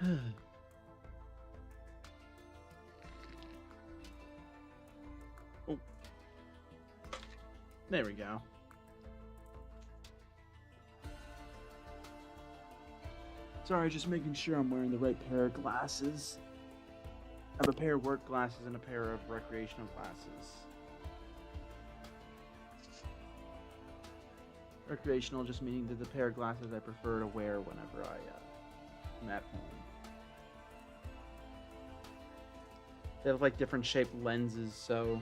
Oh. There we go. Sorry, just making sure I'm wearing the right pair of glasses. I have a pair of work glasses and a pair of recreational glasses. Recreational just meaning that the pair of glasses I prefer to wear whenever I'm at home. They have like different shaped lenses, so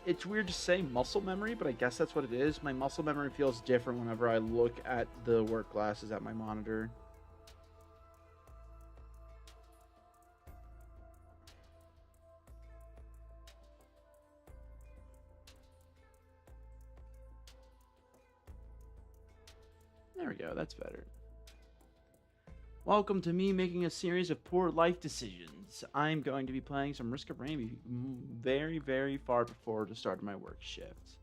it's weird to say muscle memory, but I guess that's what it is. My muscle memory feels different whenever I look at the work glasses at my monitor. There we go, that's better. Welcome to me making a series of poor life decisions. I'm going to be playing some Risk of Rain very, very far before the start of my work shift.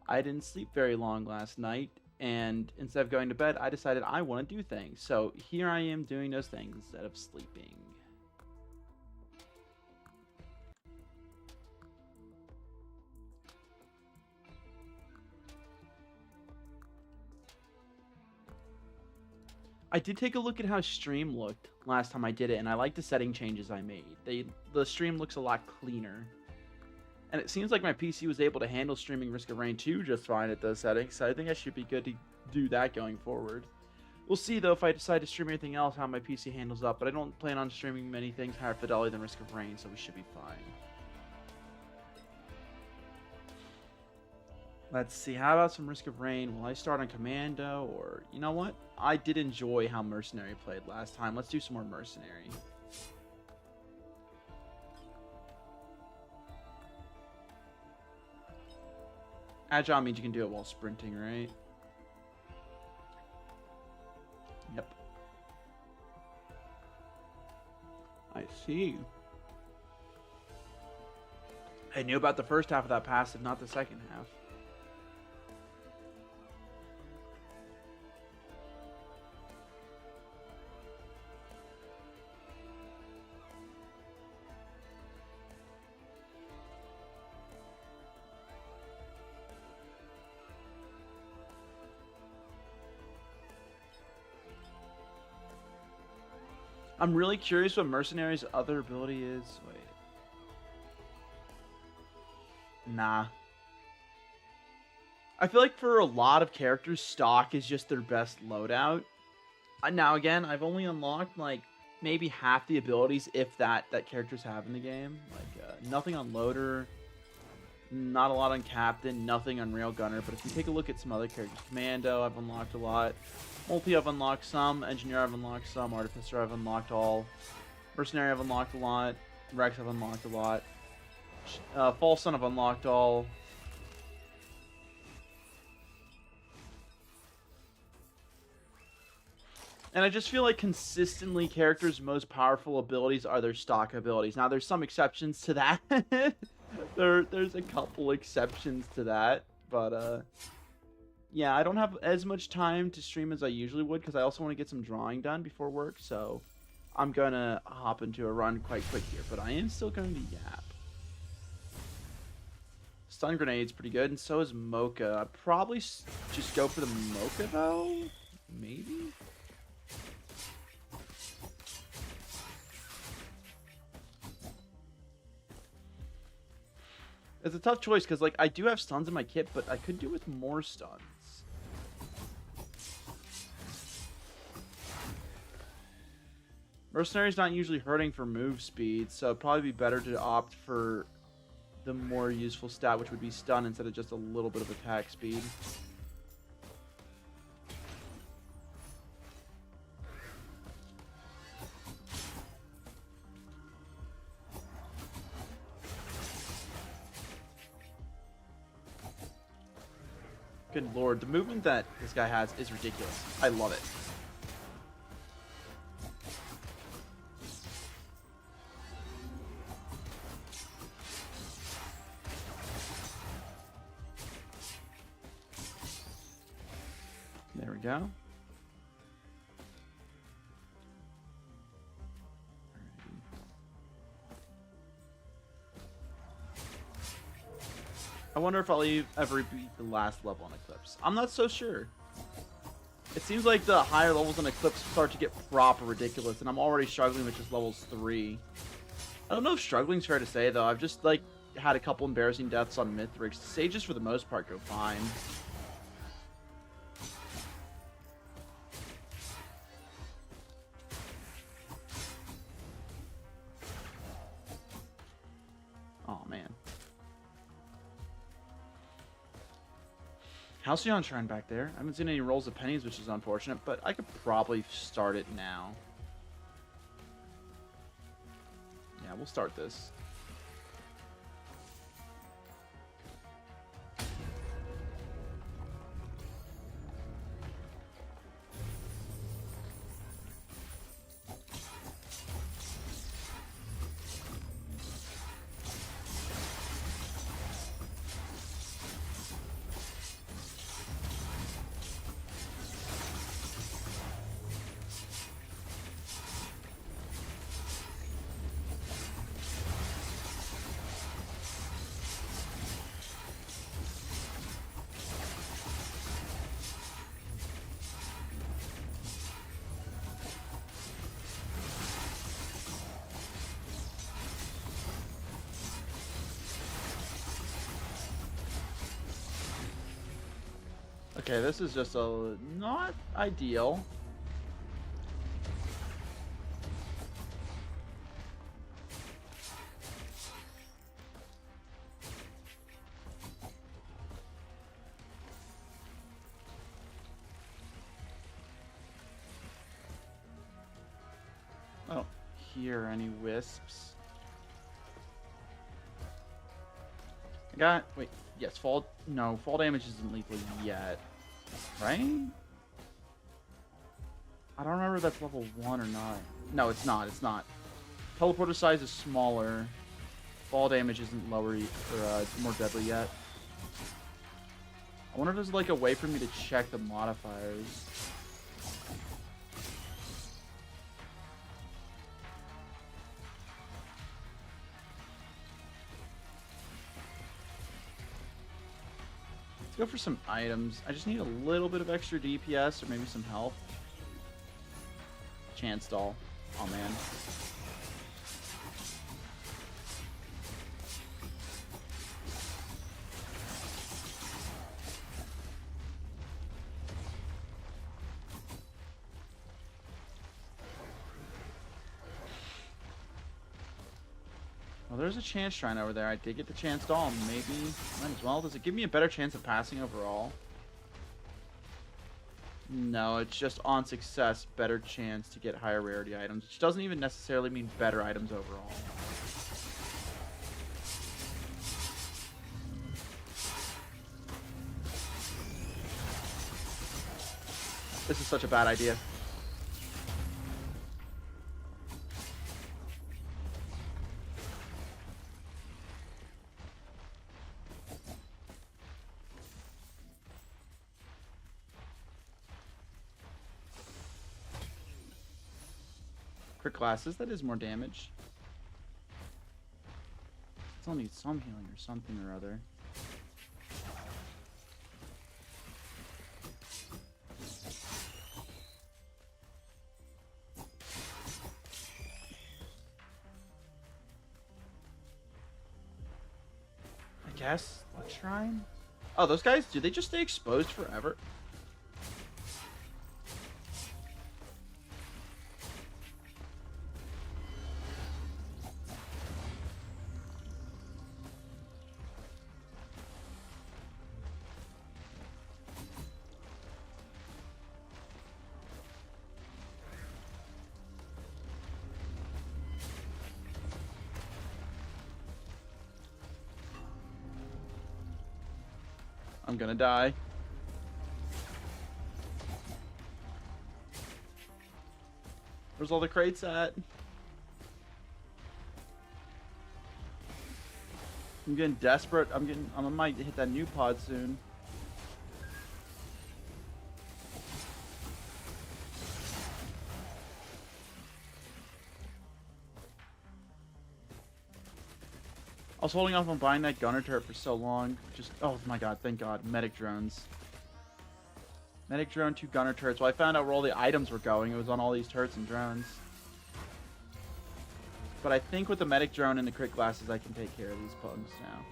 I didn't sleep very long last night, and instead of going to bed, I decided I want to do things. So here I am doing those things instead of sleeping. I did take a look at how stream looked last time I did it, and I like the setting changes I made. The stream looks a lot cleaner. And it seems like my PC was able to handle streaming Risk of Rain 2 just fine at those settings, so I think I should be good to do that going forward. We'll see, though, if I decide to stream anything else, how my PC handles up, but I don't plan on streaming many things higher fidelity than Risk of Rain, so we should be fine. Let's see, how about some Risk of Rain? Will I start on Commando, or... You know what? I did enjoy how Mercenary played last time. Let's do some more Mercenary. Agile means you can do it while sprinting, right? Yep. I see. I knew about the first half of that passive, not the second half. I'm really curious what Mercenary's other ability is. Wait. Nah. I feel like for a lot of characters, stock is just their best loadout. Now, again, I've only unlocked, like, maybe half the abilities, if that characters have in the game. Like, nothing on Loader, not a lot on Captain, nothing on Railgunner. But if you take a look at some other characters, Commando, I've unlocked a lot. Multi, I've unlocked some. Engineer, I've unlocked some. Artificer, I've unlocked all. Mercenary, I've unlocked a lot. Rex, I've unlocked a lot. False Sun, I've unlocked all. And I just feel like consistently characters' most powerful abilities are their stock abilities. Now, there's some exceptions to that. There's a couple exceptions to that. But, yeah, I don't have as much time to stream as I usually would because I also want to get some drawing done before work. So I'm going to hop into a run quite quick here. But I am still going to yap. Stun Grenade's pretty good, and so is Mocha. I'd probably just go for the Mocha, though? Maybe? It's a tough choice, because, like, I do have stuns in my kit, but I could do with more stuns. Mercenary's not usually hurting for move speed, so it'd probably be better to opt for the more useful stat, which would be stun instead of just a little bit of attack speed. Good lord, the movement that this guy has is ridiculous. I love it. There we go. wonder if I'll ever beat the last level on Eclipse. I'm not so sure. It seems like the higher levels on Eclipse start to get proper ridiculous, and I'm already struggling with just levels 3. I don't know if struggling's fair to say, though. I've just, like, had a couple embarrassing deaths on Mithrix. Sages, for the most part, go fine. Oh, man. Halcyon Shrine back there. I haven't seen any rolls of pennies, which is unfortunate, but I could probably start it now. Yeah, we'll start this. Okay, this is just a not ideal. I don't hear any wisps. I got, wait, yes, fall damage isn't lethal yet, right? I don't remember if that's level 1 or not. No, it's not, Teleporter size is smaller. Fall damage isn't lower, or more deadly yet. I wonder if there's like a way for me to check the modifiers. Let's go for some items. I just need a little bit of extra DPS or maybe some health. Chance doll. Oh man. Well, there's a chance shrine over there. I did get the chance doll. Maybe might as well. Does it give me a better chance of passing overall? No, it's just on success, better chance to get higher rarity items, which doesn't even necessarily mean better items overall. This is such a bad idea. Crit classes, that is more damage. Still need some healing or something or other. I guess. What shrine? Oh, those guys, do they just stay exposed forever? I'm gonna die. Where's all the crates at? I'm getting desperate. I might hit that new pod soon. I was holding off on buying that gunner turret for so long. Just, oh my god, thank god. Medic drones. Medic drone, 2 gunner turrets. Well, I found out where all the items were going. It was on all these turrets and drones. But I think with the medic drone and the crit glasses, I can take care of these pugs now.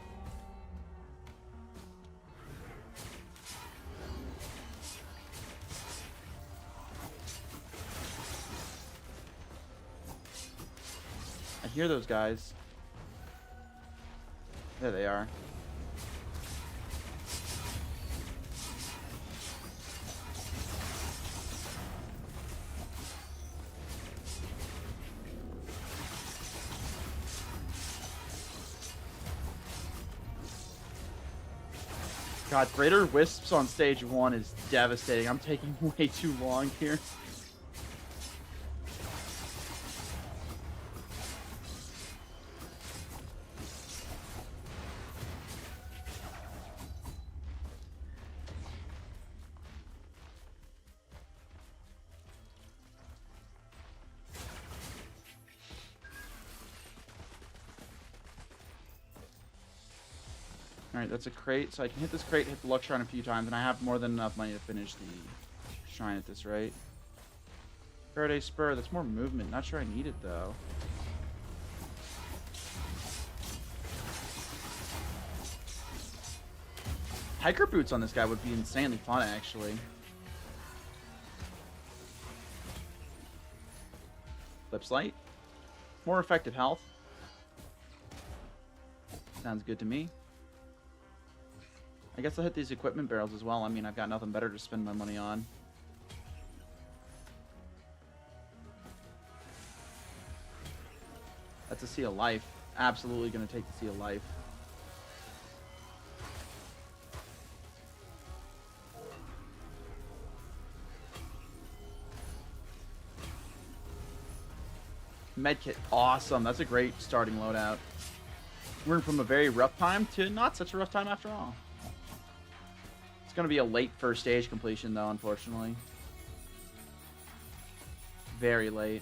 I hear those guys. There they are. God, Greater Wisps on stage 1 is devastating. I'm taking way too long here. Alright, that's a crate, so I can hit this crate, hit the luck shrine a few times, and I have more than enough money to finish the shrine at this rate. Faraday Spur, that's more movement. Not sure I need it, though. Hiker boots on this guy would be insanely fun, actually. Eclipse Light. More effective health. Sounds good to me. I guess I'll hit these equipment barrels as well. I mean, I've got nothing better to spend my money on. That's a Sea of Life. Absolutely going to take the Sea of Life. Medkit, awesome. That's a great starting loadout. We're from a very rough time to not such a rough time after all. It's going to be a late first stage completion, though, unfortunately. Very late.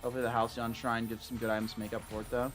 Hopefully the Halcyon Shrine gives some good items to make up for it, though.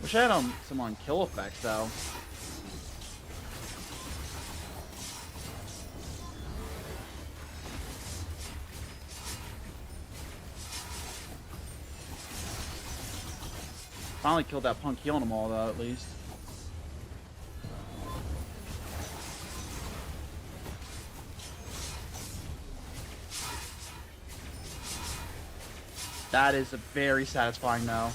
Wish I had some on kill effects, though. Finally killed that punk, healing them all, though, at least. That is very satisfying, though.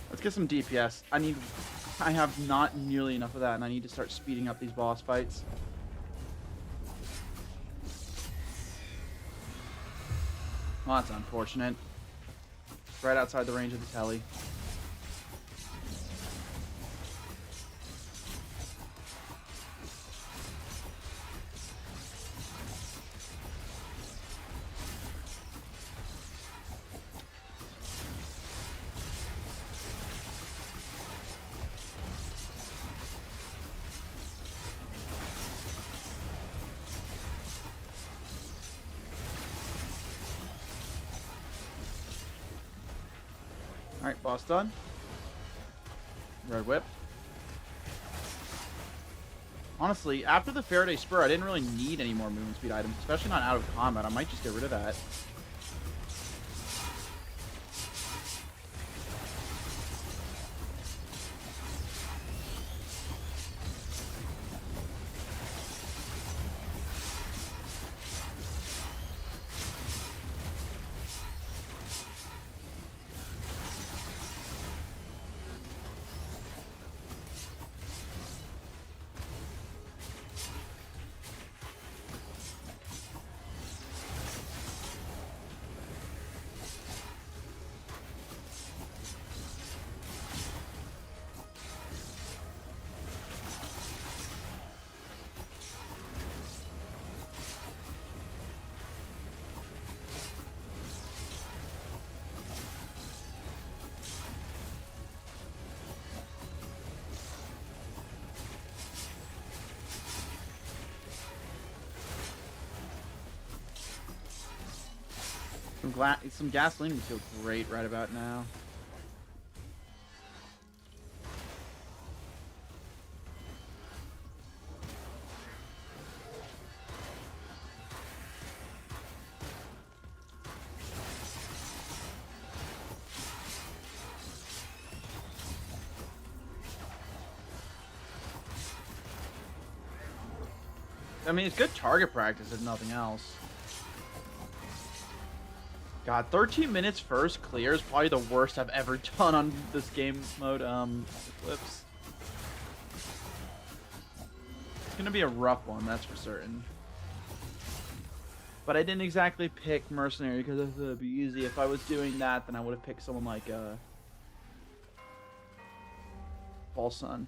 Let's get some DPS. I have not nearly enough of that, and I need to start speeding up these boss fights. Well, that's unfortunate. Right outside the range of the telly. Alright, boss done. Red whip. Honestly, after the Faraday Spur, I didn't really need any more movement speed items, especially not out of combat. I might just get rid of that. Some gasoline would feel great right about now. I mean, it's good target practice if nothing else. God, 13 minutes first clear is probably the worst I've ever done on this game mode, Eclipse. It's gonna be a rough one, that's for certain. But I didn't exactly pick Mercenary because it would be easy. If I was doing that, then I would have picked someone like, False Sun.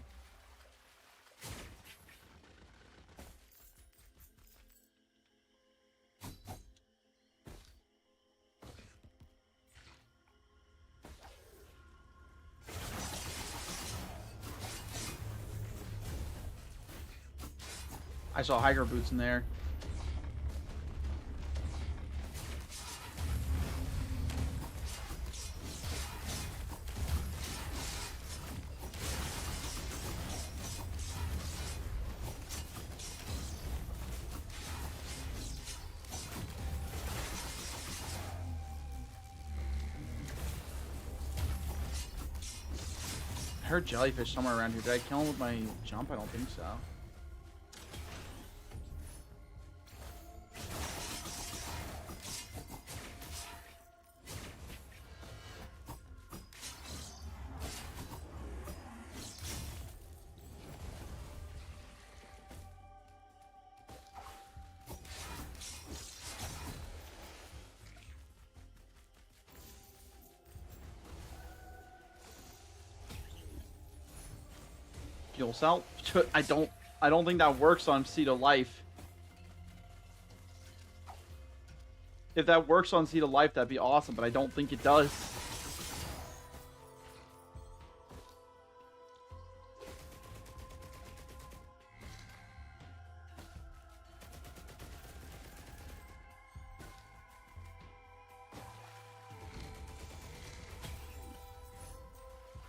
I saw hiker boots in there. I heard jellyfish somewhere around here. Did I kill him with my jump? I don't think so. Fuel cell? I don't think that works on Seed of Life. If that works on Seed of Life, that'd be awesome, but I don't think it does.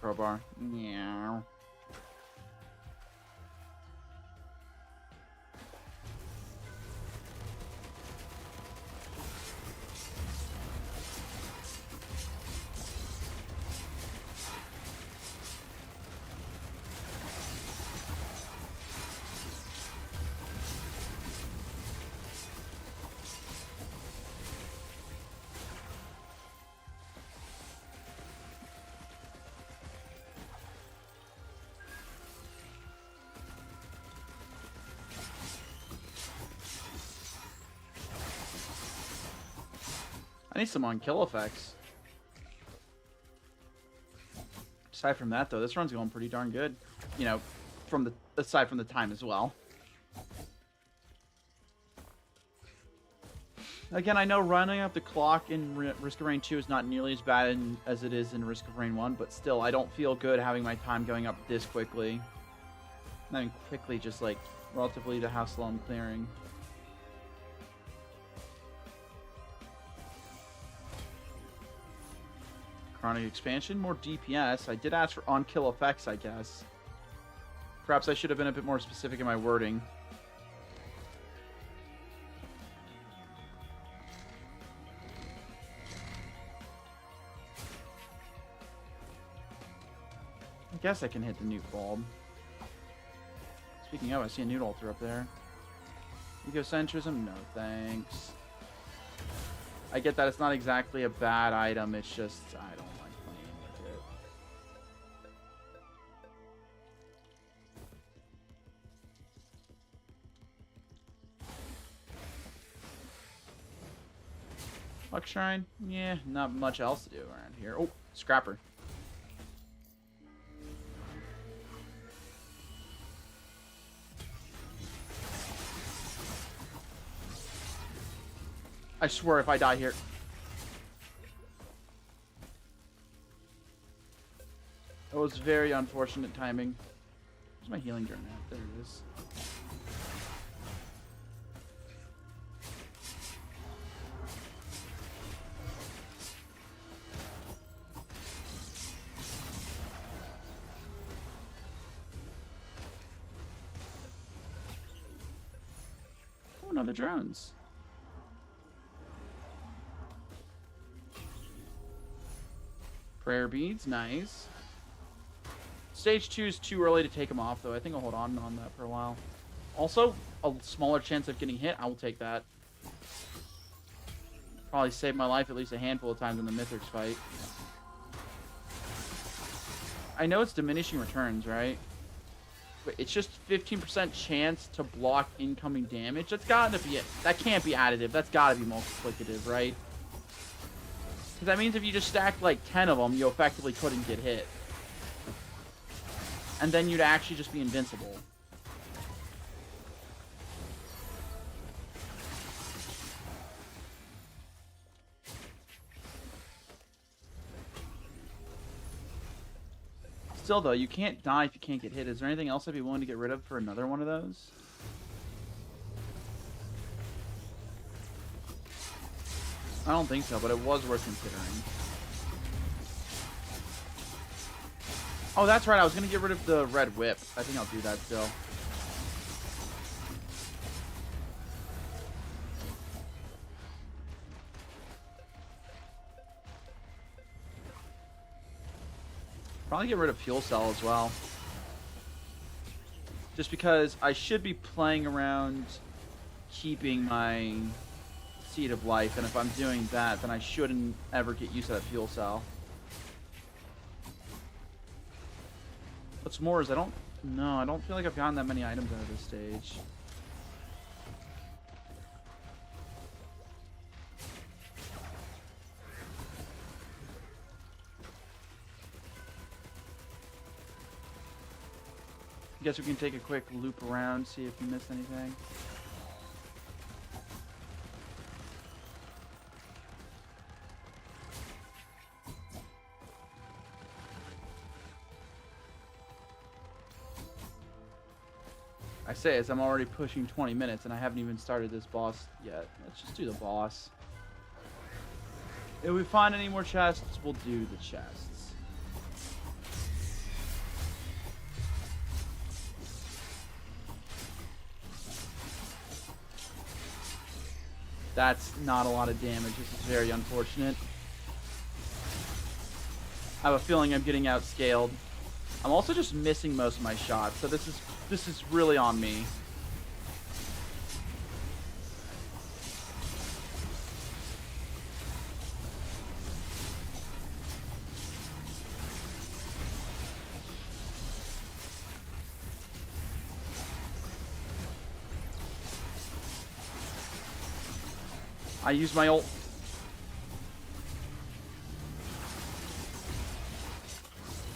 Crowbar. Meow. I need some on-kill effects. Aside from that, though, this run's going pretty darn good. You know, aside from the time as well. Again, I know running up the clock in Risk of Rain 2 is not nearly as bad as it is in Risk of Rain 1, but still, I don't feel good having my time going up this quickly. I mean, quickly, just like relatively to how slow I'm clearing. Chronic Expansion, more DPS. I did ask for on-kill effects, I guess. Perhaps I should have been a bit more specific in my wording. I guess I can hit the nuke bulb. Speaking of, I see a noodle altar up there. Egocentrism? No thanks. I get that it's not exactly a bad item, it's just I don't like playing with it. Luck Shrine? Yeah, not much else to do around here. Oh, Scrapper. I swear if I die here. That was very unfortunate timing. Where's my healing drone at? There it is. Oh, another drones. Prayer beads, nice. Stage 2 is too early to take them off, though. I think I'll hold on that for a while. Also, a smaller chance of getting hit. I will take that. Probably saved my life at least a handful of times in the Mythics fight. I know it's diminishing returns, right? But it's just 15% chance to block incoming damage. That's gotta be it. That can't be additive. That's gotta be multiplicative, right? Because that means if you just stacked like 10 of them, you effectively couldn't get hit. And then you'd actually just be invincible. Still though, you can't die if you can't get hit. Is there anything else I'd be willing to get rid of for another one of those? I don't think so, but it was worth considering. Oh, that's right. I was going to get rid of the red whip. I think I'll do that still. Probably get rid of fuel cell as well. Just because I should be playing around keeping my Seed of Life, and if I'm doing that, then I shouldn't ever get used to that fuel cell. What's more is I don't feel like I've gotten that many items out of this stage. I guess we can take a quick loop around, see if we missed anything. I say as I'm already pushing 20 minutes and I haven't even started this boss yet. Let's just do the boss. If we find any more chests, we'll do the chests. That's not a lot of damage. This is very unfortunate. I have a feeling I'm getting outscaled. I'm also just missing most of my shots, so this is really on me. I used my ult.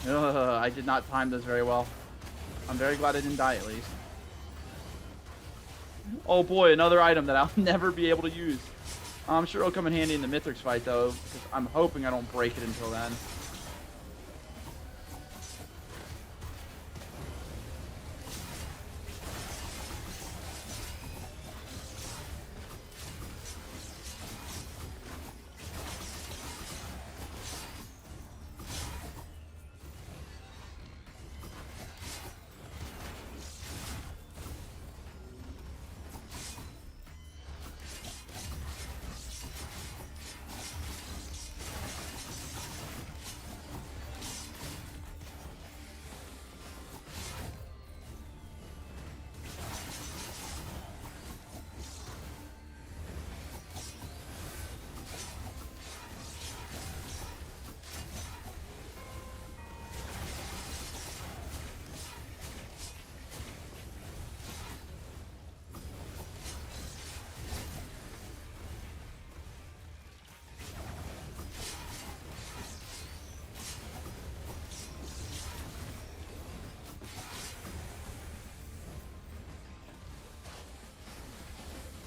I did not time this very well. I'm very glad I didn't die at least. Oh boy, another item that I'll never be able to use. I'm sure it'll come in handy in the Mythics fight though, because I'm hoping I don't break it until then.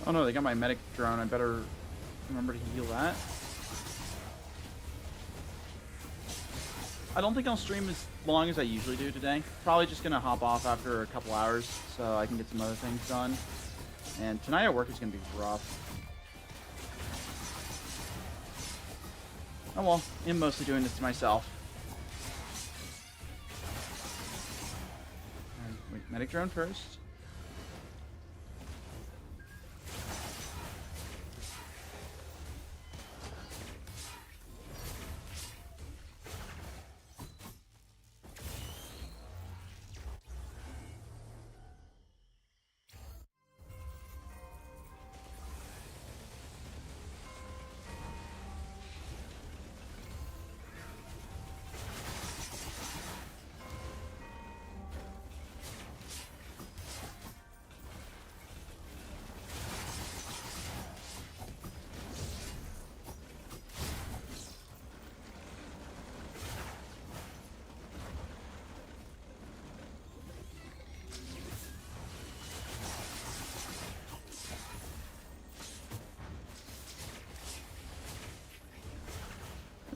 Oh no, they got my medic drone. I better remember to heal that. I don't think I'll stream as long as I usually do today. Probably just gonna hop off after a couple hours so I can get some other things done. And tonight at work is gonna be rough. Oh well, I'm mostly doing this to myself. Alright, wait, medic drone first.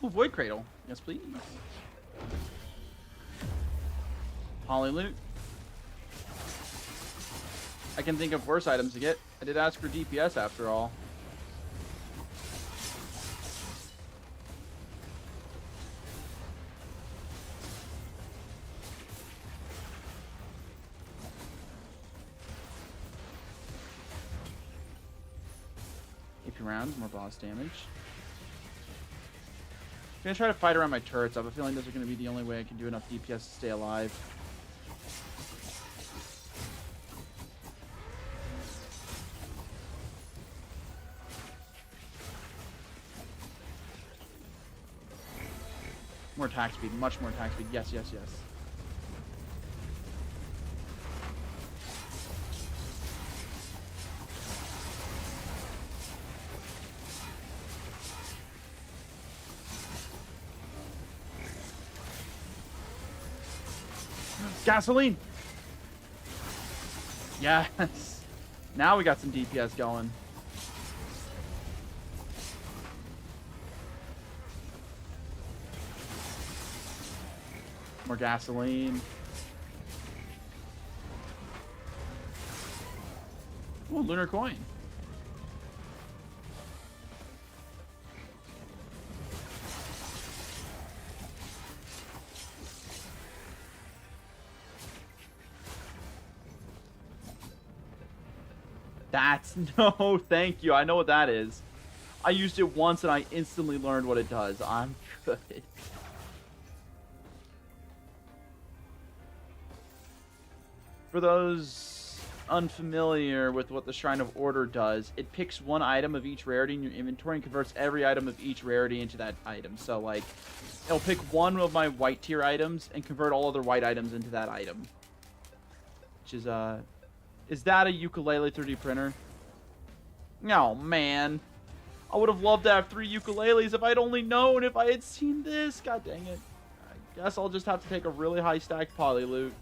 Ooh, Void Cradle. Yes, please. Poly loot. I can think of worse items to get. I did ask for DPS after all. AP rounds, more boss damage. I'm gonna try to fight around my turrets. I have a feeling those are gonna be the only way I can do enough DPS to stay alive. More attack speed, much more attack speed. Yes, yes, yes. Gasoline! Yes! Now we got some DPS going. More gasoline. Ooh, lunar coin. That's no, thank you. I know what that is. I used it once and I instantly learned what it does. I'm good. For those unfamiliar with what the Shrine of Order does, it picks one item of each rarity in your inventory and converts every item of each rarity into that item. So, like, it'll pick one of my white tier items and convert all other white items into that item. Which is that a ukulele 3D printer? Oh, man. I would have loved to have 3 ukuleles if I'd only known, if I had seen this. God dang it. I guess I'll just have to take a really high stack poly loot.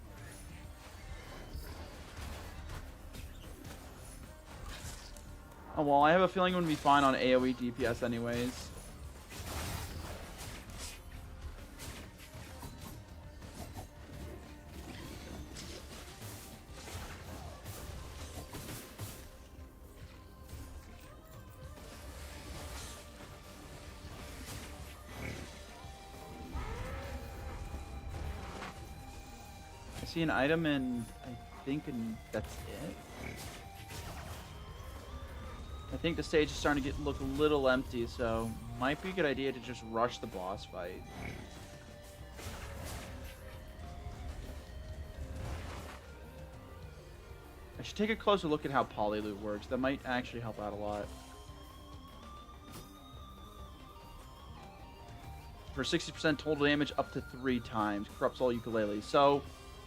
Oh, well, I have a feeling I'm going to be fine on AoE DPS anyways. I see an item and that's it. I think the stage is starting to look a little empty, so might be a good idea to just rush the boss fight. I should take a closer look at how poly loot works. That might actually help out a lot. For 60% total damage up to 3 times. Corrupts all ukuleles. So,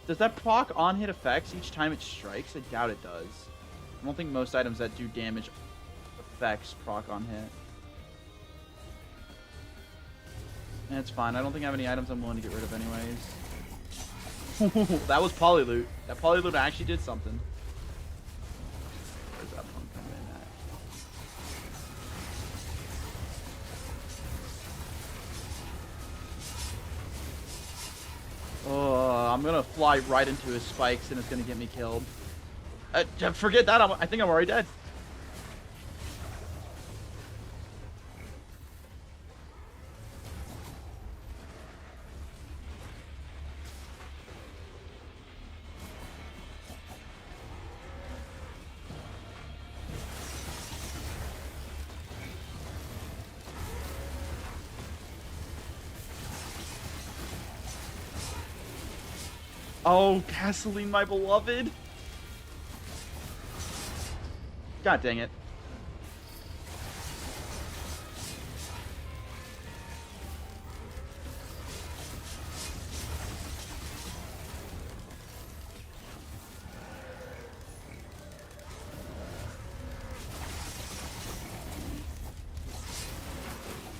does that proc on hit effects each time it strikes? I doubt it does. I don't think most items that do damage effects proc on hit. That's fine. I don't think I have any items I'm willing to get rid of anyways. That was poly loot. That poly loot actually did something. Where's that one coming in at? I'm gonna fly right into his spikes and it's gonna get me killed. Forget that. I think I'm already dead. Oh, Gasoline, my beloved. God dang it.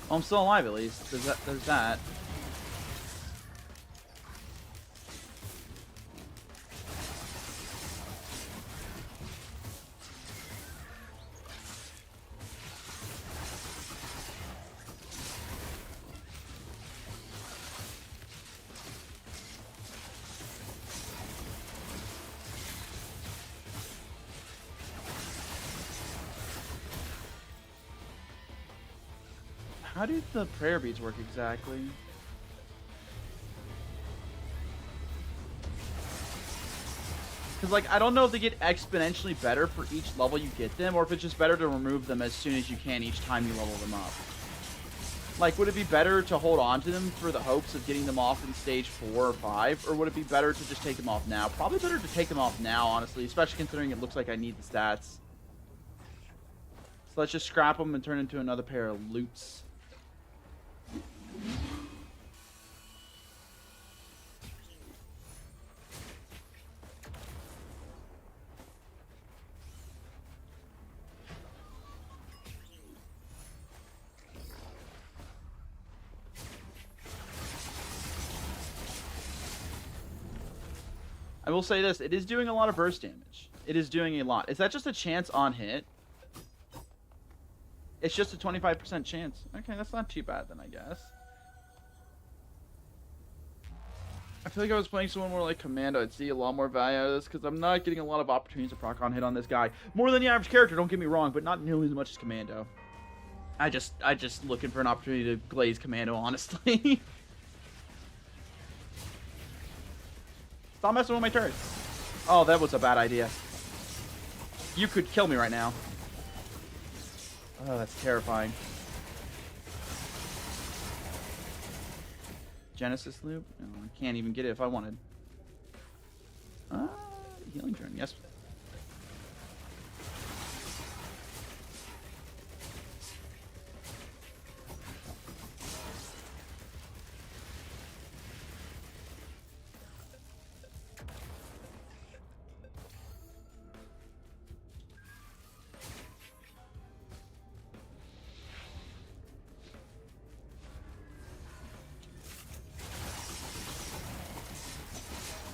Oh, I'm still alive at least. There's that. How do the prayer beads work exactly? Because, like, I don't know if they get exponentially better for each level you get them, or if it's just better to remove them as soon as you can each time you level them up. Like, would it be better to hold on to them for the hopes of getting them off in stage 4 or 5, or would it be better to just take them off now? Probably better to take them off now, honestly, especially considering it looks like I need the stats. So let's just scrap them and turn into another pair of loots. I will say this, it is doing a lot of burst damage. It is doing a lot. Is that just a chance on hit? It's just a 25% chance. Okay, that's not too bad then, I guess. I feel like I was playing someone more like Commando. I'd see a lot more value out of this because I'm not getting a lot of opportunities to proc on hit on this guy. More than the average character, don't get me wrong, but not nearly as much as Commando. I just looking for an opportunity to glaze Commando, honestly. Stop messing with my turrets. Oh, that was a bad idea. You could kill me right now. Oh, that's terrifying. Genesis loop? No, I can't even get it if I wanted. Healing drone, yes.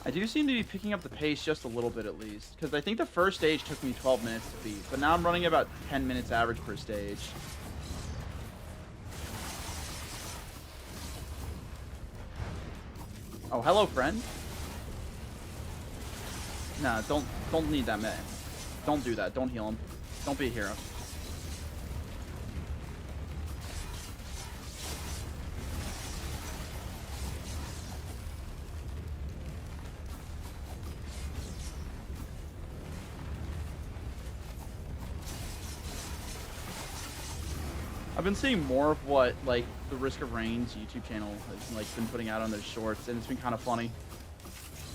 I do seem to be picking up the pace just a little bit at least, because I think the first stage took me 12 minutes to beat, but now I'm running about 10 minutes average per stage. Oh, hello, friend. Nah, don't need that man. Don't do that. Don't heal him. Don't be a hero. I've been seeing more of what, like, the Risk of Rain's YouTube channel has, like, been putting out on their shorts, and it's been kind of funny.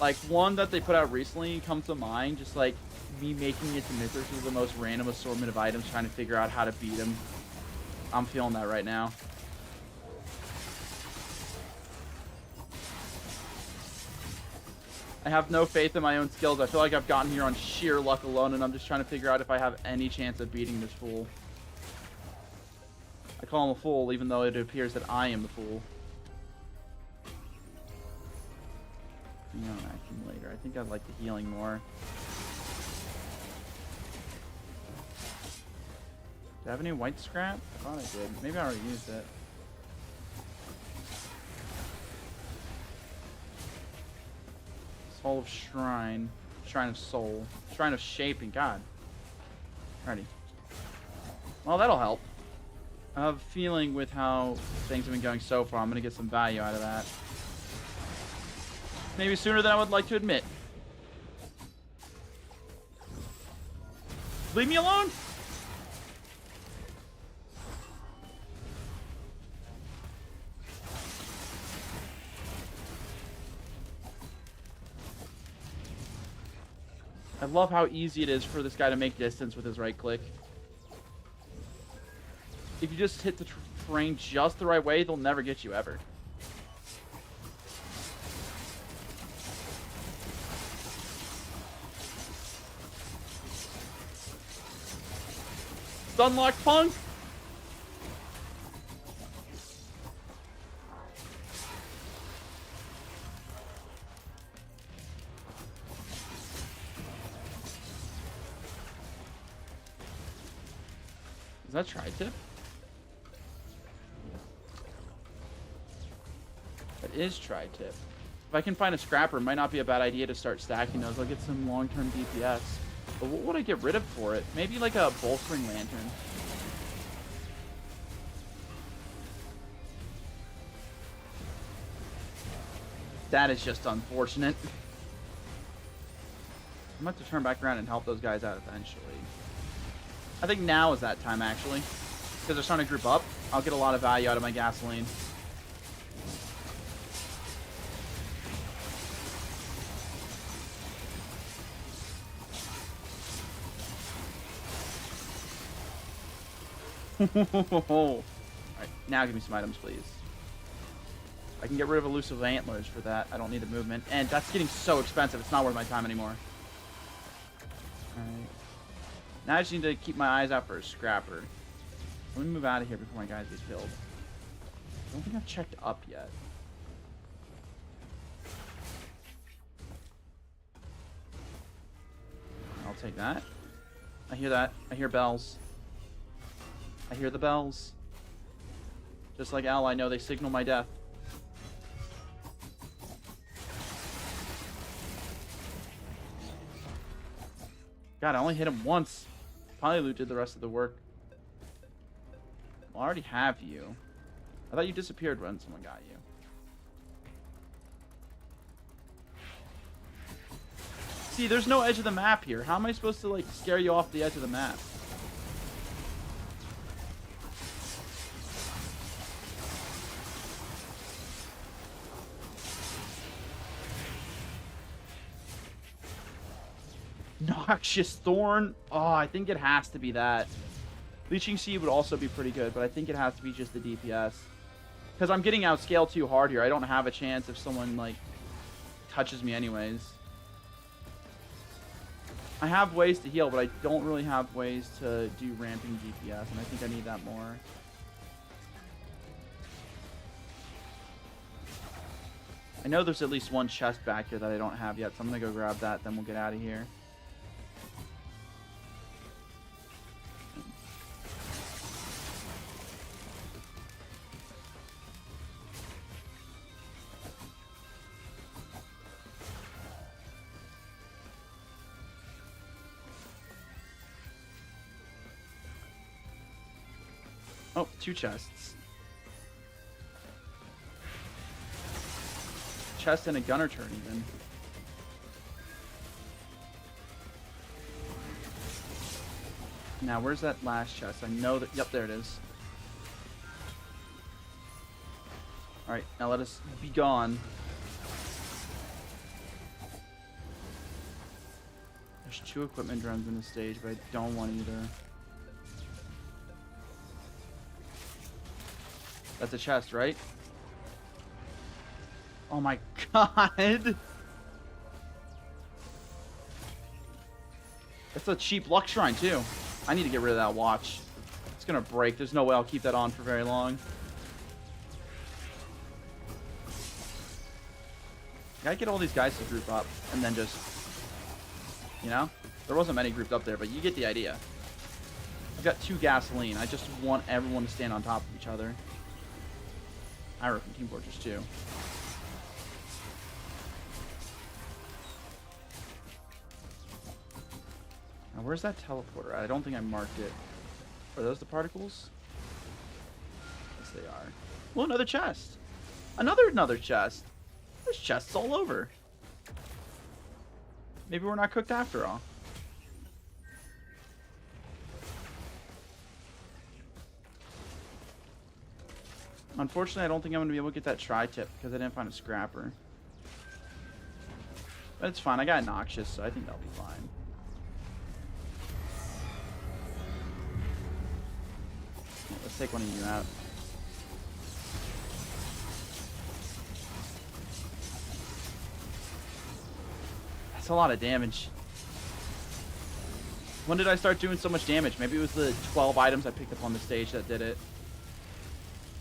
Like, one that they put out recently comes to mind, just, like, me making it to Mythos with the most random assortment of items, trying to figure out how to beat him. I'm feeling that right now. I have no faith in my own skills. I feel like I've gotten here on sheer luck alone, and I'm just trying to figure out if I have any chance of beating this fool. I call him a fool, even though it appears that I am the fool. Neon accumulator. I think I'd like the healing more. Do I have any white scrap? I thought I did. Maybe I already used it. Soul of Shrine. Shrine of Soul. Shrine of Shaping. God. Alrighty. Well, that'll help. I have a feeling with how things have been going so far, I'm going to get some value out of that. Maybe sooner than I would like to admit. Leave me alone! I love how easy it is for this guy to make distance with his right click. If you just hit the terrain just the right way, they'll never get you ever. Stunlock Punk! Is that tri-tip? That is tri-tip. If I can find a scrapper, it might not be a bad idea to start stacking those. I'll get some long-term DPS. But what would I get rid of for it? Maybe like a bolstering lantern. That is just unfortunate. I'm going to have to turn back around and help those guys out eventually. I think now is that time, actually. Because they're starting to group up. I'll get a lot of value out of my gasoline. Alright, now give me some items, please. I can get rid of elusive antlers for that. I don't need the movement. And that's getting so expensive, it's not worth my time anymore. Alright. Now I just need to keep my eyes out for a scrapper. Let me move out of here before my guys get killed. I don't think I've checked up yet. I'll take that. I hear that. I hear bells. I hear the bells. Just like Al, I know they signal my death. God, I only hit him once. Polyloot did the rest of the work. Well, I already have you. I thought you disappeared when someone got you. See, there's no edge of the map here. How am I supposed to, like, scare you off the edge of the map? Noxious Thorn. Oh, I think it has to be that. Leeching Seed would also be pretty good, but I think it has to be just the DPS. Because I'm getting outscaled too hard here. I don't have a chance if someone, like, touches me anyways. I have ways to heal, but I don't really have ways to do ramping DPS, and I think I need that more. I know there's at least one chest back here that I don't have yet, so I'm going to go grab that, then we'll get out of here. Oh, 2 chests. Chest and a gunner turn, even. Now, where's that last chest? I know that... Yep, there it is. Alright, now let us be gone. There's 2 equipment drones in the stage, but I don't want either. That's a chest, right? Oh my god! That's a cheap luck shrine, too. I need to get rid of that watch. It's gonna break. There's no way I'll keep that on for very long. Gotta get all these guys to group up, and then just... You know? There wasn't many grouped up there, but you get the idea. I've got 2 gasoline. I just want everyone to stand on top of each other. Ira from Team Fortress 2. Where's that teleporter? I don't think I marked it. Are those the particles? Yes, they are. Well, another chest. Another chest. There's chests all over. Maybe we're not cooked after all. Unfortunately, I don't think I'm going to be able to get that tri-tip because I didn't find a scrapper. But it's fine. I got Noxious, so I think that'll be fine. Let's take one of you out. That's a lot of damage. When did I start doing so much damage? Maybe it was the 12 items I picked up on the stage that did it.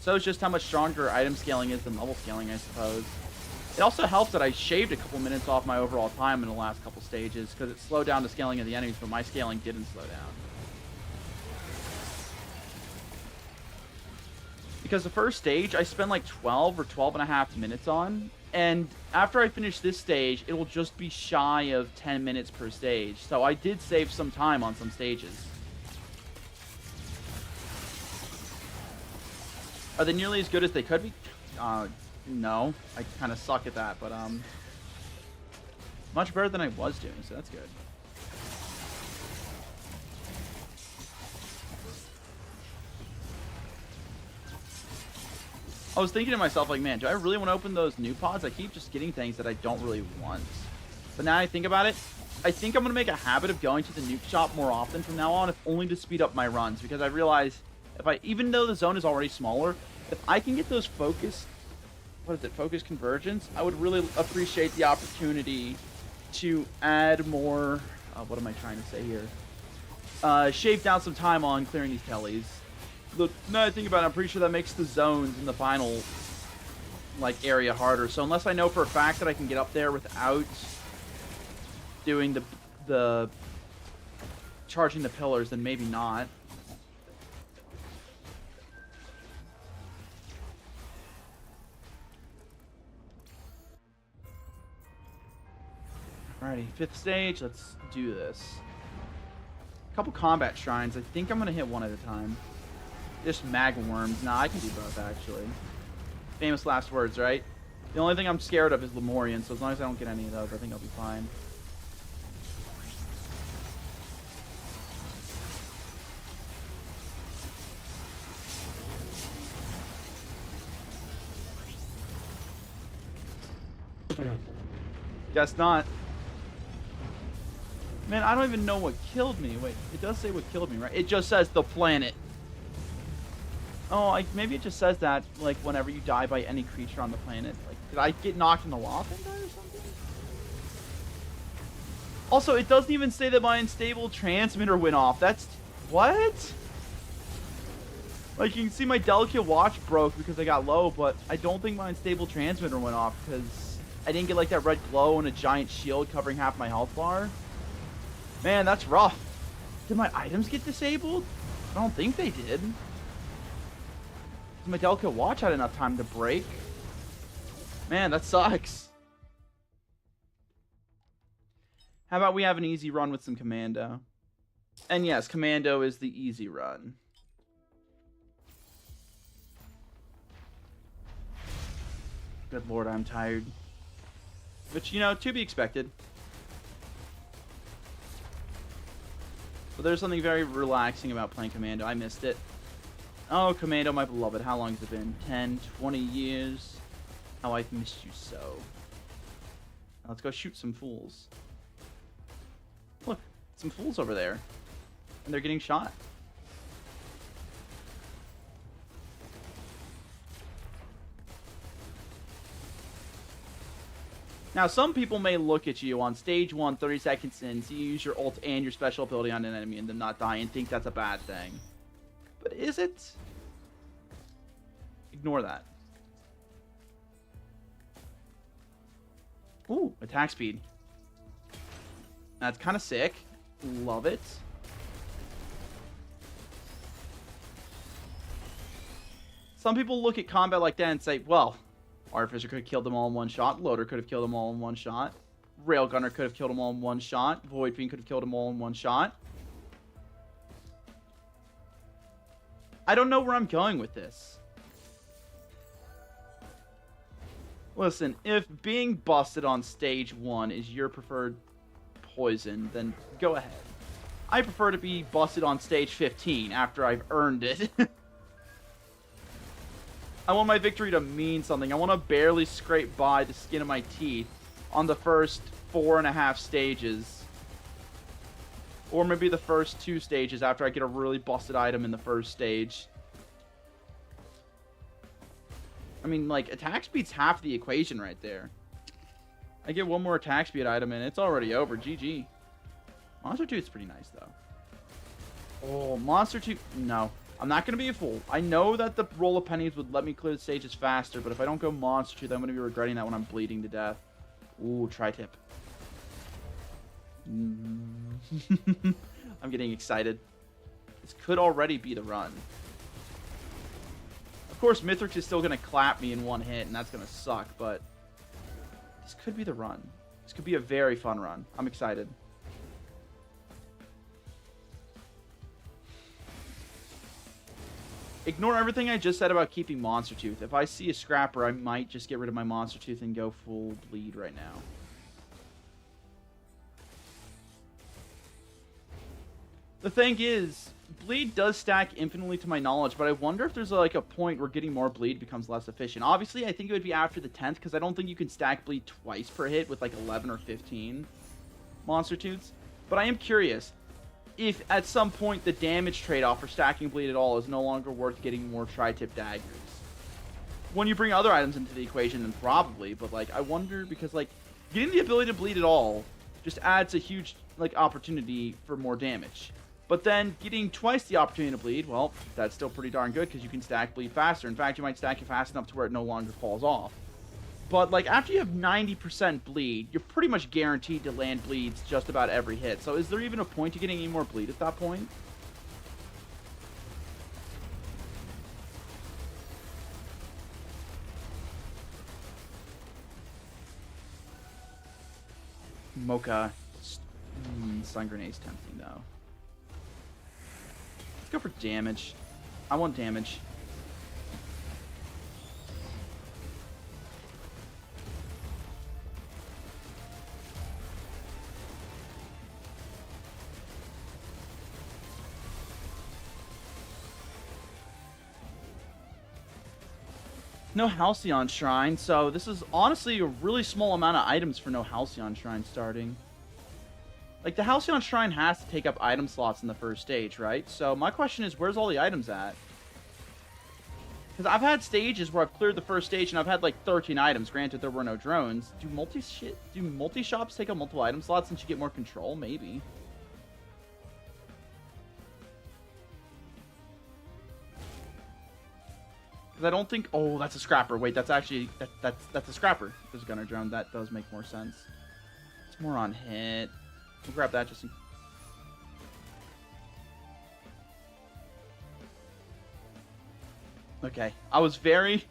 So it's just how much stronger item scaling is than level scaling, I suppose. It also helps that I shaved a couple minutes off my overall time in the last couple stages, because it slowed down the scaling of the enemies, but my scaling didn't slow down. Because the first stage, I spent like 12 or 12 and a half minutes on, and after I finish this stage, it will just be shy of 10 minutes per stage. So I did save some time on some stages. Are they nearly as good as they could be? No. I kind of suck at that, but much better than I was doing, so that's good. I was thinking to myself, like, man, do I really want to open those new pods? I keep just getting things that I don't really want. But now I think about it, I think I'm going to make a habit of going to the nuke shop more often from now on, if only to speed up my runs, because I realize if I, even though the zone is already smaller, if I can get those focus convergence, I would really appreciate the opportunity to add more, what am I trying to say here? Shave down some time on clearing these tellies. Now that I think about it, I'm pretty sure that makes the zones in the final like area harder. So unless I know for a fact that I can get up there without doing the charging the pillars, then maybe not. Alrighty, 5th stage, let's do this. A couple combat shrines. I think I'm gonna hit one at a time. Just magma worms. Nah, I can do both, actually. Famous last words, right? The only thing I'm scared of is Lemurian, so as long as I don't get any of those, I think I'll be fine. Guess not. Man, I don't even know what killed me. Wait, it does say what killed me, right? It just says the planet. Oh, maybe it just says that, like, whenever you die by any creature on the planet. Like, did I get knocked in the lava and die or something? Also, it doesn't even say that my unstable transmitter went off. That's... what? Like, you can see my delicate watch broke because I got low, but I don't think my unstable transmitter went off because I didn't get, like, that red glow and a giant shield covering half my health bar. Man, that's rough. Did my items get disabled? I don't think they did. My delicate watch had enough time to break. Man, that sucks. How about we have an easy run with some commando? And yes, commando is the easy run. Good lord, I'm tired. Which, you know, to be expected. But there's something very relaxing about playing commando. I missed it. Oh, Commando, my beloved. How long has it been? 10, 20 years? How I've missed you so. Now let's go shoot some fools. Look, some fools over there. And they're getting shot. Now, some people may look at you on stage 1, 30 seconds in, so you use your ult and your special ability on an enemy and then not die and think that's a bad thing. But is it? Ignore that. Ooh, attack speed. That's kind of sick. Love it. Some people look at combat like that and say, well, Artificer could have killed them all in one shot. Loader could have killed them all in one shot. Railgunner could have killed them all in one shot. Void Fiend could have killed them all in one shot. I don't know where I'm going with this. Listen, if being busted on stage 1 is your preferred poison, then go ahead. I prefer to be busted on stage 15 after I've earned it. I want my victory to mean something. I want to barely scrape by the skin of my teeth on the first 4.5 stages. Or maybe the first 2 stages after I get a really busted item in the first stage. I mean, like, attack speed's half the equation right there. I get one more attack speed item and it's already over. GG. Monster Tooth's pretty nice, though. Oh, Monster Tooth. No. I'm not going to be a fool. I know that the roll of pennies would let me clear the stages faster, but if I don't go Monster Tooth, I'm going to be regretting that when I'm bleeding to death. Ooh, tri-tip. I'm getting excited. This could already be the run. Of course, Mithrix is still going to clap me in one hit, and that's going to suck, but this could be the run. This could be a very fun run. I'm excited. Ignore everything I just said about keeping Monster Tooth. If I see a Scrapper, I might just get rid of my Monster Tooth and go full bleed right now. The thing is, bleed does stack infinitely to my knowledge, but I wonder if there's like a point where getting more bleed becomes less efficient. Obviously, I think it would be after the 10th, because I don't think you can stack bleed twice per hit with like 11 or 15 Monster Tooths. But I am curious if at some point the damage trade-off for stacking bleed at all is no longer worth getting more tri-tip daggers. When you bring other items into the equation, then probably, but like I wonder, because like getting the ability to bleed at all just adds a huge like opportunity for more damage. But then getting twice the opportunity to bleed, well, that's still pretty darn good because you can stack bleed faster. In fact, you might stack it fast enough to where it no longer falls off. But like after you have 90% bleed, you're pretty much guaranteed to land bleeds just about every hit. So is there even a point to getting any more bleed at that point? Mocha. Stun Grenade's tempting though. Let's go for damage. I want damage. No Halcyon Shrine, so this is honestly a really small amount of items for no Halcyon Shrine starting. Like, the Halcyon Shrine has to take up item slots in the first stage, right? So my question is, where's all the items at? Because I've had stages where I've cleared the first stage and I've had like 13 items. Granted, there were no drones. Do multi-shops take up multiple item slots since you get more control? Maybe. I don't think. Oh, that's a Scrapper. Wait, that's actually that's a Scrapper. There's a Gunner Drone. That does make more sense. It's more on hit. We'll grab that just. Okay, I was very,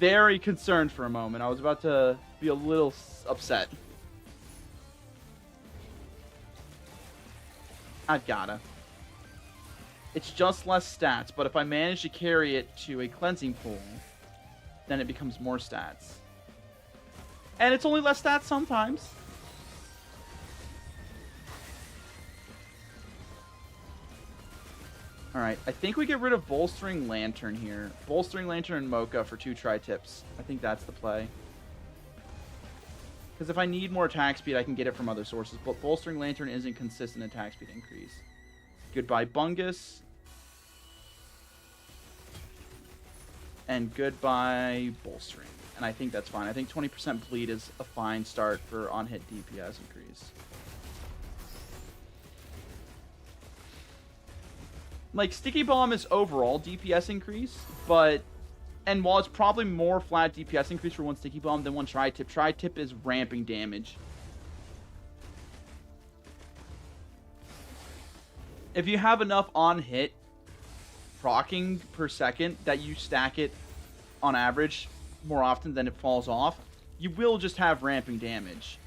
very concerned for a moment. I was about to be a little upset. I've gotta. It's just less stats, but if I manage to carry it to a cleansing pool, then it becomes more stats. And it's only less stats sometimes. Alright, I think we get rid of Bolstering Lantern here. Bolstering Lantern and Mocha for 2 tri-tips. I think that's the play. Because if I need more attack speed, I can get it from other sources. But Bolstering Lantern isn't consistent attack speed increase. Goodbye Bungus. And goodbye Bolstering. And I think that's fine. I think 20% bleed is a fine start for on-hit DPS increase. Like, Sticky Bomb is overall DPS increase, but... And while it's probably more flat DPS increase for one Sticky Bomb than one Tri-Tip, Tri-Tip is ramping damage. If you have enough on-hit proccing per second that you stack it on average more often than it falls off, you will just have ramping damage.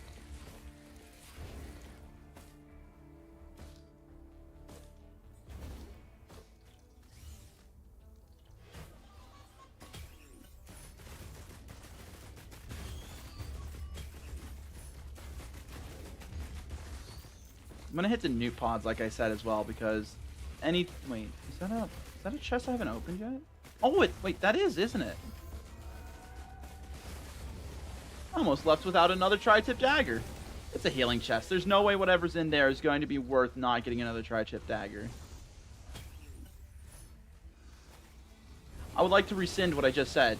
I'm gonna hit the nuke pods, like I said, as well, because wait, is that a chest I haven't opened yet? Oh, wait, that is, isn't it? Almost left without another tri-tip dagger. It's a healing chest. There's no way whatever's in there is going to be worth not getting another tri-tip dagger. I would like to rescind what I just said.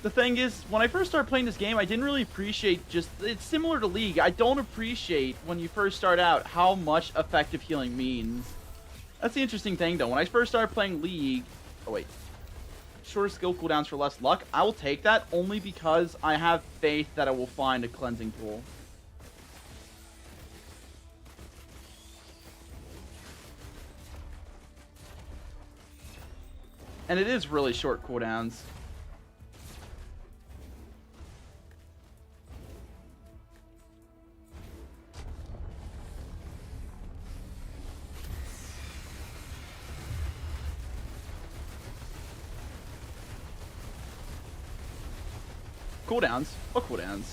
The thing is, when I first started playing this game, I didn't really appreciate it's similar to League. I don't appreciate when you first start out how much effective healing means. That's the interesting thing, though. When I first started playing League... Oh, wait. Shorter skill cooldowns for less luck. I will take that only because I have faith that I will find a cleansing pool. And it is really short cooldowns. Cooldowns? What cooldowns?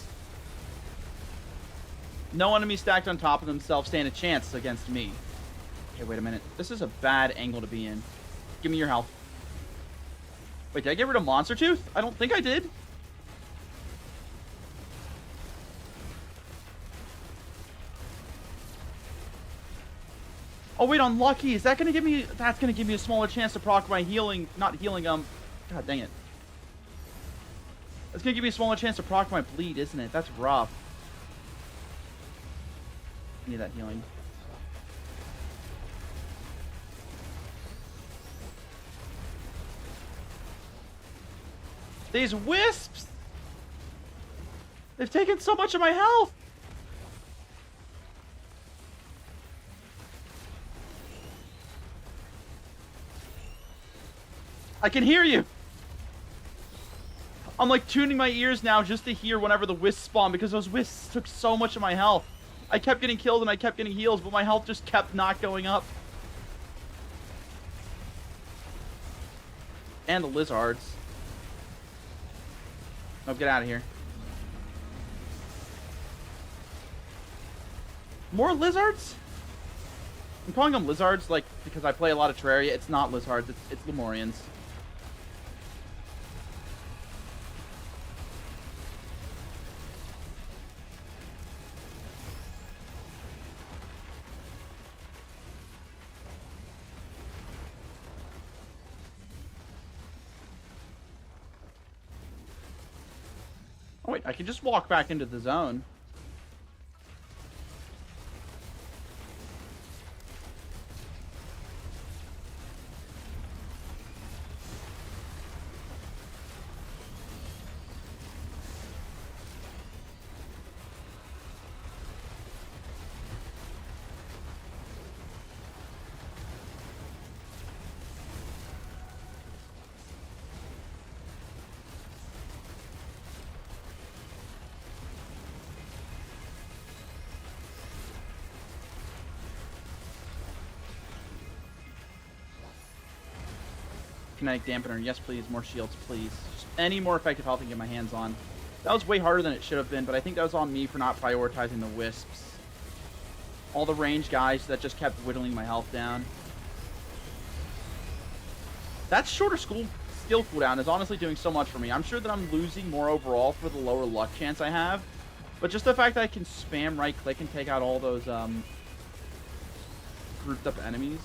No enemy stacked on top of themselves stand a chance against me. Okay, wait a minute. This is a bad angle to be in. Give me your health. Wait, did I get rid of Monster Tooth? I don't think I did. Oh, wait, unlucky. Is that going to give me... That's going to give me a smaller chance to proc my healing... Not healing, God dang it. That's going to give me a smaller chance to proc my bleed, isn't it? That's rough. I need that healing. These wisps! They've taken so much of my health! I can hear you! I'm like tuning my ears now just to hear whenever the wisps spawn because those wisps took so much of my health. I kept getting killed and I kept getting heals, but my health just kept not going up. And the lizards. Oh, get out of here. More lizards? I'm calling them lizards, like, because I play a lot of Terraria. It's not lizards, it's Lemurians. Oh wait, I can just walk back into the zone. Kinetic dampener, yes please, more shields please. Just any more effective health I can get my hands on. That was way harder than it should have been, but I think that was on me for not prioritizing the wisps. All the range guys that just kept whittling my health down. That shorter skill cooldown is honestly doing so much for me. I'm sure that I'm losing more overall for the lower luck chance I have, but just the fact that I can spam right click and take out all those grouped up enemies.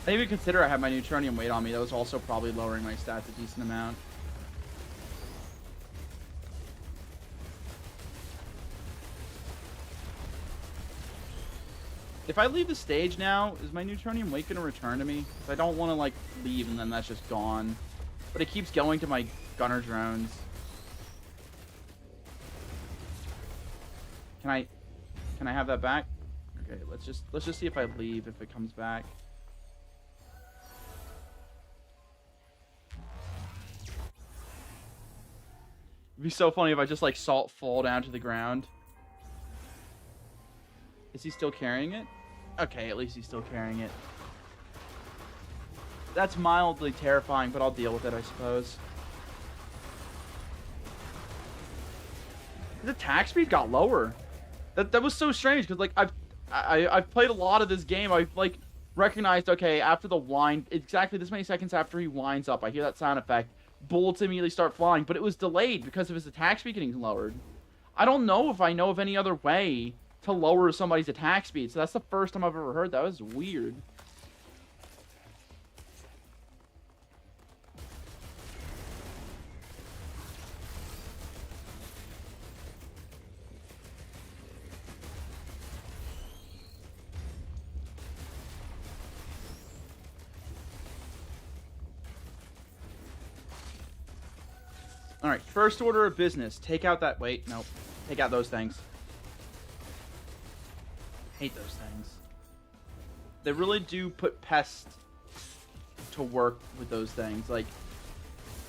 I didn't even consider I had my neutronium weight on me. That was also probably lowering my stats a decent amount. If I leave the stage now, is my neutronium weight going to return to me? I don't want to, like, leave and then that's just gone. but it keeps going to my gunner drones. Can I have that back? Okay, let's just see if I leave, if it comes back. It'd be so funny if I just like saw it fall down to the ground. Is he still carrying it? Okay, at least he's still carrying it. That's mildly terrifying, but I'll deal with it, I suppose. The attack speed got lower. That was so strange, because like I've played a lot of this game. I've like recognized, okay, after the wind, exactly this many seconds after he winds up, I hear that sound effect. Bullets immediately start flying, but it was delayed because of his attack speed getting lowered. I don't know if I know of any other way to lower somebody's attack speed, so that's the first time I've ever heard that. That was weird. Alright, first order of business. Take out that... Wait, no. Take out those things. Hate those things. They really do put pest to work with those things. Like,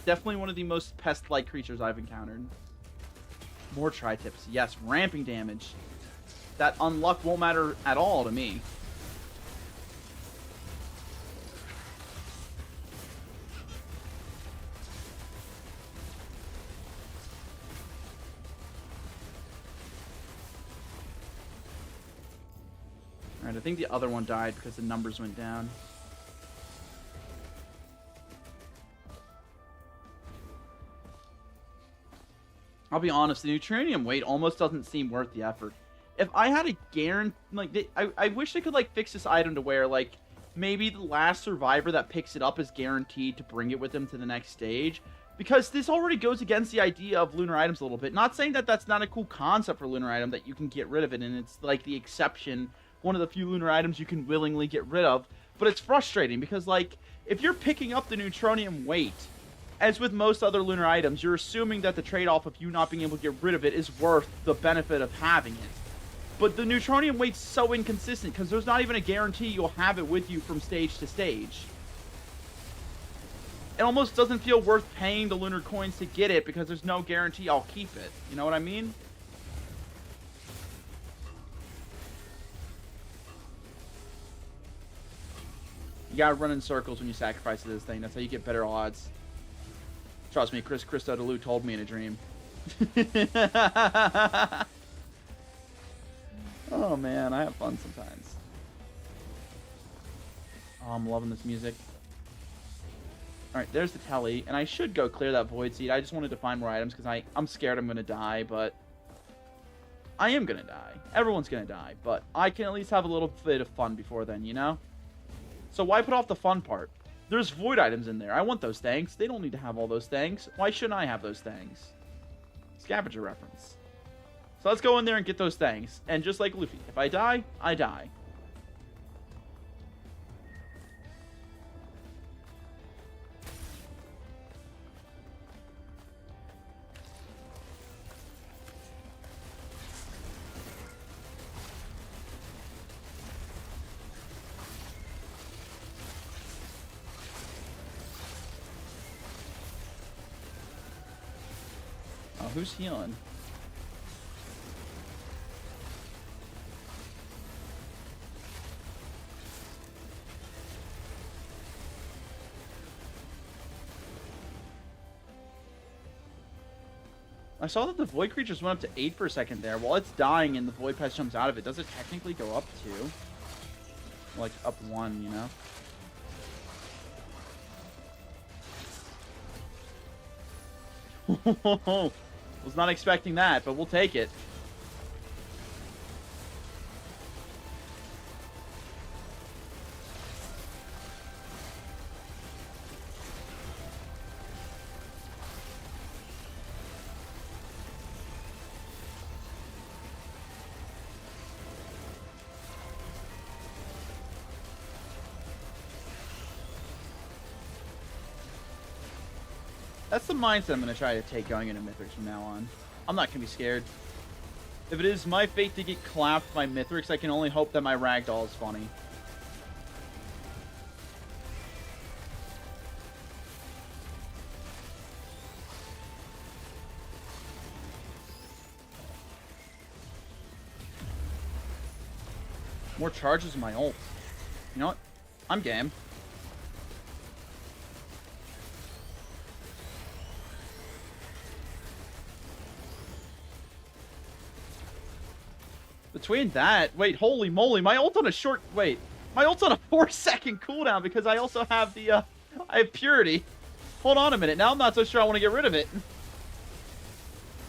definitely one of the most pest-like creatures I've encountered. More tri-tips. Yes, ramping damage. That unluck won't matter at all to me. Alright, I think the other one died because the numbers went down. I'll be honest, the Neutronium weight almost doesn't seem worth the effort. If I had a guarantee, like, I wish they could, like, fix this item to where, like, maybe the last survivor that picks it up is guaranteed to bring it with them to the next stage. Because this already goes against the idea of lunar items a little bit. Not saying that that's not a cool concept for lunar item, that you can get rid of it, and it's, like, the exception, one of the few lunar items you can willingly get rid of. But it's frustrating, because, like, if you're picking up the Neutronium weight, as with most other lunar items, you're assuming that the trade-off of you not being able to get rid of it is worth the benefit of having it. But the Neutronium weight's so inconsistent, because there's not even a guarantee you'll have it with you from stage to stage. It almost doesn't feel worth paying the lunar coins to get it, because there's no guarantee I'll keep it. You know what I mean? You gotta run in circles when you sacrifice to this thing. That's how you get better odds. Trust me, Chris Christodoulou told me in a dream. Oh man, I have fun sometimes. Oh, I'm loving this music. Alright, there's the telly, and I should go clear that void seed. I just wanted to find more items because I'm scared I'm gonna die, but I am gonna die. Everyone's gonna die, but I can at least have a little bit of fun before then, you know? So why put off the fun part? There's void items in there. I want those things. They don't need to have all those things. Why shouldn't I have those things? Scavenger reference. So let's go in there and get those things. And just like Luffy, if I die, I die. Oh, who's healing? I saw that the void creatures went up to 8 for a second there. While it's dying and the void pest jumps out of it, does it technically go up 2? Like, up 1, you know? Was not expecting that, but we'll take it. That's the mindset I'm going to try to take going into Mythics from now on. I'm not going to be scared. If it is my fate to get clapped by Mythics, I can only hope that my Ragdoll is funny. More charges in my ult. You know what? I'm game. Between that, wait, holy moly, my ult on a short, wait, my ult's on a 4-second cooldown because I also have the, I have Purity. Hold on a minute, now I'm not so sure I want to get rid of it.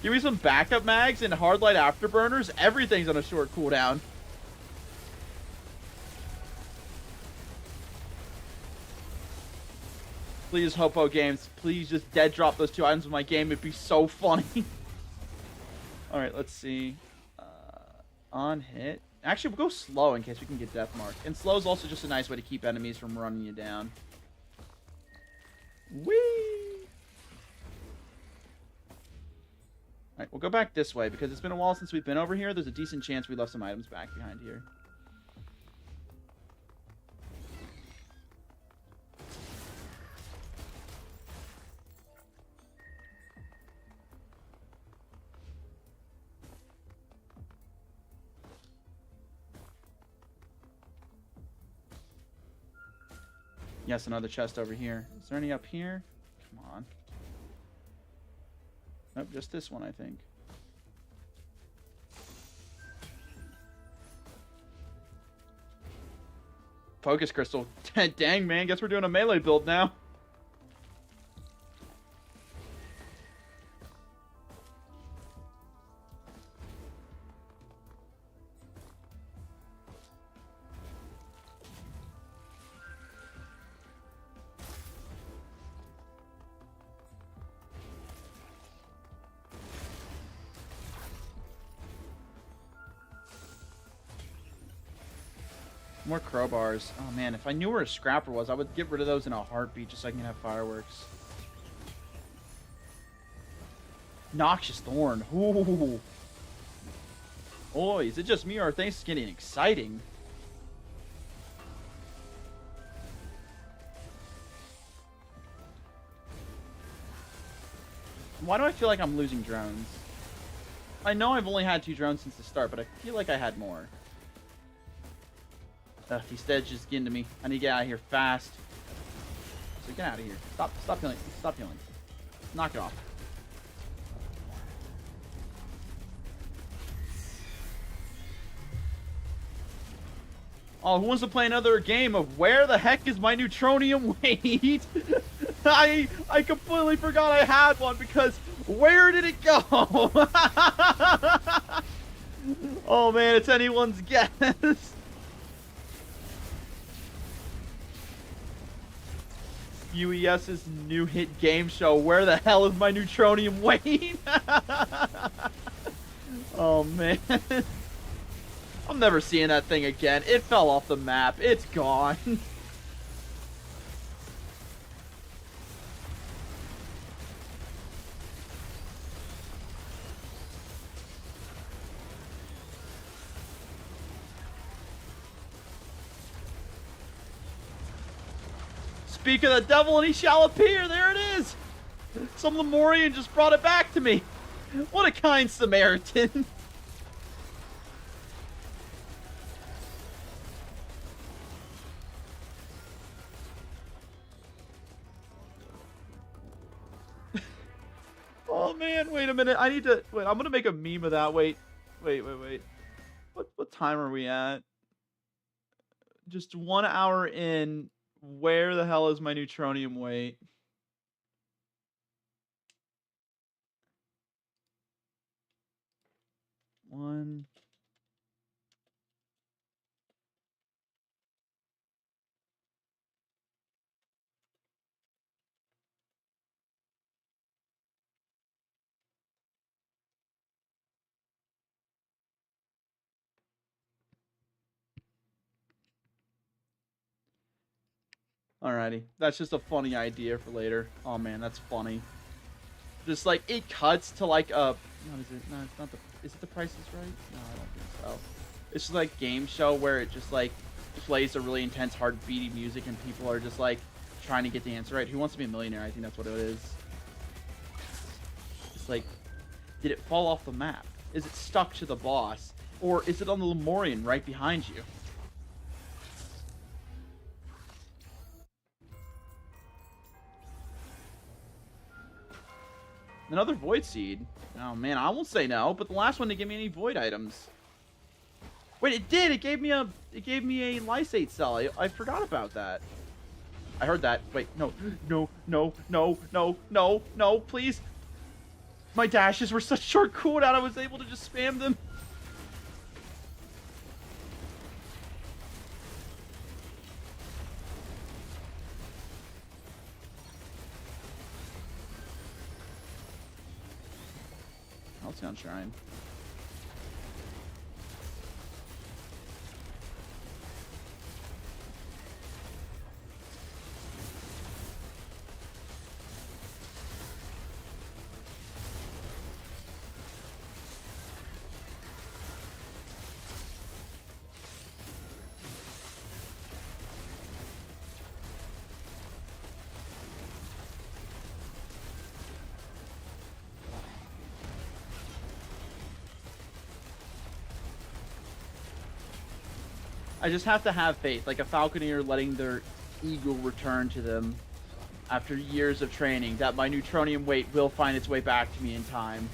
Give me some backup mags and hard light afterburners, everything's on a short cooldown. Please, Hopo Games, please just dead drop those 2 items in my game, it'd be so funny. Alright, let's see. On hit. Actually, we'll go slow in case we can get Death Mark. And slow is also just a nice way to keep enemies from running you down. Whee! Alright, we'll go back this way because it's been a while since we've been over here. There's a decent chance we left some items back behind here. Yes, another chest over here. Is there any up here? Come on. Nope, just this one, I think. Focus Crystal. Dang, man. Guess we're doing a melee build now. More crowbars. Oh man, if I knew where a scrapper was, I would get rid of those in a heartbeat just so I can have fireworks. Noxious Thorn. Ooh. Oh, is it just me or are things getting exciting? Why do I feel like I'm losing drones? I know I've only had 2 drones since the start, but I feel like I had more. These steads just getting to me. I need to get out of here fast. So get out of here. Stop healing. Stop healing. Knock it off. Oh, who wants to play another game of where the heck is my neutronium weight? I completely forgot I had one because where did it go? Oh man, it's anyone's guess. UES's new hit game show. Where the hell is my neutronium weight? Oh man. I'm never seeing that thing again. It fell off the map. It's gone. Speak of the devil and he shall appear. There it is. Some Lemurian just brought it back to me. What a kind Samaritan. Oh man, wait a minute. I need to wait. I'm gonna make a meme of that. Wait. What time are we at? Just 1 hour in. Where the hell is my neutronium weight? One. Alrighty. That's just a funny idea for later. Oh man, that's funny. just like it cuts to like a. What is it? No, it's not the. Is it The Price is Right? No, I don't think so. It's just like game show where it just like plays a really intense, hard beaty music, and people are just like trying to get the answer right. Who Wants to Be a Millionaire? I think that's what it is. It's like, did it fall off the map? Is it stuck to the boss? Or is it on the Lemurian right behind you? Another Void Seed. Oh man, I won't say no, but the last one didn't give me any Void items. Wait, it did! It gave me a Lysate cell. I forgot about that. I heard that. Wait, no, no, no, no, no, no, no, please. My dashes were such short cooldown, I was able to just spam them. Halcyon Shrine. I just have to have faith, like a falconer letting their eagle return to them after years of training, that my neutronium weight will find its way back to me in time.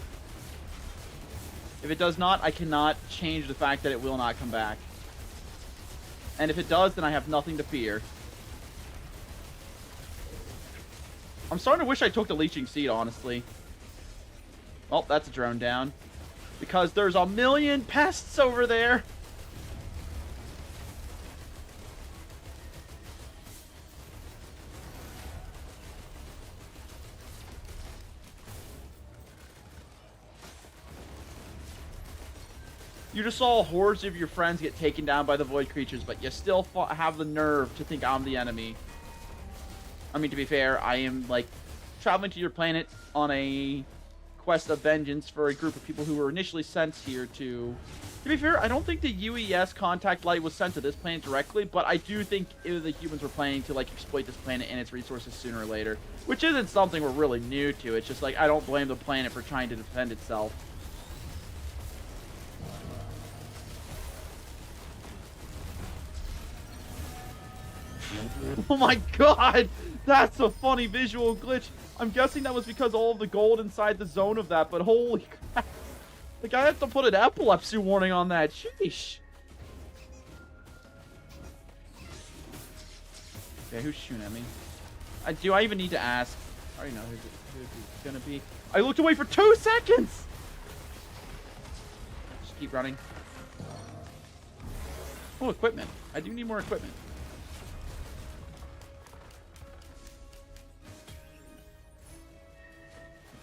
If it does not, I cannot change the fact that it will not come back. And if it does, then I have nothing to fear. I'm starting to wish I took the Leeching Seed, honestly. Well, that's a drone down. Because there's a million pests over there! You just saw hordes of your friends get taken down by the Void creatures, but you still have the nerve to think I'm the enemy. I mean, to be fair, I am, like, traveling to your planet on a quest of vengeance for a group of people who were initially sent here to... To be fair, I don't think the UES contact light was sent to this planet directly, but I do think the humans were planning to, like, exploit this planet and its resources sooner or later. Which isn't something we're really new to. It's just, like, I don't blame the planet for trying to defend itself. Oh my god! That's a funny visual glitch. I'm guessing that was because all of the gold inside the zone of that, but holy crap. Like, I have to put an epilepsy warning on that. Sheesh. Okay, who's shooting at me? Do I even need to ask? I already know who's it's gonna be. I looked away for 2 seconds! Just keep running. Oh, equipment. I do need more equipment.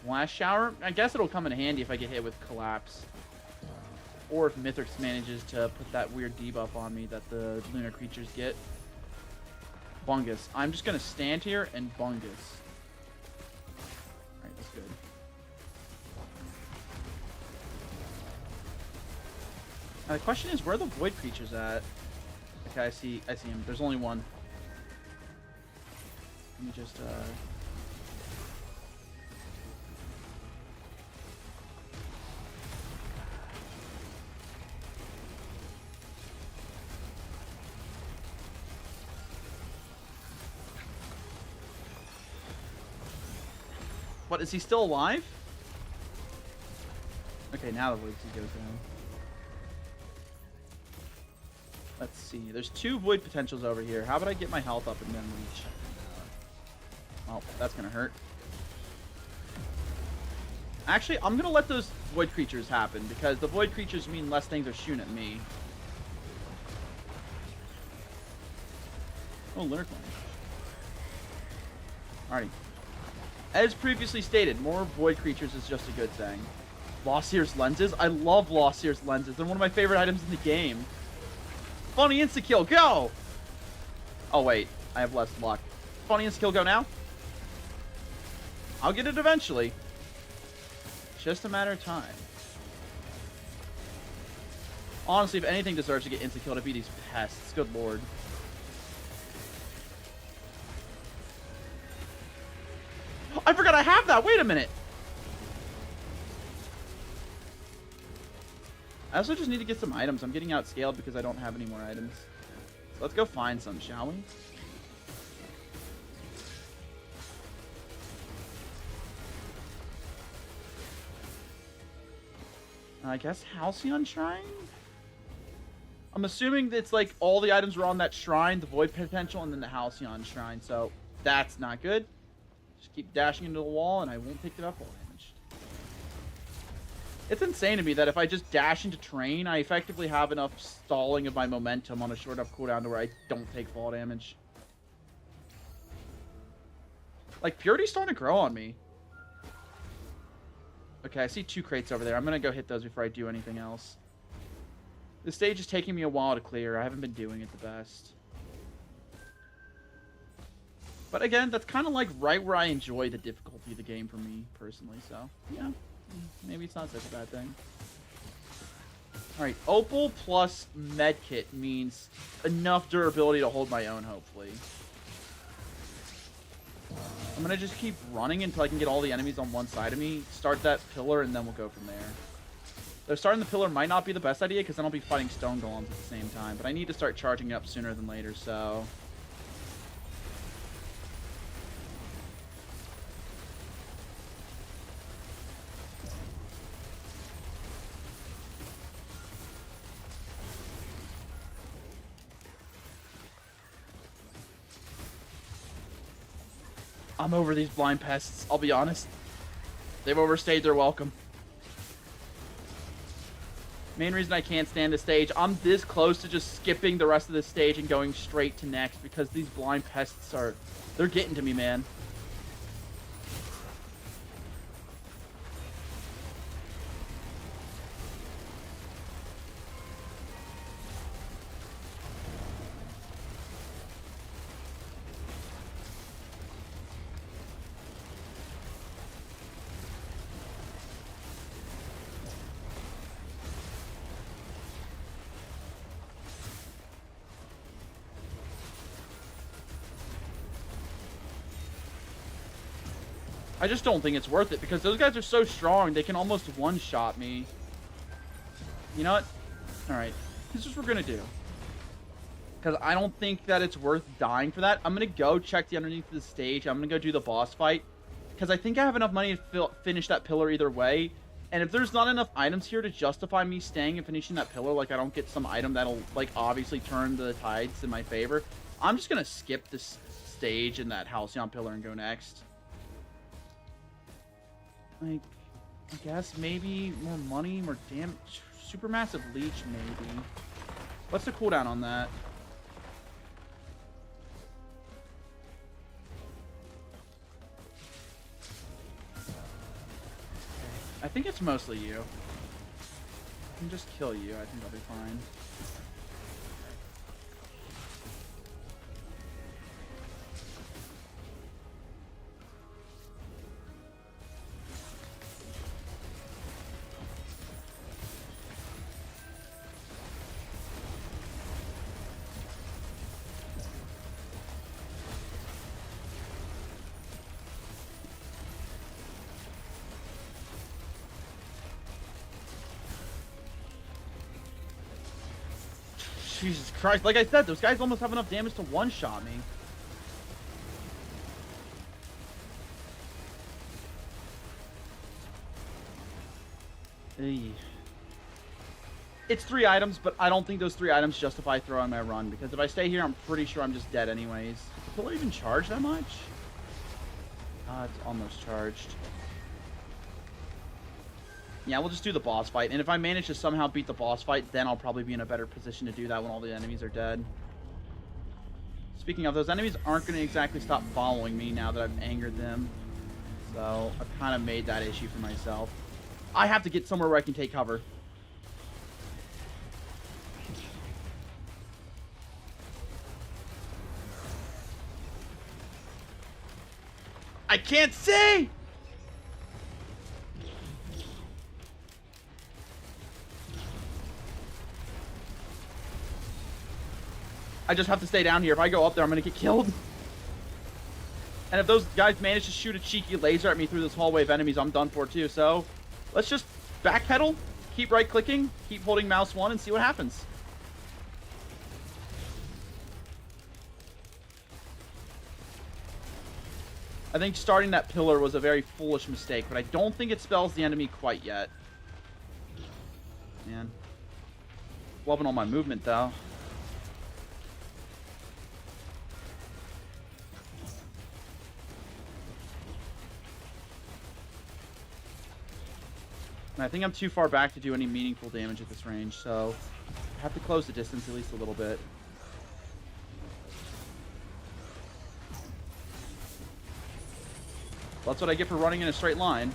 Blast Shower? I guess it'll come in handy if I get hit with Collapse. Or if Mithrix manages to put that weird debuff on me that the lunar creatures get. Bungus. I'm just going to stand here and Bungus. Alright, that's good. Now the question is, where are the Void creatures at? Okay, I see him. There's only one. Let me just, What, is he still alive? Okay, now the Void Seed goes down. Let's see. There's 2 Void potentials over here. How about I get my health up and then reach? Oh, that's gonna hurt. Actually, I'm gonna let those Void creatures happen, because the Void creatures mean less things are shooting at me. Oh, Lunar Clan. Alrighty. As previously stated, more Void creatures is just a good thing. Lost Seer's Lenses? I love Lost Seer's Lenses. They're one of my favorite items in the game. Funny insta-kill, go! Oh wait, I have less luck. Funny insta-kill, go now? I'll get it eventually. Just a matter of time. Honestly, if anything deserves to get insta-killed, it'd be these pests. Good lord. I forgot I have that! Wait a minute! I also just need to get some items. I'm getting outscaled because I don't have any more items. So let's go find some, shall we? I guess Halcyon Shrine? I'm assuming that it's like all the items were on that shrine, the Void Potential, and then the Halcyon Shrine. So that's not good. Just keep dashing into the wall and I won't pick it up all damaged. It's insane to me that if I just dash into terrain, I effectively have enough stalling of my momentum on a short enough cooldown to where I don't take fall damage. Like, Purity's starting to grow on me. Okay, I see 2 crates over there. I'm going to go hit those before I do anything else. This stage is taking me a while to clear. I haven't been doing it the best. But again, that's kind of like right where I enjoy the difficulty of the game for me, personally. So, yeah. Maybe it's not such a bad thing. Alright, Opal plus Medkit means enough durability to hold my own, hopefully. I'm going to just keep running until I can get all the enemies on one side of me, start that pillar, and then we'll go from there. Though starting the pillar might not be the best idea, because then I'll be fighting stone golems at the same time. But I need to start charging up sooner than later, so... I'm over these blind pests, I'll be honest. They've overstayed their welcome. Main reason I can't stand this stage, I'm this close to just skipping the rest of the stage and going straight to next because these blind pests are... They're getting to me, man. I just don't think it's worth it because those guys are so strong, they can almost one-shot me. You know what? Alright, this is what we're going to do. Because I don't think that it's worth dying for that. I'm going to go check the underneath of the stage. I'm going to go do the boss fight. Because I think I have enough money to finish that pillar either way. And if there's not enough items here to justify me staying and finishing that pillar, like I don't get some item that'll like obviously turn the tides in my favor, I'm just going to skip this stage and that Halcyon pillar and go next. Like, I guess maybe more money, more damage. Supermassive Leech, maybe. What's the cooldown on that? I think it's mostly you. I can just kill you. I think I'll be fine. Jesus Christ. Like I said, those guys almost have enough damage to one-shot me. Eey. It's 3 items, but I don't think those 3 items justify throwing my run. Because if I stay here, I'm pretty sure I'm just dead anyways. Is the pillar even charged that much? Ah, it's almost charged. Yeah, we'll just do the boss fight. And if I manage to somehow beat the boss fight, then I'll probably be in a better position to do that when all the enemies are dead. Speaking of, those enemies aren't going to exactly stop following me now that I've angered them. So, I've kind of made that issue for myself. I have to get somewhere where I can take cover. I can't see! I just have to stay down here. If I go up there, I'm going to get killed. And if those guys manage to shoot a cheeky laser at me through this hallway of enemies, I'm done for too. So let's just backpedal, keep right-clicking, keep holding mouse 1, and see what happens. I think starting that pillar was a very foolish mistake, but I don't think it spells the enemy quite yet. Man. Loving all my movement, though. And I think I'm too far back to do any meaningful damage at this range, so I have to close the distance at least a little bit. That's what I get for running in a straight line.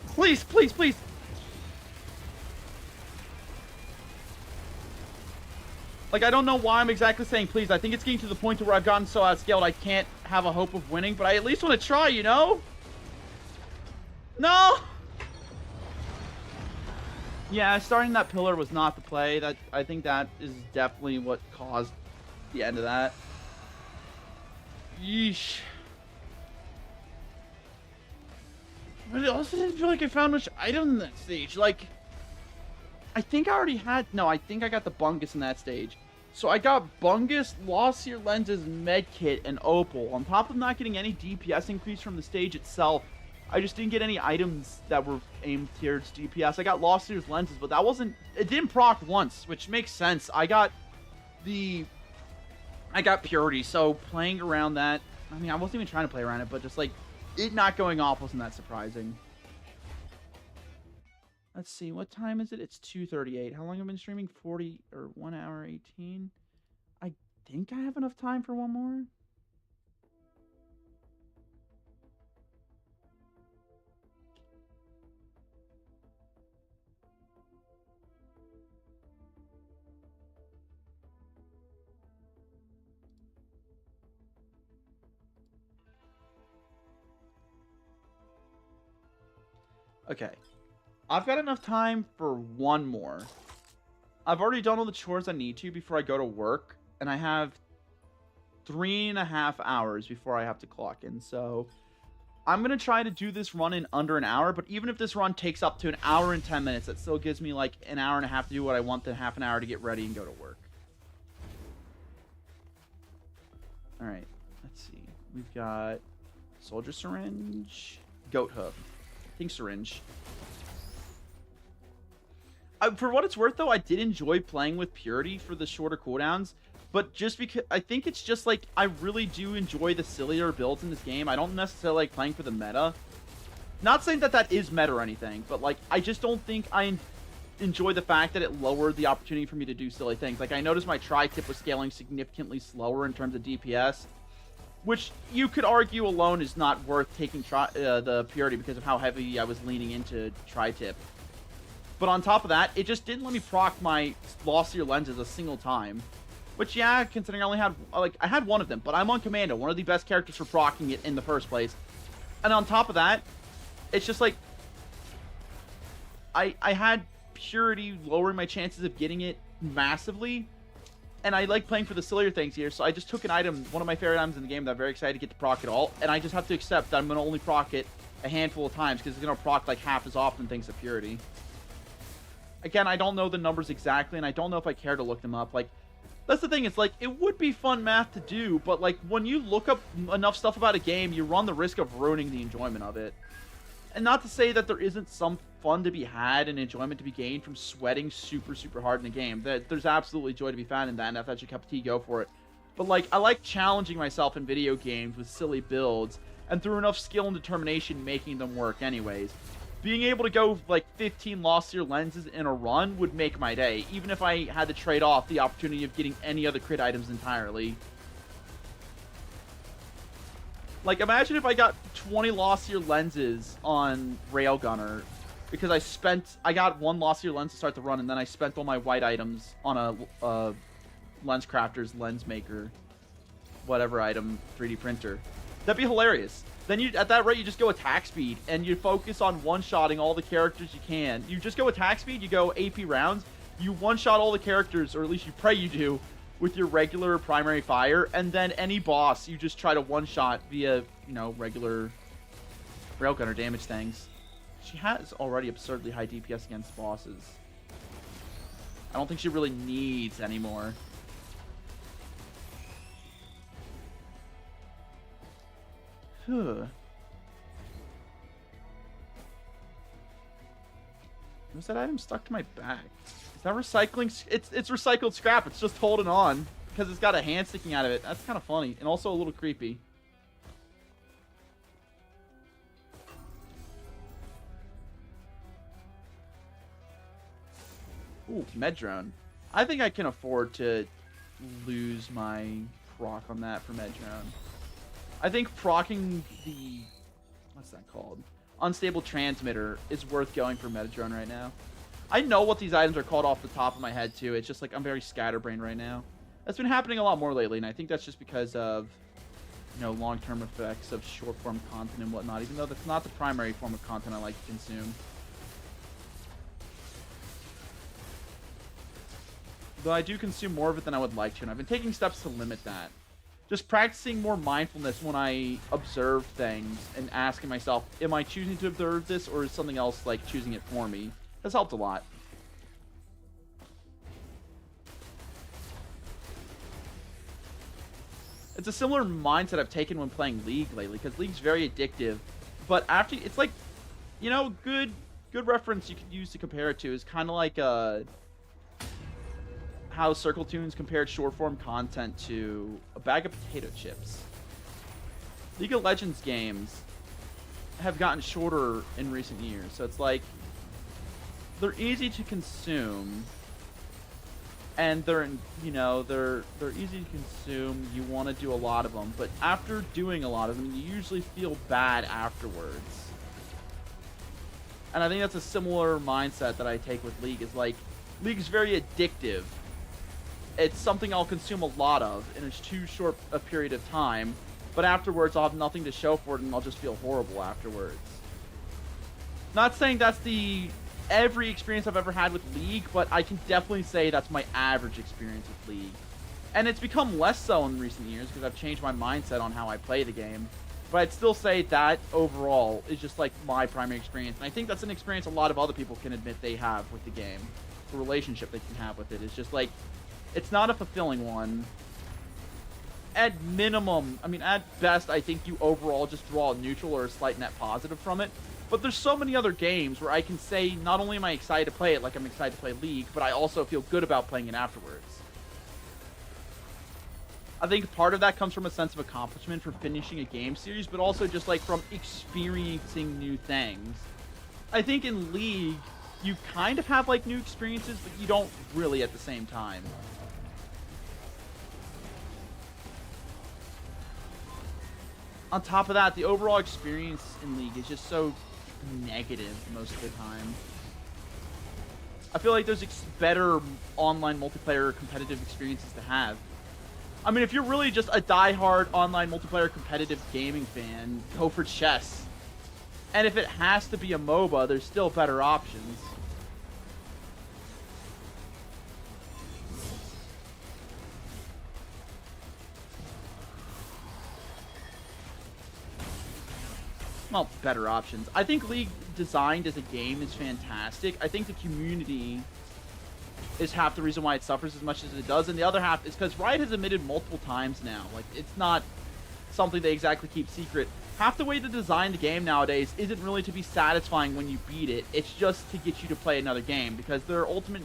Please, please, please! Like, I don't know why I'm exactly saying please. I think it's getting to the point to where I've gotten so outscaled I can't have a hope of winning, but I at least want to try, you know? No! Yeah, starting that pillar was not the play. I think that is definitely what caused the end of that. Yeesh. But it also didn't feel like I found much item in that stage. Like, I think I already had... No, I think I got the Bungus in that stage. So I got Bungus, Lost Seer Lenses, Medkit, and Opal. On top of not getting any DPS increase from the stage itself, I just didn't get any items that were aimed towards DPS. I got Lost Seer's Lenses, but that wasn't... It didn't proc once, which makes sense. I got Purity, so playing around that... I mean, I wasn't even trying to play around it, but just, like, it not going off wasn't that surprising. Let's see, what time is it? It's 2:38. How long have I been streaming? 40 or 1 hour 18? I think I have enough time for one more. Okay. I've got enough time for one more. I've already done all the chores I need to before I go to work, and I have 3.5 hours before I have to clock in, so I'm going to try to do this run in under an hour, but even if this run takes up to 1 hour and 10 minutes, that still gives me like 1.5 hours to do what I want, then half an hour to get ready and go to work. Alright, let's see. We've got Soldier Syringe, Goat Hoof, I think Syringe. For what it's worth, though, I did enjoy playing with Purity for the shorter cooldowns, but just because I think it's just like I really do enjoy the sillier builds in this game. I don't necessarily like playing for the meta. Not saying that that is meta or anything, but like I just don't think I enjoy the fact that it lowered the opportunity for me to do silly things. Like I noticed my tri-tip was scaling significantly slower in terms of DPS, which you could argue alone is not worth taking the Purity because of how heavy I was leaning into tri-tip. But on top of that, it just didn't let me proc my Lost Seer Lenses a single time. Which, yeah, considering I only had, like, I had one of them, but I'm on Commando, one of the best characters for proccing it in the first place. And on top of that, it's just like, I had Purity lowering my chances of getting it massively. And I like playing for the sillier things here, so I just took an item, one of my favorite items in the game that I'm very excited to get to proc it all. And I just have to accept that I'm going to only proc it a handful of times, because it's going to proc like half as often thanks to Purity. Again, I don't know the numbers exactly, and I don't know if I care to look them up. Like, that's the thing. It's like, it would be fun math to do, but like, when you look up enough stuff about a game, you run the risk of ruining the enjoyment of it. And not to say that there isn't some fun to be had and enjoyment to be gained from sweating super, super hard in a game. There's absolutely joy to be found in that, and if that's your cup of tea, go for it. But like, I like challenging myself in video games with silly builds, and through enough skill and determination, making them work anyways. Being able to go like 15 Lost Seer Lenses in a run would make my day, even if I had to trade off the opportunity of getting any other crit items entirely. Like, imagine if I got 20 Lost Seer Lenses on Railgunner, because I got one Lost Seer Lens to start the run, and then I spent all my white items on a Lens Crafter's Lens Maker, whatever item, 3D printer. That'd be hilarious. then you at that rate you just go attack speed and you focus on one-shotting all the characters you can. You just go attack speed, you go AP rounds, you one-shot all the characters, or at least you pray you do, with your regular primary fire, and then any boss you just try to one-shot via, you know, regular railgunner damage things. She has already absurdly high DPS against bosses. I don't think she really needs anymore. Was that item stuck to my back? Is that recycling? It's recycled scrap. It's just holding on because it's got a hand sticking out of it. That's kind of funny and also a little creepy. Ooh, Medrone. I think I can afford to lose my proc on that for Medrone. I think procking the... what's that called? Unstable transmitter is worth going for Medrone right now. I know what these items are called off the top of my head, too. It's just like I'm very scatterbrained right now. That's been happening a lot more lately, and I think that's just because of, you know, long-term effects of short-form content and whatnot, even though that's not the primary form of content I like to consume. Though I do consume more of it than I would like to, and I've been taking steps to limit that. Just practicing more mindfulness when I observe things and asking myself, am I choosing to observe this, or is something else, like, choosing it for me? Has helped a lot. It's a similar mindset I've taken when playing League lately, because League's very addictive. But after, it's like, you know, good reference you could use to compare it to is kind of like how Circle Tunes compared short-form content to a bag of potato chips. League of Legends games have gotten shorter in recent years, so it's like they're easy to consume, and they're, you know, they're easy to consume. You want to do a lot of them, but after doing a lot of them, you usually feel bad afterwards. And I think that's a similar mindset that I take with League. Is like, League's very addictive. It's something I'll consume a lot of in a too short a period of time, but afterwards I'll have nothing to show for it and I'll just feel horrible afterwards. Not saying that's every experience I've ever had with League, but I can definitely say that's my average experience with League. And it's become less so in recent years because I've changed my mindset on how I play the game. But I'd still say that overall is just like my primary experience. And I think that's an experience a lot of other people can admit they have with the game. The relationship they can have with it is just like, it's not a fulfilling one. At minimum, I mean, at best, I think you overall just draw a neutral or a slight net positive from it. But there's so many other games where I can say, not only am I excited to play it like I'm excited to play League, but I also feel good about playing it afterwards. I think part of that comes from a sense of accomplishment for finishing a game series, but also just like from experiencing new things. I think in League, you kind of have like new experiences, but you don't really at the same time. On top of that, the overall experience in League is just so negative most of the time. I feel like there's better online multiplayer competitive experiences to have. I mean, if you're really just a die-hard online multiplayer competitive gaming fan, go for chess. And if it has to be a MOBA, there's still better options. Well, better options. I think League designed as a game is fantastic. I think the community is half the reason why it suffers as much as it does, and the other half is because Riot has admitted multiple times now, like, it's not something they exactly keep secret. Half the way to design the game nowadays isn't really to be satisfying when you beat it. It's just to get you to play another game, because their ultimate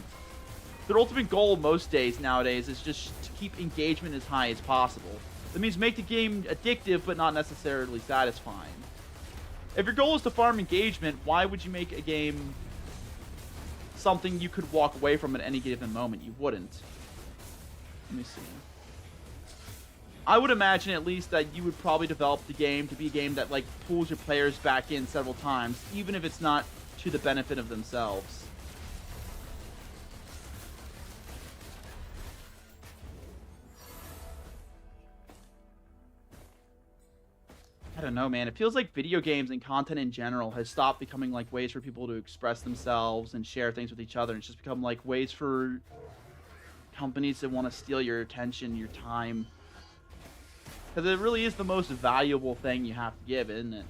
goal most days nowadays is just to keep engagement as high as possible. That means make the game addictive, but not necessarily satisfying. If your goal is to farm engagement, why would you make a game something you could walk away from at any given moment? You wouldn't. Let me see. I would imagine at least that you would probably develop the game to be a game that like pulls your players back in several times, even if it's not to the benefit of themselves. God, don't know, man. It feels like video games and content in general has stopped becoming like ways for people to express themselves and share things with each other. And it's just become like ways for companies that want to steal your attention, your time. Because it really is the most valuable thing you have to give, isn't it?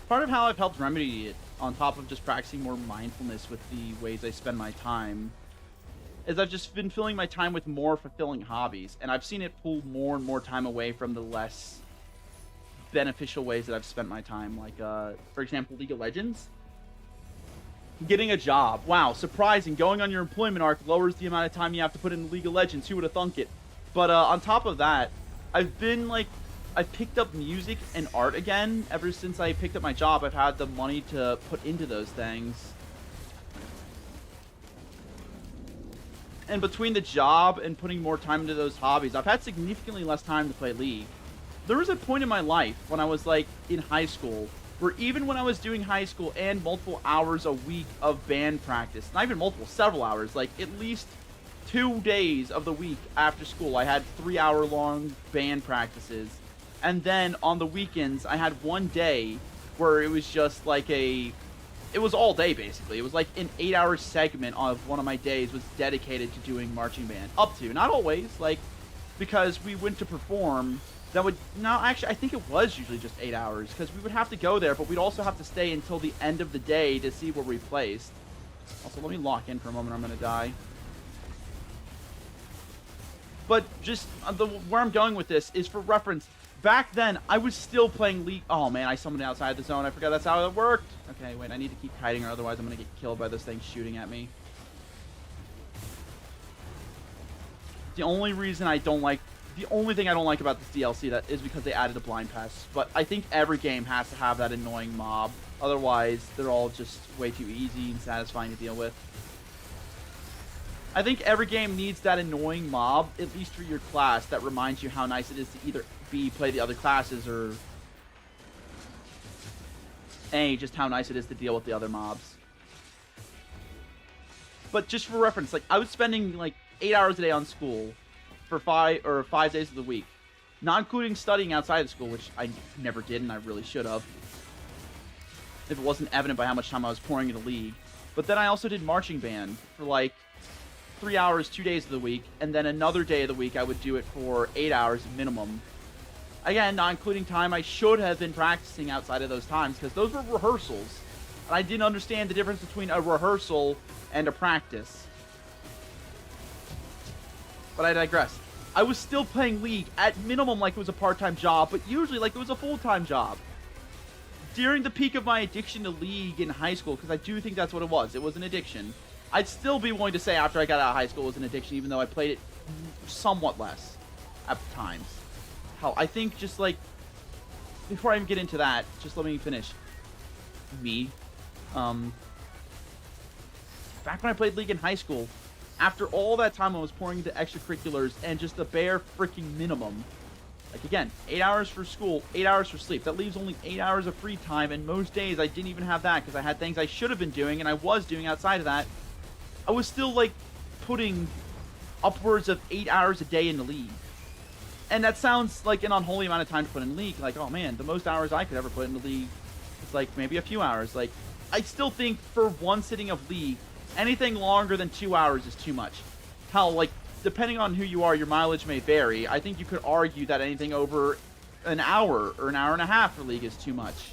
Part of how I've helped remedy it, on top of just practicing more mindfulness with the ways I spend my time, is I've just been filling my time with more fulfilling hobbies, and I've seen it pull more and more time away from the less beneficial ways that I've spent my time. Like, for example, League of Legends. Getting a job. Wow, surprising. Going on your employment arc lowers the amount of time you have to put in League of Legends. Who would have thunk it? But on top of that, I've picked up music and art again. Ever since I picked up my job, I've had the money to put into those things. And between the job and putting more time into those hobbies, I've had significantly less time to play League. There was a point in my life when I was like in high school, where even when I was doing high school and multiple hours a week of band practice, not even multiple, several hours, like at least 2 days of the week after school, I had 3-hour-long band practices. And then on the weekends, I had one day where it was just like it was all day basically. It was like an 8-hour segment of one of my days was dedicated to doing marching band. Up to, not always, like, because we went to perform, actually, I think it was usually just 8 hours, because we would have to go there, but we'd also have to stay until the end of the day to see where we placed. Also, let me lock in for a moment, I'm gonna die. But just, where I'm going with this is for reference. Back then, I was still playing League. Oh man, I summoned outside the zone. I forgot that's how it worked. Okay, wait, I need to keep kiting or otherwise I'm gonna get killed by this thing shooting at me. The only thing I don't like about this DLC that is because they added a blind pass. But I think every game has to have that annoying mob. Otherwise, they're all just way too easy and satisfying to deal with. I think every game needs that annoying mob, at least for your class, that reminds you how nice it is to either play the other classes, or A, just how nice it is to deal with the other mobs. But just for reference, like, I was spending like 8 hours a day on school for 5 days of the week, not including studying outside of school, which I never did and I really should have, if it wasn't evident by how much time I was pouring into League. But then I also did marching band for like 3 hours 2 days of the week, and then another day of the week I would do it for 8 hours minimum. Again, not including time I should have been practicing outside of those times, because those were rehearsals. And I didn't understand the difference between a rehearsal and a practice. But I digress. I was still playing League at minimum like it was a part-time job, but usually like it was a full-time job. During the peak of my addiction to League in high school, because I do think that's what it was an addiction, I'd still be willing to say after I got out of high school it was an addiction, even though I played it somewhat less at times. Hell, I think just like, before I even get into that, just let me finish. Back when I played League in high school, after all that time I was pouring into extracurriculars and just the bare freaking minimum, like again, 8 hours for school, 8 hours for sleep, that leaves only 8 hours of free time, and most days I didn't even have that because I had things I should have been doing and I was doing outside of that. I was still like putting upwards of 8 hours a day into League. And that sounds like an unholy amount of time to put in League. Like, oh man, the most hours I could ever put into League is like maybe a few hours. Like, I still think for one sitting of League, anything longer than 2 hours is too much. Hell, like, depending on who you are, your mileage may vary. I think you could argue that anything over an hour or an hour and a half for League is too much.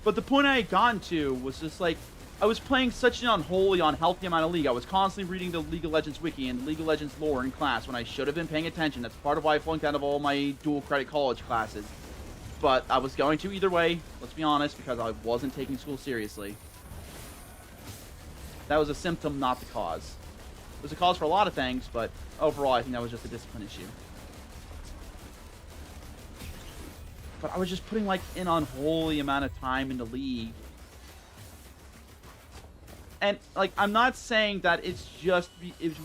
But the point I had gotten to was just like, I was playing such an unhealthy amount of League. I was constantly reading the League of Legends wiki and League of Legends lore in class when I should have been paying attention. That's part of why I flunked out of all my dual credit college classes. But I was going to either way, let's be honest, because I wasn't taking school seriously. That was a symptom, not the cause. It was a cause for a lot of things, but overall I think that was just a discipline issue. but I was just putting like an unholy amount of time into League. And like, I'm not saying that it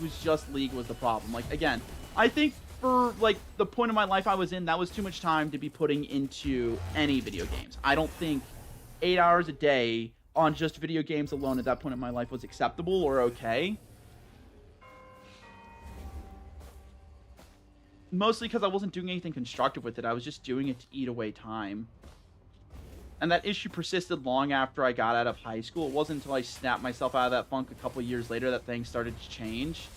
was just League was the problem. Like, again, I think for like the point of my life I was in, that was too much time to be putting into any video games. I don't think 8 hours a day on just video games alone at that point in my life was acceptable or okay. Mostly because I wasn't doing anything constructive with it. I was just doing it to eat away time. And that issue persisted long after I got out of high school. It wasn't until I snapped myself out of that funk a couple years later that things started to change.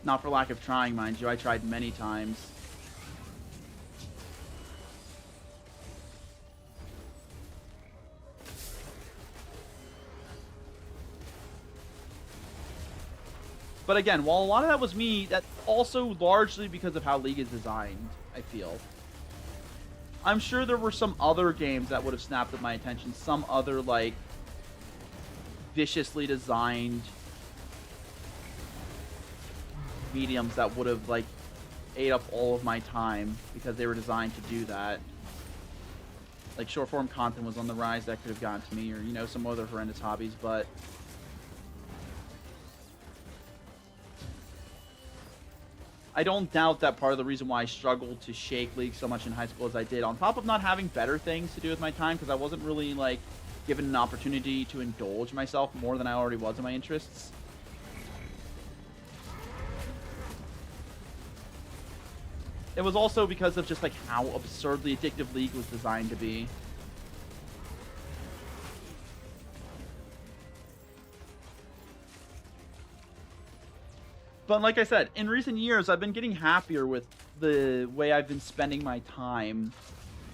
Not for lack of trying, mind you. I tried many times. But again, while a lot of that was me, that's also largely because of how League is designed, I feel. I'm sure there were some other games that would have snapped at my attention. Some other, like, viciously designed mediums that would have, like, ate up all of my time because they were designed to do that. Like, short-form content was on the rise that could have gotten to me, or, you know, some other horrendous hobbies, but I don't doubt that part of the reason why I struggled to shake League so much in high school as I did, on top of not having better things to do with my time, because I wasn't really, like, given an opportunity to indulge myself more than I already was in my interests. It was also because of just, like, how absurdly addictive League was designed to be. But like I said, in recent years, I've been getting happier with the way I've been spending my time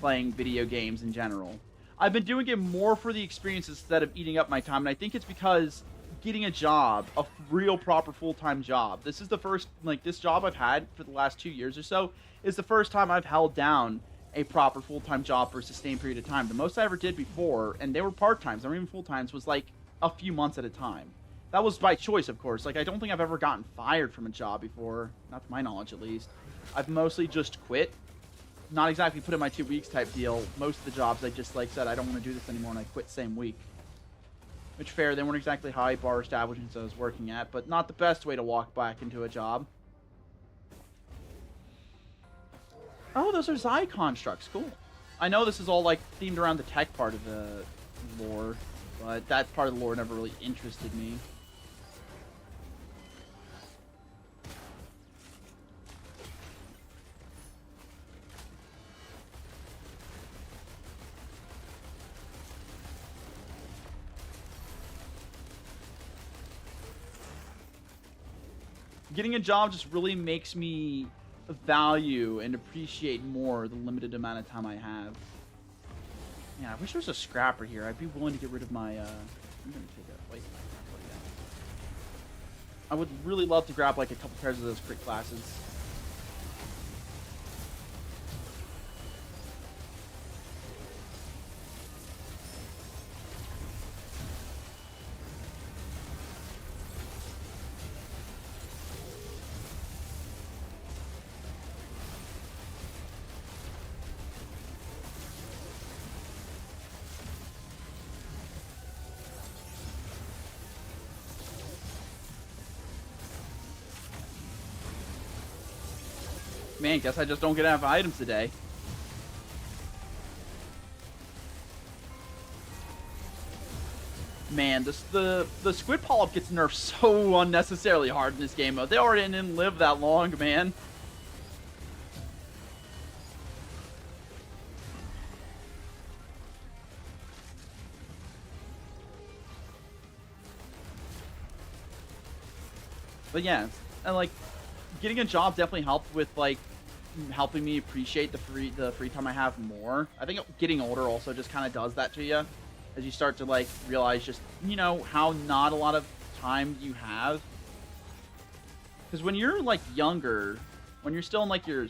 playing video games in general. I've been doing it more for the experience instead of eating up my time, and I think it's because getting a job, a real proper full-time job, this is the first, like, this job I've had for the last 2 years or so, is the first time I've held down a proper full-time job for a sustained period of time. The most I ever did before, and they were part-times, or even full-times, was like a few months at a time. That was by choice, of course. Like, I don't think I've ever gotten fired from a job before. Not to my knowledge, at least. I've mostly just quit. Not exactly put in my 2 weeks type deal. Most of the jobs, I just, like, said, I don't want to do this anymore, and I quit same week. Which, fair, they weren't exactly high-bar establishments I was working at, but not the best way to walk back into a job. Oh, those are Xi constructs. Cool. I know this is all, like, themed around the tech part of the lore, but that part of the lore never really interested me. Getting a job just really makes me value and appreciate more the limited amount of time I have. Yeah, I wish there was a scrapper here. I'd be willing to get rid of my, I'm gonna take a, wait, I would really love to grab, like, a couple pairs of those crit classes. Man, guess I just don't get enough items today. Man, the squid polyp gets nerfed so unnecessarily hard in this game mode. They already didn't live that long, man. But yeah, and like, getting a job definitely helped with, like, helping me appreciate the free time I have more. I think getting older also just kind of does that to you, as you start to, like, realize just, you know, how not a lot of time you have. Because when you're, like, younger, when you're still in, like, your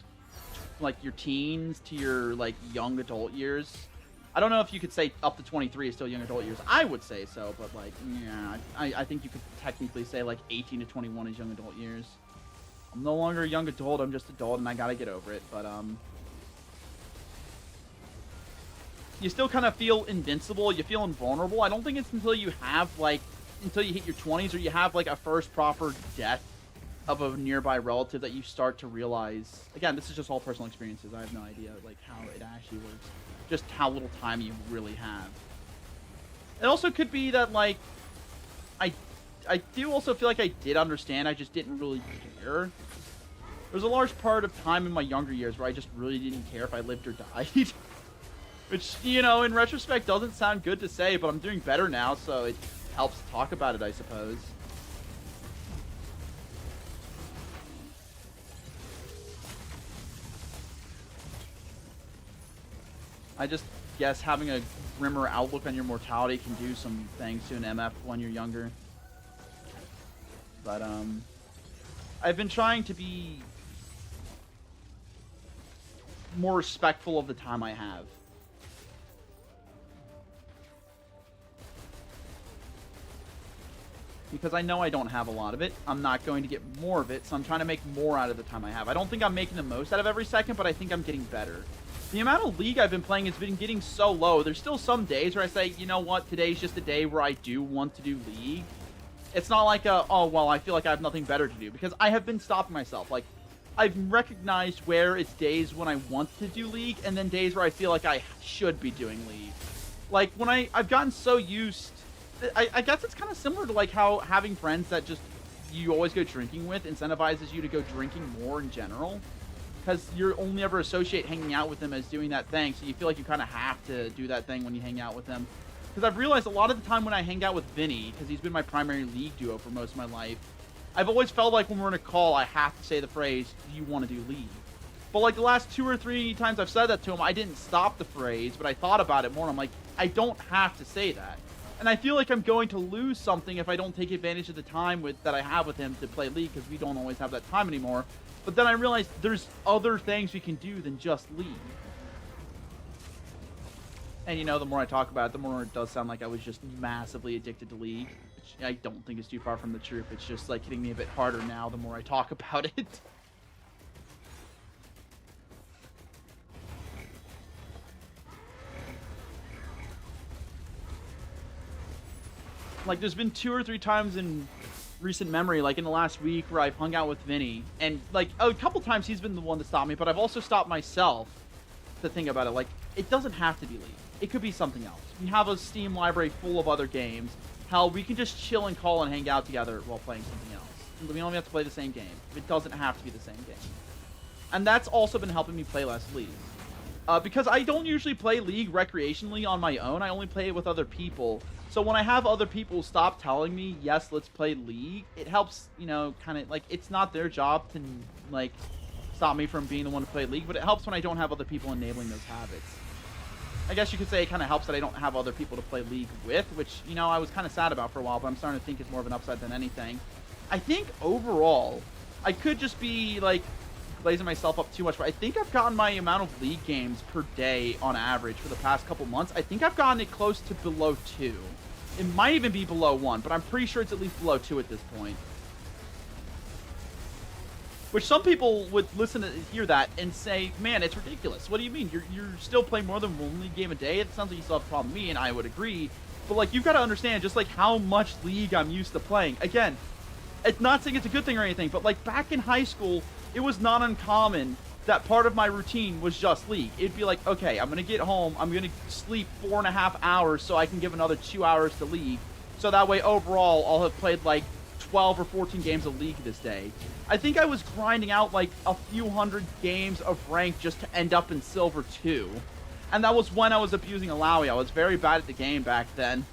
teens to your, like, young adult years, I don't know if you could say up to 23 is still young adult years. I would say so, but, like, yeah, I think you could technically say, like, 18 to 21 is young adult years. I'm no longer a young adult, I'm just adult, and I gotta get over it, but, you still kind of feel invincible. You feel invulnerable. I don't think it's until you have, like, until you hit your 20s or you have, like, a first proper death of a nearby relative that you start to realize. Again, this is just all personal experiences. I have no idea, like, how it actually works. Just how little time you really have. It also could be that, like, I do also feel like I did understand. I just didn't really care. There's a large part of time in my younger years where I just really didn't care if I lived or died. Which, you know, in retrospect doesn't sound good to say, but I'm doing better now, so it helps to talk about it, I suppose. I just guess having a grimmer outlook on your mortality can do some things to an MF when you're younger. But, I've been trying to be more respectful of the time I have. Because I know I don't have a lot of it. I'm not going to get more of it, so I'm trying to make more out of the time I have. I don't think I'm making the most out of every second, but I think I'm getting better. The amount of League I've been playing has been getting so low. There's still some days where I say, you know what, today's just a day where I do want to do League. It's not like oh, well, I feel like I have nothing better to do. Because I have been stopping myself. Like, I've recognized where it's days when I want to do League, and then days where I feel like I should be doing League. Like, when I've gotten so used... I guess it's kind of similar to, like, how having friends that just you always go drinking with incentivizes you to go drinking more in general. Because you only ever associate hanging out with them as doing that thing, so you feel like you kind of have to do that thing when you hang out with them. Because I've realized a lot of the time when I hang out with Vinny, because he's been my primary League duo for most of my life, I've always felt like when we're in a call, I have to say the phrase, do you want to do League? But, like, the last 2 or 3 times I've said that to him, I didn't stop the phrase, but I thought about it more, and I'm like, I don't have to say that. And I feel like I'm going to lose something if I don't take advantage of the time that I have with him to play League, because we don't always have that time anymore. But then I realized there's other things we can do than just League. And, you know, the more I talk about it, the more it does sound like I was just massively addicted to League. Which I don't think is too far from the truth. It's just, like, hitting me a bit harder now the more I talk about it. Like, there's been 2 or 3 times in recent memory, like in the last week, where I've hung out with Vinny. And, like, a couple times he's been the one to stop me, but I've also stopped myself to think about it. Like, it doesn't have to be League. It could be something else. We have a Steam library full of other games. Hell, we can just chill and call and hang out together while playing something else. We don't have to play the same game. It doesn't have to be the same game. And that's also been helping me play less League. Because I don't usually play League recreationally on my own. I only play it with other people. So when I have other people stop telling me, yes, let's play League, it helps, you know, kind of, like, it's not their job to, like, stop me from being the one to play League, but it helps when I don't have other people enabling those habits. I guess you could say it kind of helps that I don't have other people to play League with, which, you know, I was kind of sad about for a while, but I'm starting to think it's more of an upside than anything. I think, overall, I could just be, like, blazing myself up too much, but I think I've gotten my amount of League games per day on average for the past couple months. I think I've gotten it close to below 2. It might even be below 1, but I'm pretty sure it's at least below 2 at this point. Which some people would listen to hear that and say, man, it's ridiculous. What do you mean? You're still playing more than 1 League game a day? It sounds like you still have a problem with me, and I would agree. But, like, you've got to understand just, like, how much League I'm used to playing. Again, it's not saying it's a good thing or anything, but, like, back in high school, it was not uncommon that part of my routine was just League. It'd be like, okay, I'm going to get home, I'm going to sleep 4.5 hours so I can give another 2 hours to League. So that way, overall, I'll have played, like, 12 or 14 games of League this day. I think I was grinding out, like, a few hundred games of rank just to end up in Silver 2. And that was when I was abusing Alawi. I was very bad at the game back then.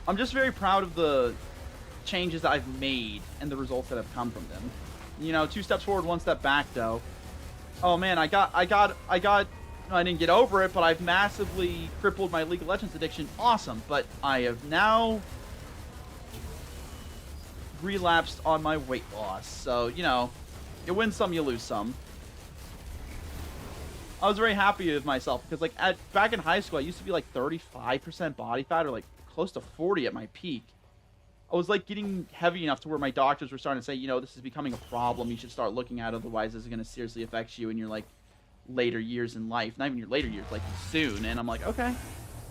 I'm just very proud of the changes that I've made and the results that have come from them. You know, 2 steps forward, 1 step back, though. Oh man, I didn't get over it, but I've massively crippled my League of Legends addiction. Awesome, but I have now relapsed on my weight loss. So, you know, you win some, you lose some. I was very happy with myself because like back in high school, I used to be like 35% body fat or like close to 40 at my peak. I was like getting heavy enough to where my doctors were starting to say, you know, this is becoming a problem. You should start looking at it. Otherwise, this is going to seriously affect you in your like later years in life. Not even your later years, like soon. And I'm like, okay,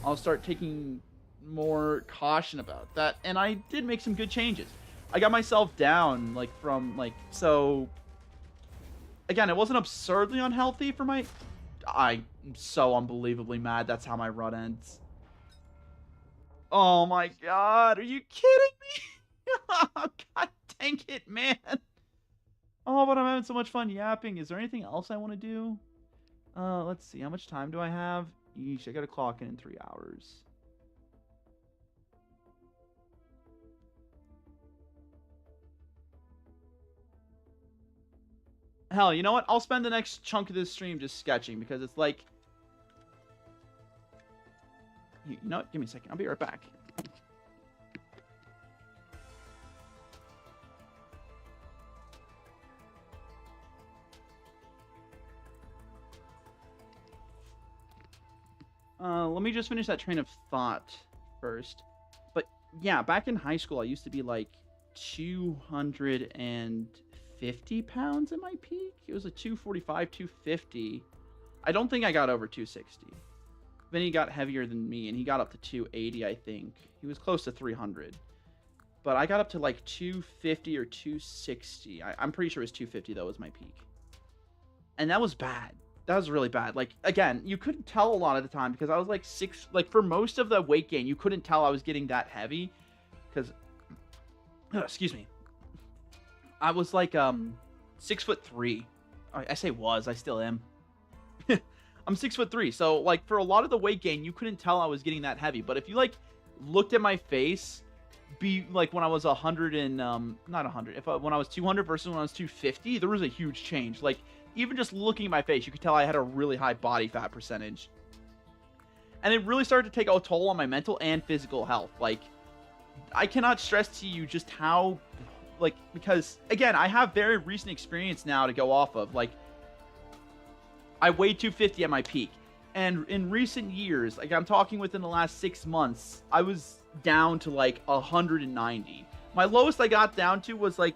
I'll start taking more caution about that. And I did make some good changes. I got myself down like from like, so again, it wasn't absurdly unhealthy for my, I'm so unbelievably mad. That's how my run ends. Oh my god, are you kidding me? Oh, god dang it, man. Oh, but I'm having so much fun yapping. Is there anything else I want to do? Let's see. How much time do I have? Yeesh, I gotta clock in 3 hours. Hell, you know what? I'll spend the next chunk of this stream just sketching because it's like... You know what? Give me a second. I'll be right back. Let me just finish that train of thought first. But yeah, back in high school, I used to be like 250 pounds at my peak. It was a 245, 250. I don't think I got over 260. Then he got heavier than me, and he got up to 280, I think. He was close to 300. But I got up to like 250 or 260. I'm pretty sure it was 250, though, was my peak. And that was bad. That was really bad. Like, again, you couldn't tell a lot of the time because I was like for most of the weight gain, you couldn't tell I was getting that heavy. Because, excuse me. I was like 6'3". I say was, I still am. I'm 6'3", so like for a lot of the weight gain, you couldn't tell I was getting that heavy. But if you like looked at my face, be like when I was 100 and not 100, when I was 200 versus when I was 250, there was a huge change. Like even just looking at my face, you could tell I had a really high body fat percentage, and it really started to take a toll on my mental and physical health. Like I cannot stress to you just how, like, because again, I have very recent experience now to go off of. Like I weighed 250 at my peak. And in recent years, like I'm talking within the last 6 months, I was down to like 190. My lowest I got down to was like,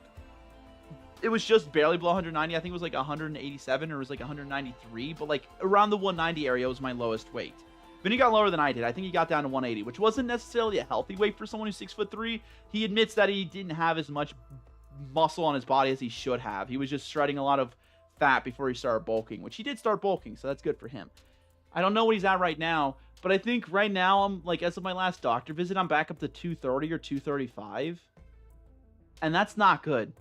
it was just barely below 190. I think it was like 187 or it was like 193. But like around the 190 area was my lowest weight. Then he got lower than I did. I think he got down to 180, which wasn't necessarily a healthy weight for someone who's 6'3". He admits that he didn't have as much muscle on his body as he should have. He was just shredding a lot of fat before he started bulking, which he did start bulking, so that's good for him. I don't know what he's at right now, but I think right now I'm like, as of my last doctor visit, I'm back up to 230 or 235, and that's not good.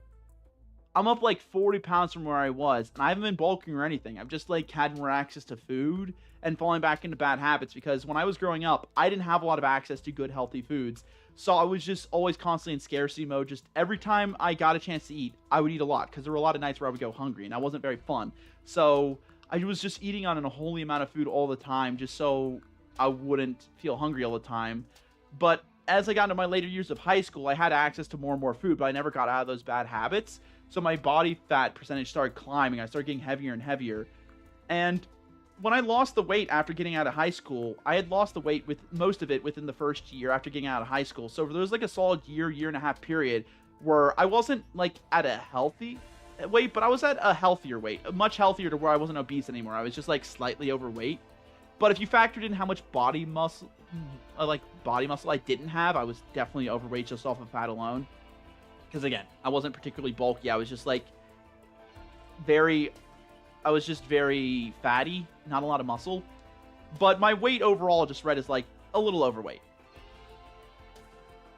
I'm up like 40 pounds from where I was, and I haven't been bulking or anything. I've just like had more access to food and falling back into bad habits because when I was growing up, I didn't have a lot of access to good healthy foods. So I was just always constantly in scarcity mode. Just every time I got a chance to eat, I would eat a lot because there were a lot of nights where I would go hungry and that wasn't very fun. So I was just eating on an unholy amount of food all the time just so I wouldn't feel hungry all the time. But as I got into my later years of high school, I had access to more and more food, but I never got out of those bad habits. So my body fat percentage started climbing. I started getting heavier and heavier. And when I lost the weight after getting out of high school, I had lost the weight with most of it within the first year after getting out of high school. So there was like a solid year and a half period where I wasn't like at a healthy weight, but I was at a healthier weight, much healthier to where I wasn't obese anymore. I was just like slightly overweight. But if you factored in how much body muscle I didn't have, I was definitely overweight just off of fat alone. Because again, I wasn't particularly bulky. I was just like very fatty, not a lot of muscle. But my weight overall just read as like a little overweight.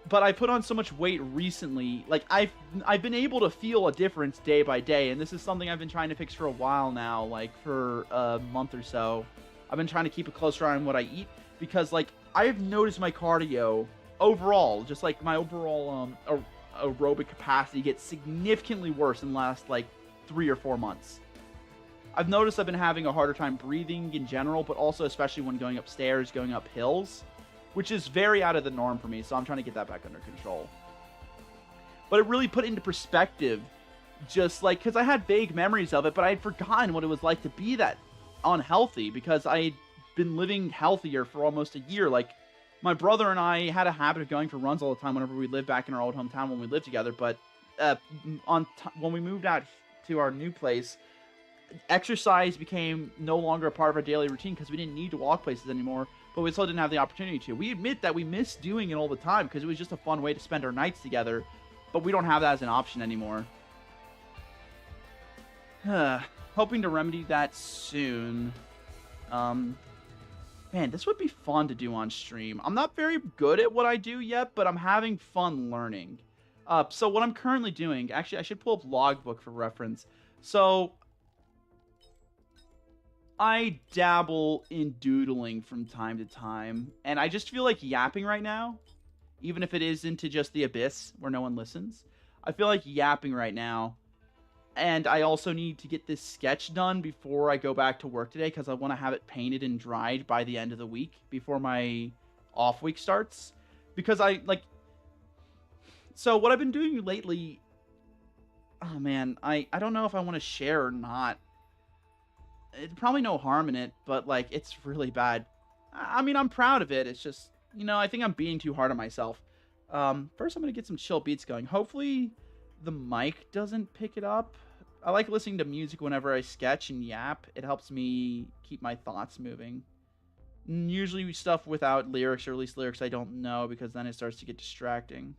But I put on so much weight recently, like I've been able to feel a difference day by day, and this is something I've been trying to fix for a while now, like for a month or so. I've been trying to keep a closer eye on what I eat because like I've noticed my cardio overall, just like my overall aerobic capacity gets significantly worse in the last like 3 or 4 months. I've noticed I've been having a harder time breathing in general, but also especially when going upstairs, going up hills, which is very out of the norm for me, so I'm trying to get that back under control. But it really put into perspective, just like, because I had vague memories of it, but I had forgotten what it was like to be that unhealthy because I had been living healthier for almost a year. Like, my brother and I had a habit of going for runs all the time whenever we lived back in our old hometown when we lived together. But when we moved out to our new place, exercise became no longer a part of our daily routine because we didn't need to walk places anymore, but we still didn't have the opportunity to. We admit that we miss doing it all the time because it was just a fun way to spend our nights together, but we don't have that as an option anymore. Hoping to remedy that soon. Man, this would be fun to do on stream. I'm not very good at what I do yet, but I'm having fun learning. So what I'm currently doing, actually, I should pull up Logbook for reference. So I dabble in doodling from time to time, and I just feel like yapping right now, even if it is into just the abyss where no one listens. I feel like yapping right now. And I also need to get this sketch done before I go back to work today because I want to have it painted and dried by the end of the week before my off week starts. Because so what I've been doing lately, oh man, I don't know if I want to share or not. It's probably no harm in it, but like, it's really bad. I mean, I'm proud of it. It's just, I think I'm being too hard on myself. First I'm going to get some chill beats going. Hopefully the mic doesn't pick it up. I like listening to music whenever I sketch and yap. It helps me keep my thoughts moving. Usually stuff without lyrics, or at least lyrics I don't know, because then it starts to get distracting.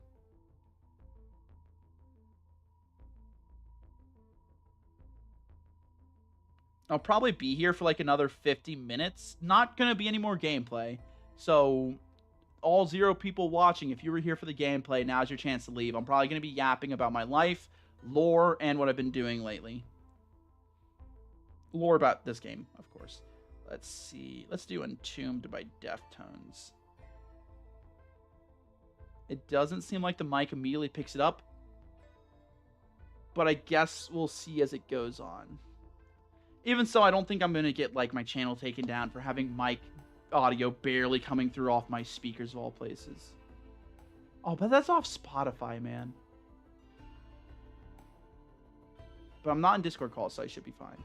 I'll probably be here for like another 50 minutes. Not going to be any more gameplay. So all 0 people watching, if you were here for the gameplay, now's your chance to leave. I'm probably going to be yapping about my life, lore, and what I've been doing lately. Lore about this game, of course. Let's see. Let's do Entombed by Deftones. It doesn't seem like the mic immediately picks it up, but I guess we'll see as it goes on. Even so, I don't think I'm going to get like my channel taken down for having mic audio barely coming through off my speakers of all places. Oh, but that's off Spotify, man. But I'm not in Discord calls, so I should be fine.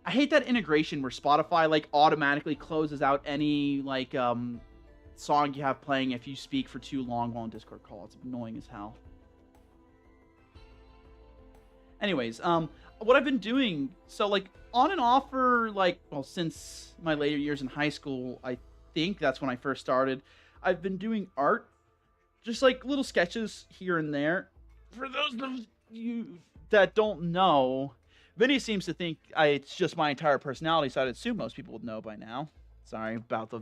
I hate that integration where Spotify like automatically closes out any like song you have playing if you speak for too long while in Discord call. It's annoying as hell. Anyways, what I've been doing, so like on and off for like, well, since my later years in high school, I think that's when I first started. I've been doing art, just like little sketches here and there. For those of you that don't know, Vinny seems to think it's just my entire personality, so I'd assume most people would know by now. Sorry about the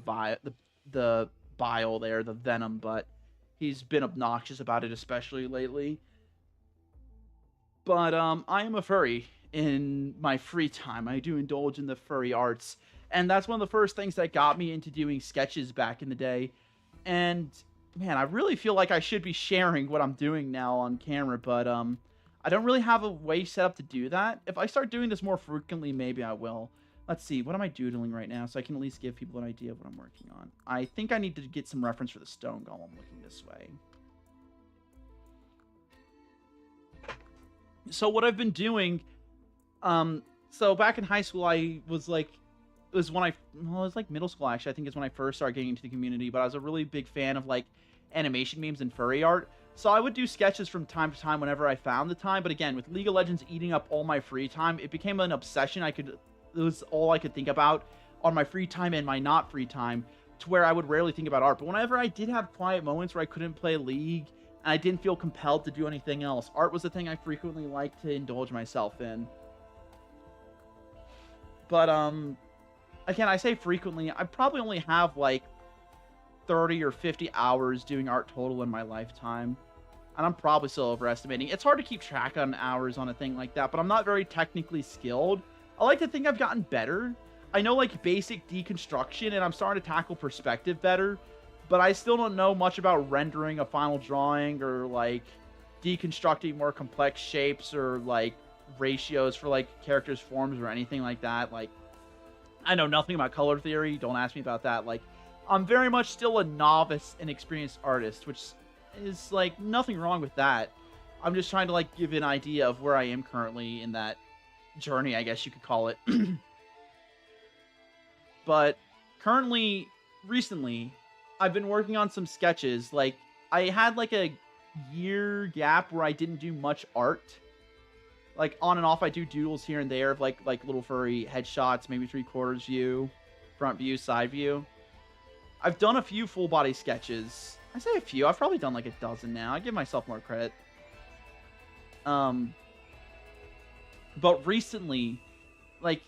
bile there, the venom, but he's been obnoxious about it, especially lately. But I am a furry in my free time. I do indulge in the furry arts, and that's one of the first things that got me into doing sketches back in the day. And man, I really feel like I should be sharing what I'm doing now on camera, but I don't really have a way set up to do that. If I start doing this more frequently, maybe I will. Let's see, what am I doodling right now so I can at least give people an idea of what I'm working on. I think I need to get some reference for the stone golem looking this way. So what I've been doing, so back in high school, I was like, it was like middle school actually, I think is when I first started getting into the community, but I was a really big fan of like animation memes and furry art. So I would do sketches from time to time whenever I found the time, but again, with League of Legends eating up all my free time, it became an obsession. It was all I could think about on my free time and my not free time, to where I would rarely think about art. But whenever I did have quiet moments where I couldn't play League, and I didn't feel compelled to do anything else, art was the thing I frequently liked to indulge myself in. But, again, I say frequently, I probably only have, like, 30 or 50 hours doing art total in my lifetime. And I'm probably still overestimating. It's hard to keep track on hours on a thing like that, but I'm not very technically skilled. I like to think I've gotten better. I know, like, basic deconstruction, and I'm starting to tackle perspective better. But I still don't know much about rendering a final drawing or, like, deconstructing more complex shapes or, like, ratios for, like, characters' forms or anything like that. Like, I know nothing about color theory. Don't ask me about that. Like, I'm very much still a novice and experienced artist, which is, like, nothing wrong with that. I'm just trying to, like, give an idea of where I am currently in that journey, I guess you could call it. but recently, I've been working on some sketches. Like, I had like a year gap where I didn't do much art. Like, on and off, I do doodles here and there of like little furry headshots, maybe 3/4 view, front view, side view. I've done a few full body sketches. I say a few. I've probably done like a dozen now. I give myself more credit. But recently, like,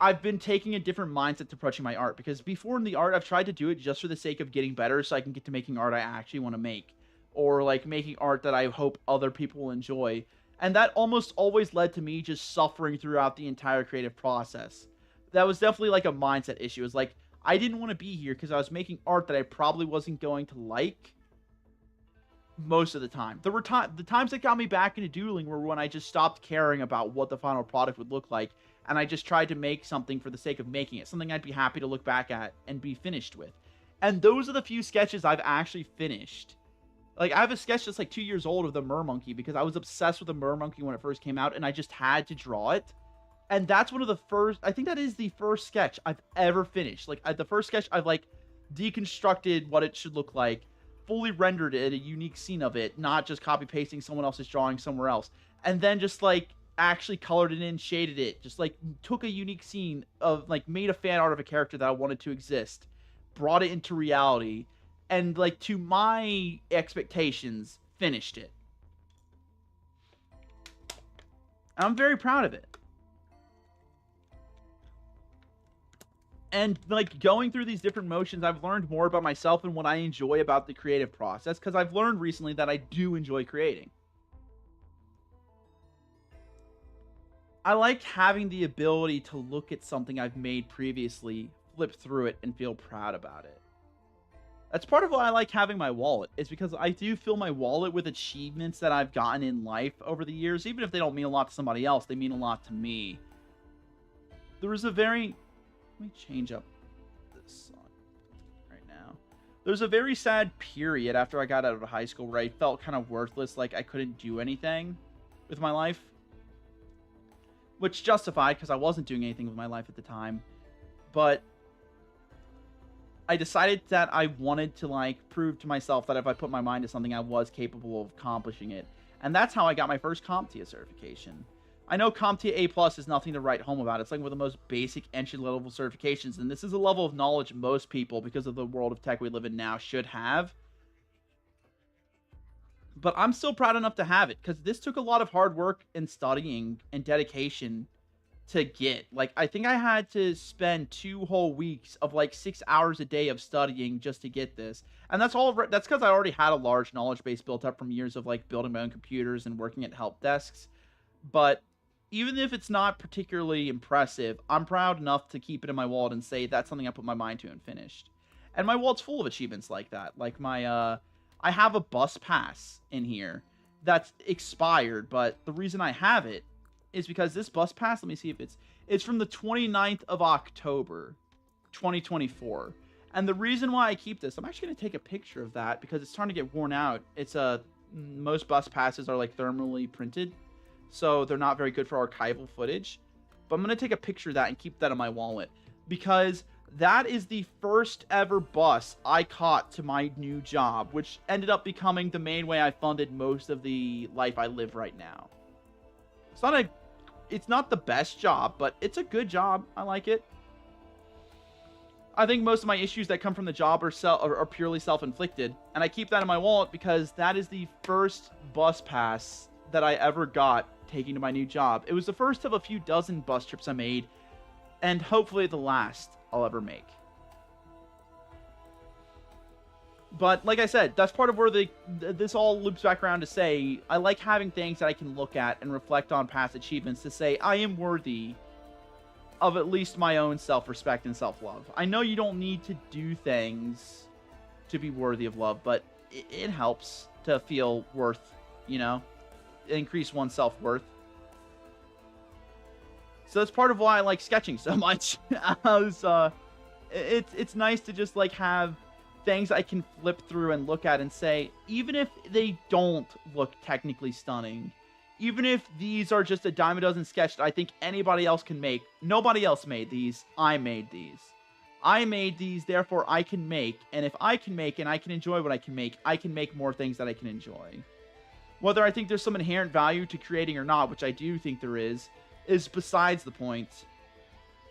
I've been taking a different mindset to approaching my art, because before in the art, I've tried to do it just for the sake of getting better so I can get to making art I actually want to make, or like making art that I hope other people will enjoy. And that almost always led to me just suffering throughout the entire creative process. That was definitely like a mindset issue. It was like, I didn't want to be here because I was making art that I probably wasn't going to like most of the time. There were the times that got me back into doodling were when I just stopped caring about what the final product would look like, and I just tried to make something for the sake of making it, something I'd be happy to look back at and be finished with. And those are the few sketches I've actually finished. Like, I have a sketch that's like 2 years old of the mermonkey because I was obsessed with the mermonkey when it first came out, and I just had to draw it. And that's one of the first, I think that is the first sketch I've ever finished. Like, the first sketch I've like deconstructed what it should look like, fully rendered it, a unique scene of it, not just copy pasting someone else's drawing somewhere else, and then just like actually colored it in, shaded it, just like took a unique scene of like made a fan art of a character that I wanted to exist, brought it into reality, and like to my expectations finished it. And I'm very proud of it. And like going through these different motions, I've learned more about myself and what I enjoy about the creative process, because I've learned recently that I do enjoy creating. I like having the ability to look at something I've made previously, flip through it, and feel proud about it. That's part of why I like having my wallet, is because I do fill my wallet with achievements that I've gotten in life over the years. Even if they don't mean a lot to somebody else, they mean a lot to me. There was a very... Let me change up this song right now. There's a very sad period after I got out of high school where I felt kind of worthless, like I couldn't do anything with my life. Which justified, because I wasn't doing anything with my life at the time. But I decided that I wanted to like prove to myself that if I put my mind to something, I was capable of accomplishing it. And that's how I got my first CompTIA certification. I know CompTIA A+ is nothing to write home about. It's like one of the most basic entry-level certifications, and this is a level of knowledge most people, because of the world of tech we live in now, should have. But I'm still proud enough to have it, because this took a lot of hard work and studying and dedication to get. Like, I think I had to spend 2 whole weeks of like 6 hours a day of studying just to get this. And that's because I already had a large knowledge base built up from years of like building my own computers and working at help desks. But even if it's not particularly impressive, I'm proud enough to keep it in my wallet and say that's something I put my mind to and finished. And my wallet's full of achievements like that. Like my, I have a bus pass in here that's expired, but the reason I have it is because this bus pass, let me see if it's from the 29th of October, 2024. And the reason why I keep this, I'm actually going to take a picture of that because it's starting to get worn out. It's most bus passes are like thermally printed, so they're not very good for archival footage. But I'm going to take a picture of that and keep that in my wallet, because that is the first ever bus I caught to my new job, which ended up becoming the main way I funded most of the life I live right now. It's not the best job, but it's a good job. I like it. I think most of my issues that come from the job are purely self-inflicted, and I keep that in my wallet because that is the first bus pass that I ever got taking to my new job. It was the first of a few dozen bus trips I made, and hopefully the last I'll ever make. But like I said, that's part of where this all loops back around to say I like having things that I can look at and reflect on past achievements to say I am worthy of at least my own self-respect and self-love. I know you don't need to do things to be worthy of love, but it helps to feel worth, you know, increase one's self-worth. So that's part of why I like sketching so much. It's nice to just like have things I can flip through and look at and say, even if they don't look technically stunning, even if these are just a dime a dozen sketch that I think anybody else can make, nobody else made these, I made these. I made these, therefore I can make. And if I can make and I can enjoy what I can make more things that I can enjoy. Whether I think there's some inherent value to creating or not, which I do think there is besides the point.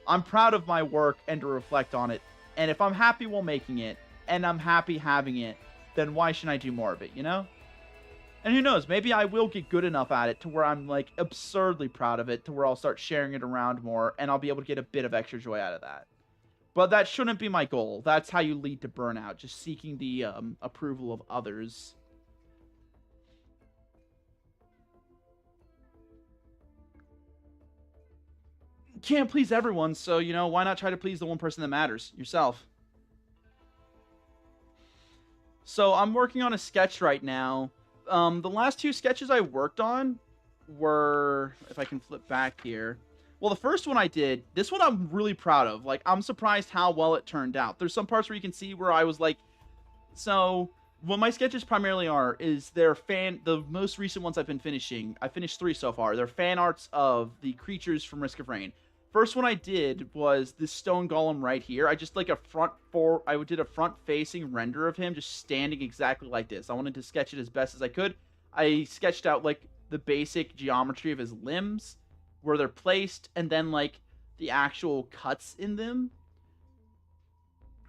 I'm proud of my work and to reflect on it. And if I'm happy while making it, and I'm happy having it, then why shouldn't I do more of it, you know? And who knows, maybe I will get good enough at it to where I'm, like, absurdly proud of it, to where I'll start sharing it around more, and I'll be able to get a bit of extra joy out of that. But that shouldn't be my goal. That's how you lead to burnout, just seeking the approval of others. Can't please everyone, so, you know, why not try to please the one person that matters? Yourself. So, I'm working on a sketch right now. The last 2 sketches I worked on were... If I can flip back here. Well, the first one I did, this one I'm really proud of. Like, I'm surprised how well it turned out. There's some parts where you can see where I was like... So, what my sketches primarily are is the most recent ones I've been finishing. I finished 3 so far. They're fan arts of the creatures from Risk of Rain. First one I did was this stone golem right here. I just like I did a front-facing render of him just standing exactly like this. I wanted to sketch it as best as I could. I sketched out like the basic geometry of his limbs, where they're placed, and then like the actual cuts in them,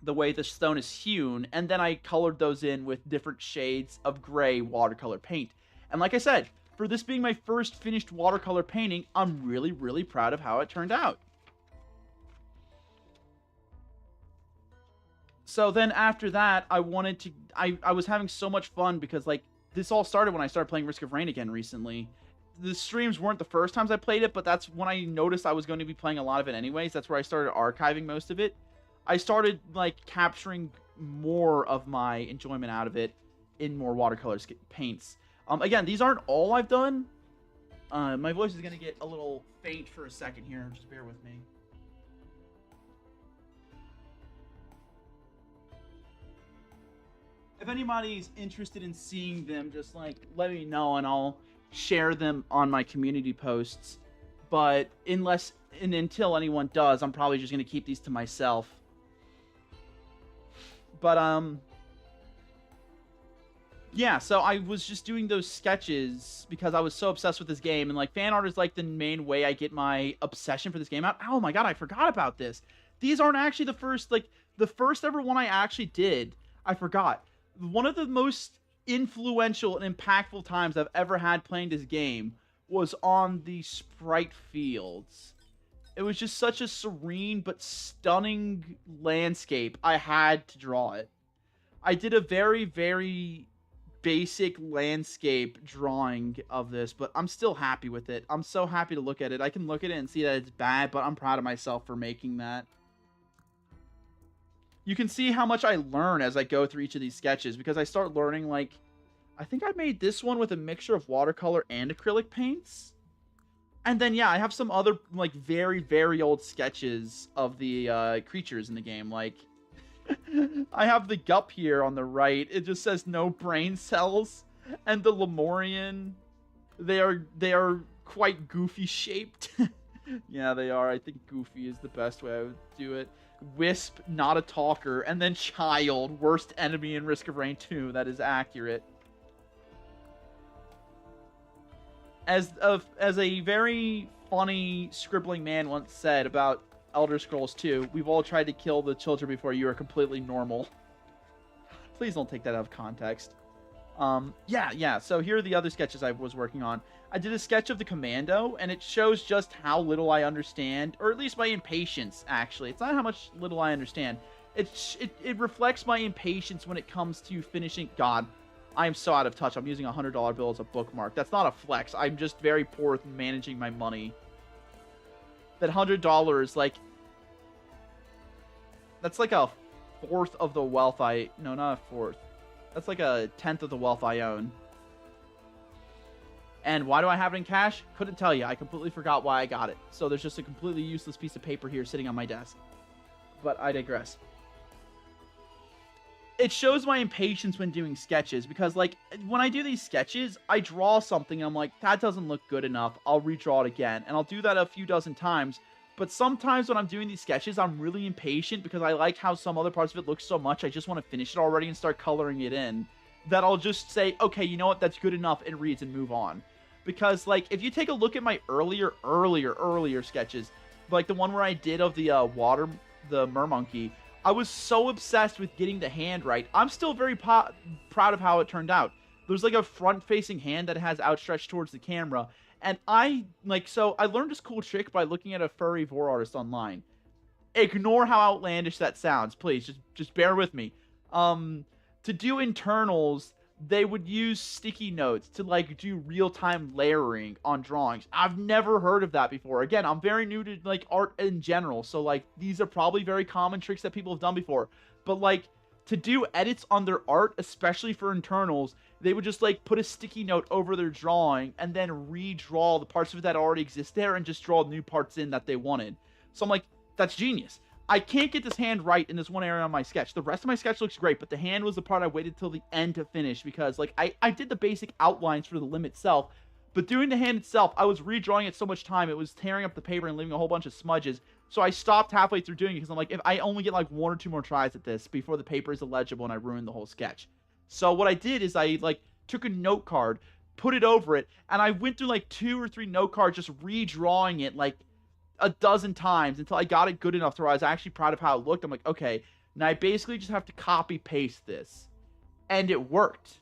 the way the stone is hewn, and then I colored those in with different shades of gray watercolor paint. And like I said, for this being my first finished watercolor painting, I'm really, really proud of how it turned out. So then after that, I was having so much fun because, like, this all started when I started playing Risk of Rain again recently. The streams weren't the first times I played it, but that's when I noticed I was going to be playing a lot of it anyways. That's where I started archiving most of it. I started, like, capturing more of my enjoyment out of it in more watercolor paints. Again, these aren't all I've done. My voice is going to get a little faint for a second here. Just bear with me. If anybody's interested in seeing them, just, like, let me know and I'll share them on my community posts. But until anyone does, I'm probably just going to keep these to myself. But, yeah, so I was just doing those sketches because I was so obsessed with this game, and like fan art is like the main way I get my obsession for this game out. Oh my god, I forgot about this. These aren't actually the first ever one I actually did. I forgot. One of the most influential and impactful times I've ever had playing this game was on the sprite fields. It was just such a serene but stunning landscape. I had to draw it. I did a very, very basic landscape drawing of this, but I'm still happy with it. I'm so happy to look at it. I can look at it and see that it's bad, but I'm proud of myself for making that. You can see how much I learn as I go through each of these sketches, because I start learning, like, I think I made this one with a mixture of watercolor and acrylic paints. And then, yeah, I have some other, like, very, very old sketches of the creatures in the game, like... I have the Gup here on the right. It just says no brain cells. And the Lemurian, they are quite goofy shaped. Yeah, they are. I think goofy is the best way I would do it. Wisp, not a talker. And then Child, worst enemy in Risk of Rain 2. That is accurate. As a very funny scribbling man once said about Elder Scrolls 2, we've all tried to kill the children before you are completely normal. Please don't take that out of context. Yeah, so here are the other sketches I was working on. I did a sketch of the Commando, and it shows just how little I understand, or at least my impatience, actually. It's not how much little I understand. It reflects my impatience when it comes to finishing... God, I am so out of touch. I'm using a $100 bill as a bookmark. That's not a flex. I'm just very poor with managing my money. That $100, like, that's like a fourth of the wealth no, not a fourth. That's like a tenth of the wealth I own. And why do I have it in cash? Couldn't tell you. I completely forgot why I got it. So there's just a completely useless piece of paper here sitting on my desk. But I digress. It shows my impatience when doing sketches, because, like, when I do these sketches, I draw something and I'm like, that doesn't look good enough. I'll redraw it again. And I'll do that a few dozen times But sometimes when I'm doing these sketches, I'm really impatient because I like how some other parts of it look so much. I just want to finish it already and start coloring it in. That I'll just say, okay, you know what? That's good enough. It reads and move on. Because, like, if you take a look at my earlier sketches, like the one where I did of the the mermonkey, I was so obsessed with getting the hand right. I'm still very proud of how it turned out. There's like a front-facing hand that has outstretched towards the camera, and I learned this cool trick by looking at a furry vor artist online. Ignore how outlandish that sounds, please. Just bear with me. To do internals, they would use sticky notes to like do real-time layering on drawings. I've never heard of that before. Again, I'm very new to like art in general, so like these are probably very common tricks that people have done before. But like to do edits on their art, especially for internals, they would just like put a sticky note over their drawing and then redraw the parts of it that already exist there and just draw new parts in that they wanted. So I'm like, that's genius. I can't get this hand right in this one area on my sketch. The rest of my sketch looks great, but the hand was the part I waited till the end to finish because, like, I did the basic outlines for the limb itself, but doing the hand itself, I was redrawing it so much time, it was tearing up the paper and leaving a whole bunch of smudges, so I stopped halfway through doing it because I'm like, if I only get, like, 1 or 2 more tries at this before the paper is illegible and I ruin the whole sketch. So what I did is I, like, took a note card, put it over it, and I went through, like, 2 or 3 note cards just redrawing it, like, a dozen times until I got it good enough to where I was actually proud of how it looked. I'm like, okay, now I basically just have to copy paste this. And it worked.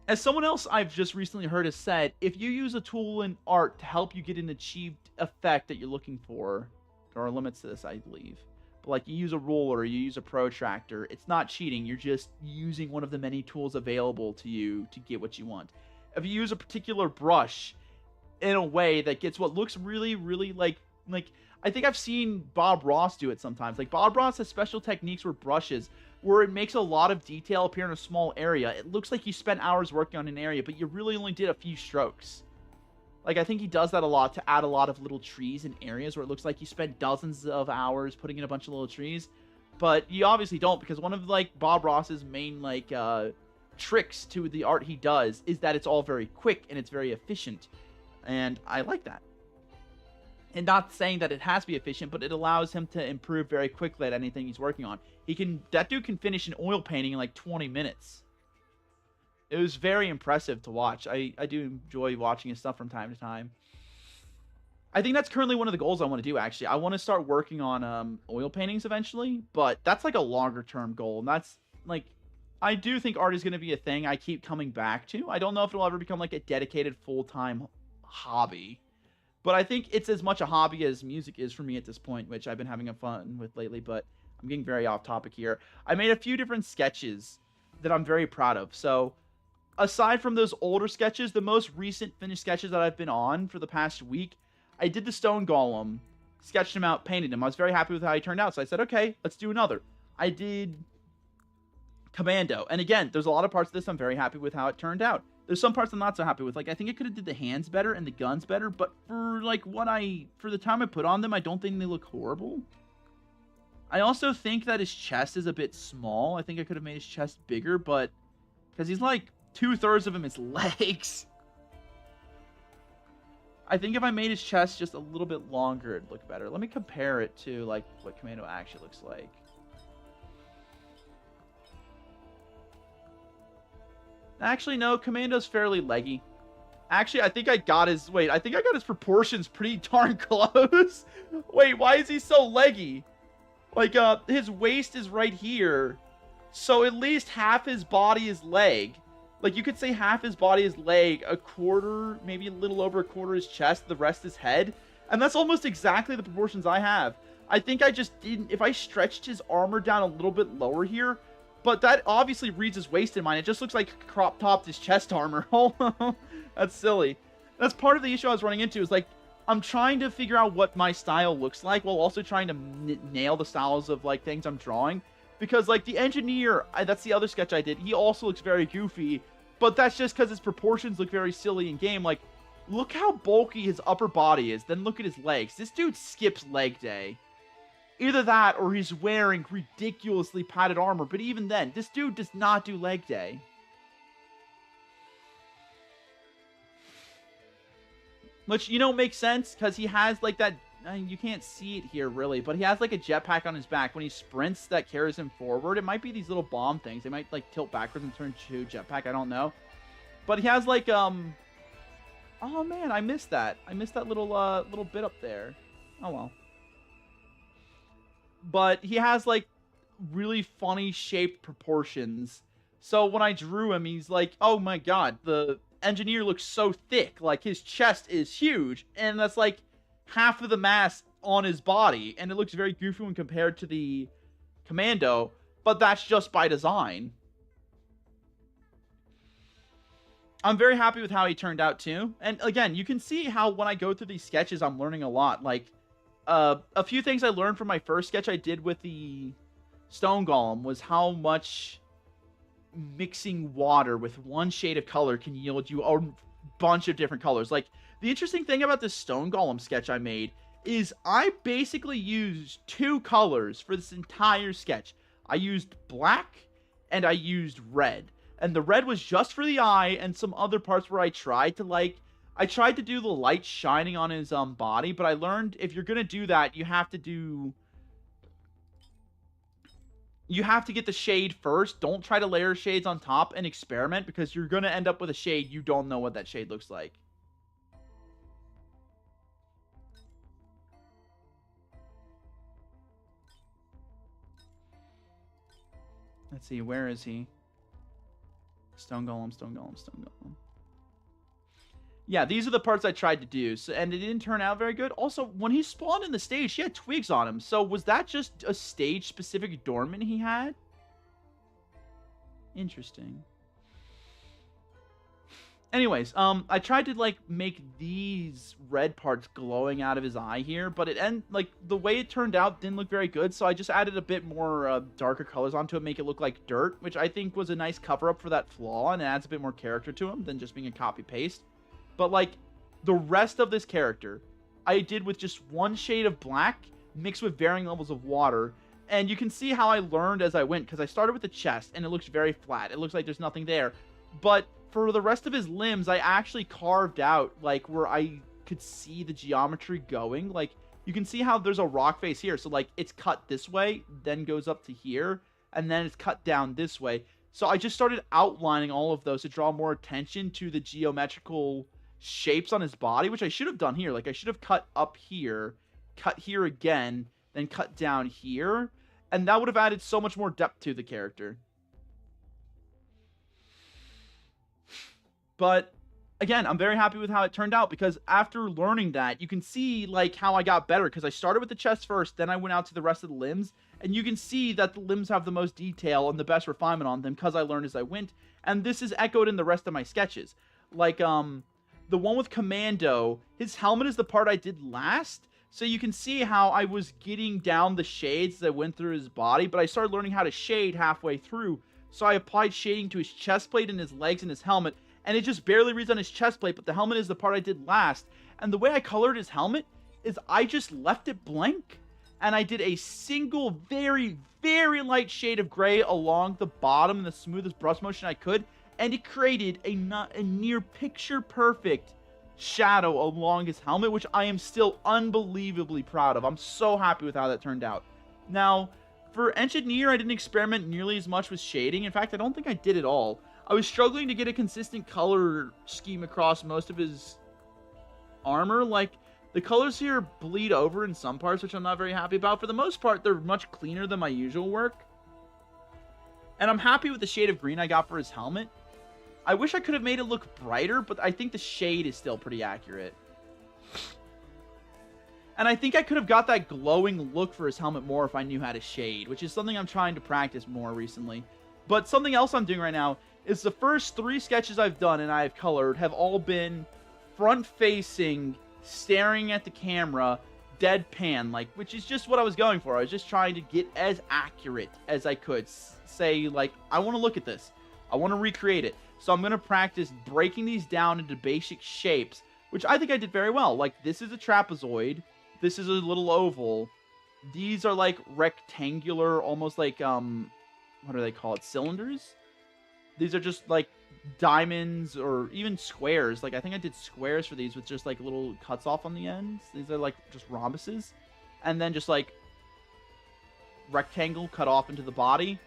As someone else I've just recently heard has said, if you use a tool in art to help you get an achieved effect that you're looking for, there are limits to this, I believe. But like you use a ruler, you use a protractor, it's not cheating. You're just using one of the many tools available to you to get what you want. If you use a particular brush in a way that gets what looks really, really like I think I've seen Bob Ross do it sometimes. Like Bob Ross has special techniques with brushes where it makes a lot of detail appear in a small area. It looks like you spent hours working on an area, but you really only did a few strokes. Like I think he does that a lot to add a lot of little trees in areas where it looks like you spent dozens of hours putting in a bunch of little trees. But you obviously don't, because one of like Bob Ross's main like tricks to the art he does is that it's all very quick and it's very efficient, and I like that. And not saying that it has to be efficient, but it allows him to improve very quickly at anything he's working on. That dude can finish an oil painting in like 20 minutes. It was very impressive to watch. I do enjoy watching his stuff from time to time. I think that's currently one of the goals I want to do, actually. I want to start working on oil paintings eventually, but that's like a longer term goal, and that's like, I do think art is going to be a thing I keep coming back to. I don't know if it'll ever become like a dedicated full-time hobby. But I think it's as much a hobby as music is for me at this point, which I've been having fun with lately, but I'm getting very off topic here. I made a few different sketches that I'm very proud of. So aside from those older sketches, the most recent finished sketches that I've been on for the past week, I did the stone golem, sketched him out, painted him. I was very happy with how he turned out. So I said, okay, let's do another. I did Commando. And again, there's a lot of parts of this I'm very happy with how it turned out. There's some parts I'm not so happy with. Like, I think I could have did the hands better and the guns better, but for, like, for the time I put on them, I don't think they look horrible. I also think that his chest is a bit small. I think I could have made his chest bigger, but because he's, like, 2/3 of him is legs. I think if I made his chest just a little bit longer, it'd look better. Let me compare it to, like, what Commando actually looks like. Actually, no, Commando's fairly leggy. Actually, I think I got his proportions pretty darn close. Wait, why is he so leggy? Like, his waist is right here. So at least half his body is leg. Like, you could say half his body is leg, a quarter, maybe a little over a quarter is chest, the rest is head. And that's almost exactly the proportions I have. I think I just didn't, if I stretched his armor down a little bit lower here, but that obviously reads his waist in mine. It just looks like crop topped his chest armor. That's silly. That's part of the issue I was running into, is like, I'm trying to figure out what my style looks like while also trying to nail the styles of like things I'm drawing. Because like the engineer, that's the other sketch I did, he also looks very goofy, but that's just because his proportions look very silly in game. Like, look how bulky his upper body is, then look at his legs. This dude skips leg day. Either that, or he's wearing ridiculously padded armor. But even then, this dude does not do leg day. Which, you know, makes sense, because he has, like, that... you can't see it here, really, but he has, like, a jetpack on his back. When he sprints, that carries him forward. It might be these little bomb things. They might, like, tilt backwards and turn to jetpack. I don't know. But he has, like, oh, man, I missed that. I missed that little bit up there. Oh, well. But he has, like, really funny shaped proportions. So when I drew him, he's like, oh, my God, the engineer looks so thick. Like, his chest is huge, and that's like half of the mass on his body, and it looks very goofy when compared to the commando, but that's just by design. I'm very happy with how he turned out too. And again, you can see how when I go through these sketches, I'm learning a lot. Like, a few things I learned from my first sketch I did with the stone golem was how much mixing water with one shade of color can yield you a bunch of different colors. Like, the interesting thing about this stone golem sketch I made is I basically used 2 colors for this entire sketch. I used black and I used red. And the red was just for the eye and some other parts where I tried to do the light shining on his body, but I learned if you're going to do that, you have to get the shade first. Don't try to layer shades on top and experiment, because you're going to end up with a shade you don't know what that shade looks like. Let's see, where is he? Stone golem, stone golem, stone golem. Yeah, these are the parts I tried to do, so, and it didn't turn out very good. Also, when he spawned in the stage, he had twigs on him. So was that just a stage-specific adornment he had? Interesting. Anyways, I tried to, like, make these red parts glowing out of his eye here, but the way it turned out didn't look very good, so I just added a bit more darker colors onto it, make it look like dirt, which I think was a nice cover-up for that flaw, and it adds a bit more character to him than just being a copy-paste. But, like, the rest of this character, I did with just one shade of black mixed with varying levels of water. And you can see how I learned as I went, because I started with the chest, and it looks very flat. It looks like there's nothing there. But for the rest of his limbs, I actually carved out, like, where I could see the geometry going. Like, you can see how there's a rock face here. So, like, it's cut this way, then goes up to here, and then it's cut down this way. So I just started outlining all of those to draw more attention to the geometrical shapes on his body, which I should have done here. Like, I should have cut up here, cut here again, then cut down here, and that would have added so much more depth to the character. But again, I'm very happy with how it turned out, because after learning that, you can see, like, how I got better, because I started with the chest first, then I went out to the rest of the limbs, and you can see that the limbs have the most detail and the best refinement on them, because I learned as I went, and this is echoed in the rest of my sketches. Like, the one with Commando, his helmet is the part I did last, so you can see how I was getting down the shades that went through his body, but I started learning how to shade halfway through, so I applied shading to his chest plate and his legs and his helmet, and it just barely reads on his chest plate, but the helmet is the part I did last. And the way I colored his helmet is I just left it blank, and I did a single very, very light shade of gray along the bottom in the smoothest brush motion I could, and it created a near picture-perfect shadow along his helmet, which I am still unbelievably proud of. I'm so happy with how that turned out. Now, for Engineer, I didn't experiment nearly as much with shading. In fact, I don't think I did at all. I was struggling to get a consistent color scheme across most of his armor. Like, the colors here bleed over in some parts, which I'm not very happy about. For the most part, they're much cleaner than my usual work. And I'm happy with the shade of green I got for his helmet. I wish I could have made it look brighter, but I think the shade is still pretty accurate. And I think I could have got that glowing look for his helmet more if I knew how to shade, which is something I'm trying to practice more recently. But something else I'm doing right now is the first 3 sketches I've done and I've colored have all been front-facing, staring at the camera, deadpan, like, which is just what I was going for. I was just trying to get as accurate as I could. Say, like, I want to look at this. I want to recreate it. So I'm going to practice breaking these down into basic shapes, which I think I did very well. Like, this is a trapezoid. This is a little oval. These are, like, rectangular, almost like, what do they call it? Cylinders? These are just, like, diamonds or even squares. Like, I think I did squares for these with just, like, little cuts off on the ends. These are, like, just rhombuses. And then just, like, rectangle cut off into the body.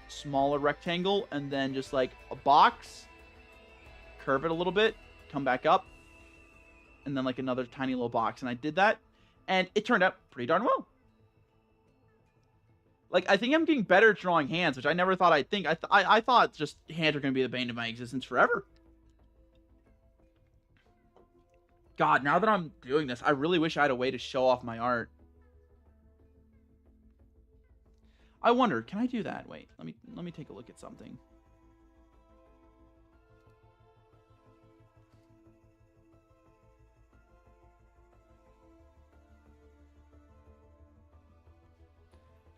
Smaller rectangle. And then just, like, a box. Curve it a little bit. Come back up. And then, like, another tiny little box. And I did that. And it turned out pretty darn well. Like, I think I'm getting better at drawing hands, which I never thought I'd think. I thought just hands are going to be the bane of my existence forever. God, now that I'm doing this, I really wish I had a way to show off my art. I wonder, can I do that? Wait, let me take a look at something.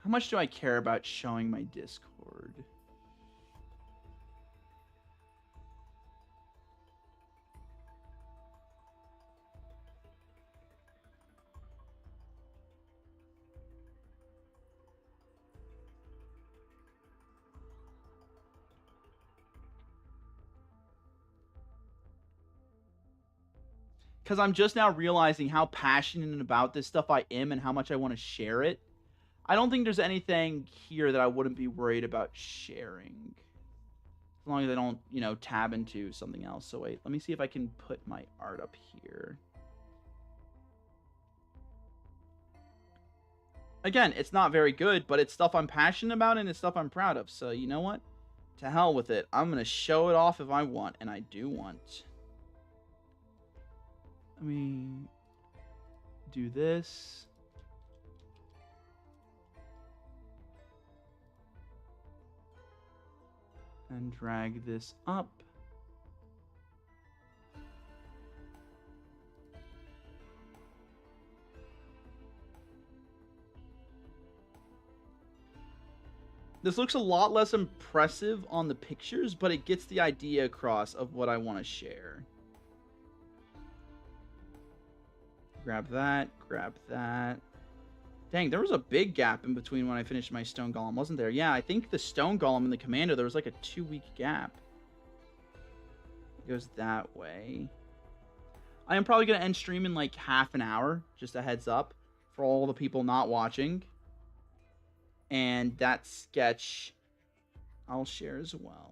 How much do I care about showing my Discord? Because I'm just now realizing how passionate about this stuff I am and how much I want to share it. I don't think there's anything here that I wouldn't be worried about sharing. As long as I don't, you know, tab into something else. So wait, let me see if I can put my art up here. Again, it's not very good, but it's stuff I'm passionate about and it's stuff I'm proud of. So you know what? To hell with it. I'm going to show it off if I want, and I do want. Let me do this. And drag this up. This looks a lot less impressive on the pictures, but it gets the idea across of what I want to share. Grab that, grab that. Dang, there was a big gap in between when I finished my stone golem, wasn't there? Yeah, I think the stone golem and the commando, there was like a 2-week gap. It goes that way. I am probably going to end stream in like half an hour, just a heads up, for all the people not watching. And that sketch I'll share as well.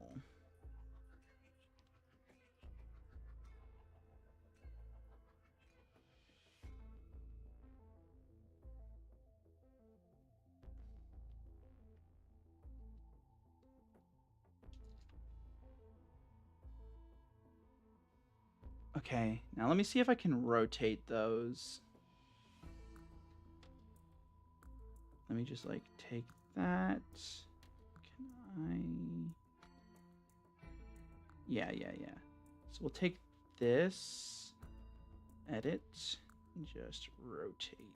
Okay, now let me see if I can rotate those. Let me just, like, take that. Can I... Yeah. So we'll take this, edit, and just rotate.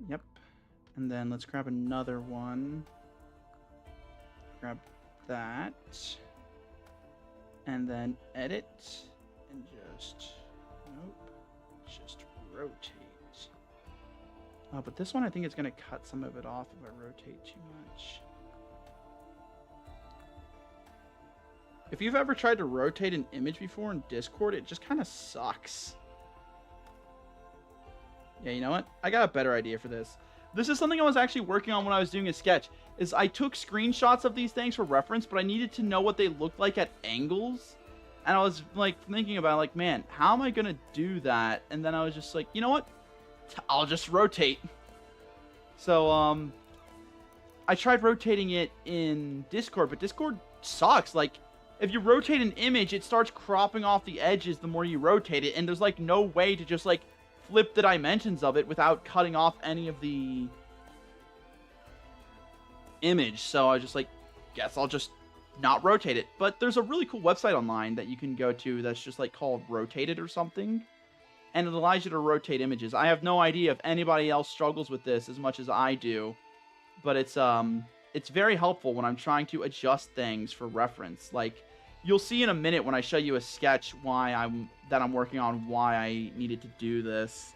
Yep. And then let's grab another one. Grab that. And then edit. And just... Nope. Just rotate. Oh, but this one I think is going to cut some of it off if I rotate too much. If you've ever tried to rotate an image before in Discord, it just kind of sucks. Yeah, you know what? I got a better idea for this. This is something I was actually working on when I was doing a sketch. Is I took screenshots of these things for reference, but I needed to know what they looked like at angles. And I was like thinking about like, man, how am I going to do that? And then I was just like, you know what? I'll just rotate. So, I tried rotating it in Discord, but Discord sucks. Like, if you rotate an image, it starts cropping off the edges the more you rotate it. And there's like no way to just like flip the dimensions of it without cutting off any of the image. So I was just like, guess I'll just not rotate it. But there's a really cool website online that you can go to that's just like called Rotated or something. And it allows you to rotate images. I have no idea if anybody else struggles with this as much as I do. But it's very helpful when I'm trying to adjust things for reference. Like, You'll see in a minute when I show you a sketch I'm working on why I needed to do this.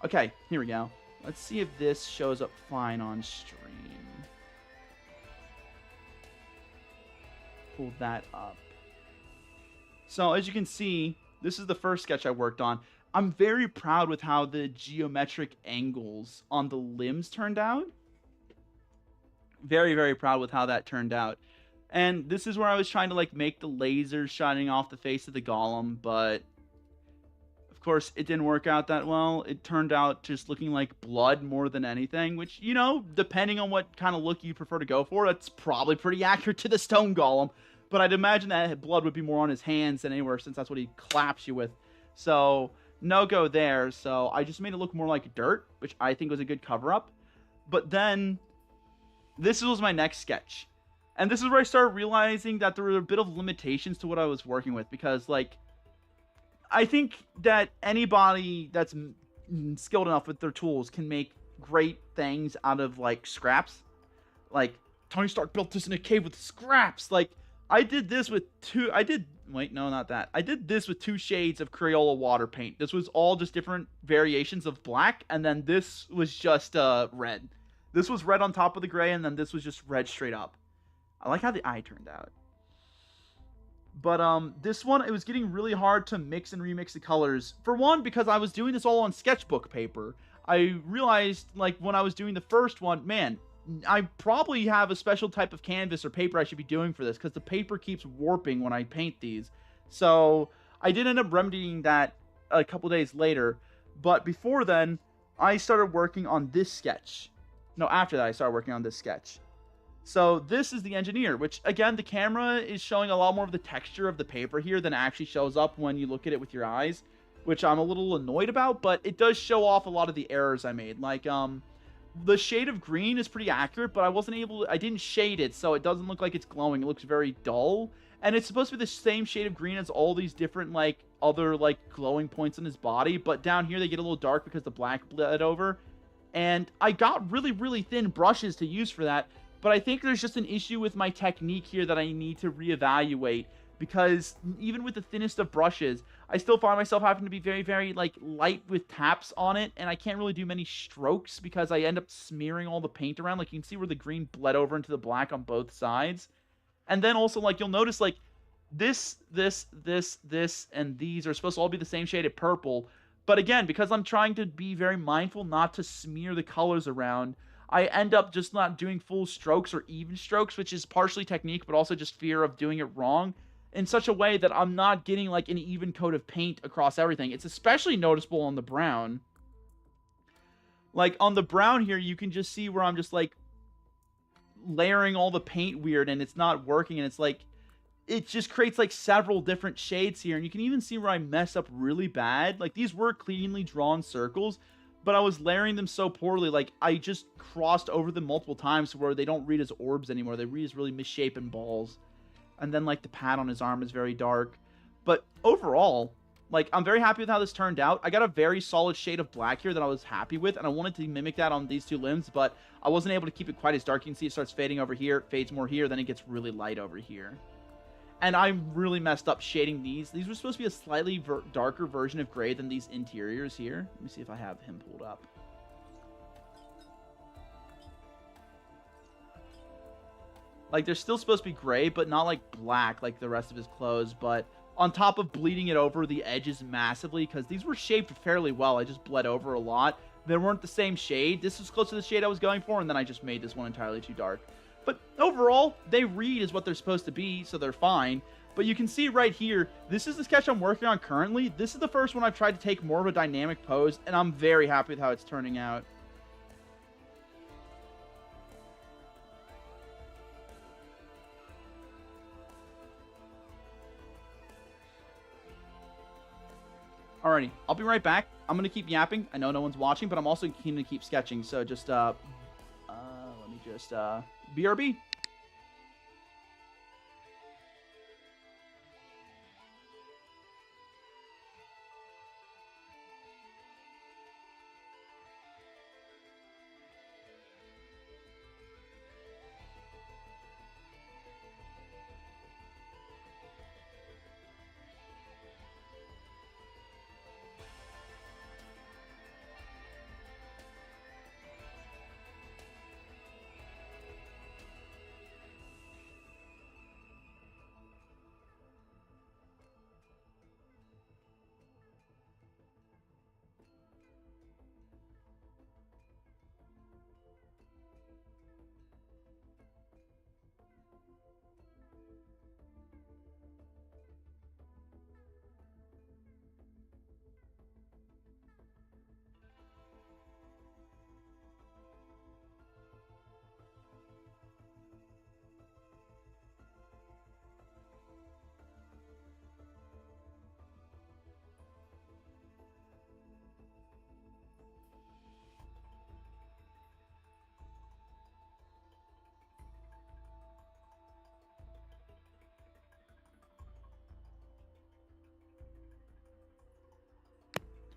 Okay, here we go. Let's see if this shows up fine on stream. Pull that up. So as you can see, this is the first sketch I worked on. I'm very proud with how the geometric angles on the limbs turned out. Very, very proud with how that turned out. And this is where I was trying to like make the lasers shining off the face of the golem, but of course it didn't work out that well. It turned out just looking like blood more than anything, which, you know, depending on what kind of look you prefer to go for, that's probably pretty accurate to the stone golem. But I'd imagine that blood would be more on his hands than anywhere, since that's what he claps you with. So no go there. So I just made it look more like dirt, which I think was a good cover up. But then this was my next sketch. And this is where I started realizing that there were a bit of limitations to what I was working with, because, like, I think that anybody that's skilled enough with their tools can make great things out of, like, scraps. Like, Tony Stark built this in a cave with scraps. Like, I did this with wait, no, not that. I did this with 2 shades of Crayola water paint. This was all just different variations of black, and then this was just red. This was red on top of the gray, and then this was just red straight up. I like how the eye turned out. But this one, it was getting really hard to mix and remix the colors. For one, because I was doing this all on sketchbook paper. I realized, like, when I was doing the first one, man, I probably have a special type of canvas or paper I should be doing for this, because the paper keeps warping when I paint these. So I did end up remedying that a couple days later. But before then, I started working on this sketch. No, after that, I started working on this sketch. So this is the engineer, which, again, the camera is showing a lot more of the texture of the paper here than actually shows up when you look at it with your eyes, which I'm a little annoyed about, but it does show off a lot of the errors I made. Like, the shade of green is pretty accurate, but I didn't shade it, so it doesn't look like it's glowing. It looks very dull, and it's supposed to be the same shade of green as all these different, like, other, like, glowing points on his body, but down here they get a little dark because the black bled over, and I got really, really thin brushes to use for that. But I think there's just an issue with my technique here that I need to reevaluate, because even with the thinnest of brushes, I still find myself having to be very, very, like, light with taps on it, and I can't really do many strokes because I end up smearing all the paint around. Like, you can see where the green bled over into the black on both sides. And then also, like, you'll notice, like, this, and these are supposed to all be the same shade of purple. But again, because I'm trying to be very mindful not to smear the colors around, I end up just not doing full strokes or even strokes, which is partially technique, but also just fear of doing it wrong, in such a way that I'm not getting, like, an even coat of paint across everything. It's especially noticeable on the brown. Like, on the brown here, you can just see where I'm just, like, layering all the paint weird, and it's not working, and it's, like, it just creates, like, several different shades here, and you can even see where I mess up really bad. Like, these were cleanly drawn circles, but I was layering them so poorly, like, I just crossed over them multiple times to where they don't read as orbs anymore. They read as really misshapen balls. And then, like, the pad on his arm is very dark. But overall, like, I'm very happy with how this turned out. I got a very solid shade of black here that I was happy with, and I wanted to mimic that on these 2 limbs, but I wasn't able to keep it quite as dark. You can see it starts fading over here, it fades more here, then it gets really light over here. And I really messed up shading these. These were supposed to be a slightly darker version of gray than these interiors here. Let me see if I have him pulled up. Like, they're still supposed to be gray, but not, like, black like the rest of his clothes. But on top of bleeding it over the edges massively, because these were shaped fairly well. I just bled over a lot. They weren't the same shade. This was close to the shade I was going for, and then I just made this one entirely too dark. But overall, they read as what they're supposed to be, so they're fine. But you can see right here, this is the sketch I'm working on currently. This is the first one I've tried to take more of a dynamic pose, and I'm very happy with how it's turning out. Alrighty, I'll be right back. I'm going to keep yapping. I know no one's watching, but I'm also keen to keep sketching, so just, let me just, BRB.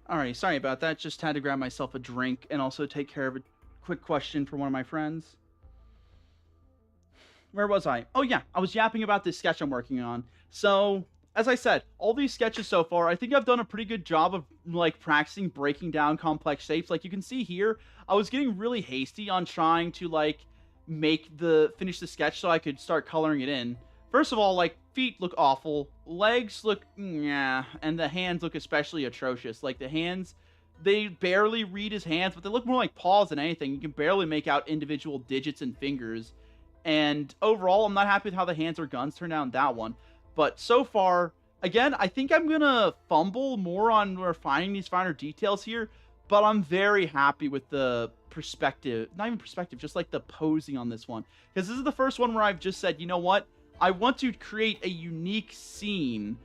Alrighty, sorry about that. Just had to grab myself a drink and also take care of a quick question for one of my friends. Where was I? Oh yeah, I was yapping about this sketch I'm working on. So, as I said, all these sketches so far, I think I've done a pretty good job of like practicing breaking down complex shapes. Like you can see here, I was getting really hasty on trying to like finish the sketch so I could start coloring it in. First of all, like feet look awful, legs look yeah, and the hands look especially atrocious. Like the hands, they barely read his hands, but they look more like paws than anything. You can barely make out individual digits and fingers. And overall, I'm not happy with how the hands or guns turned out in that one. But so far, again, I think I'm going to fumble more on refining these finer details here. But I'm very happy with the perspective. Not even perspective, just like the posing on this one. Because this is the first one where I've just said, you know what? I want to create a unique scene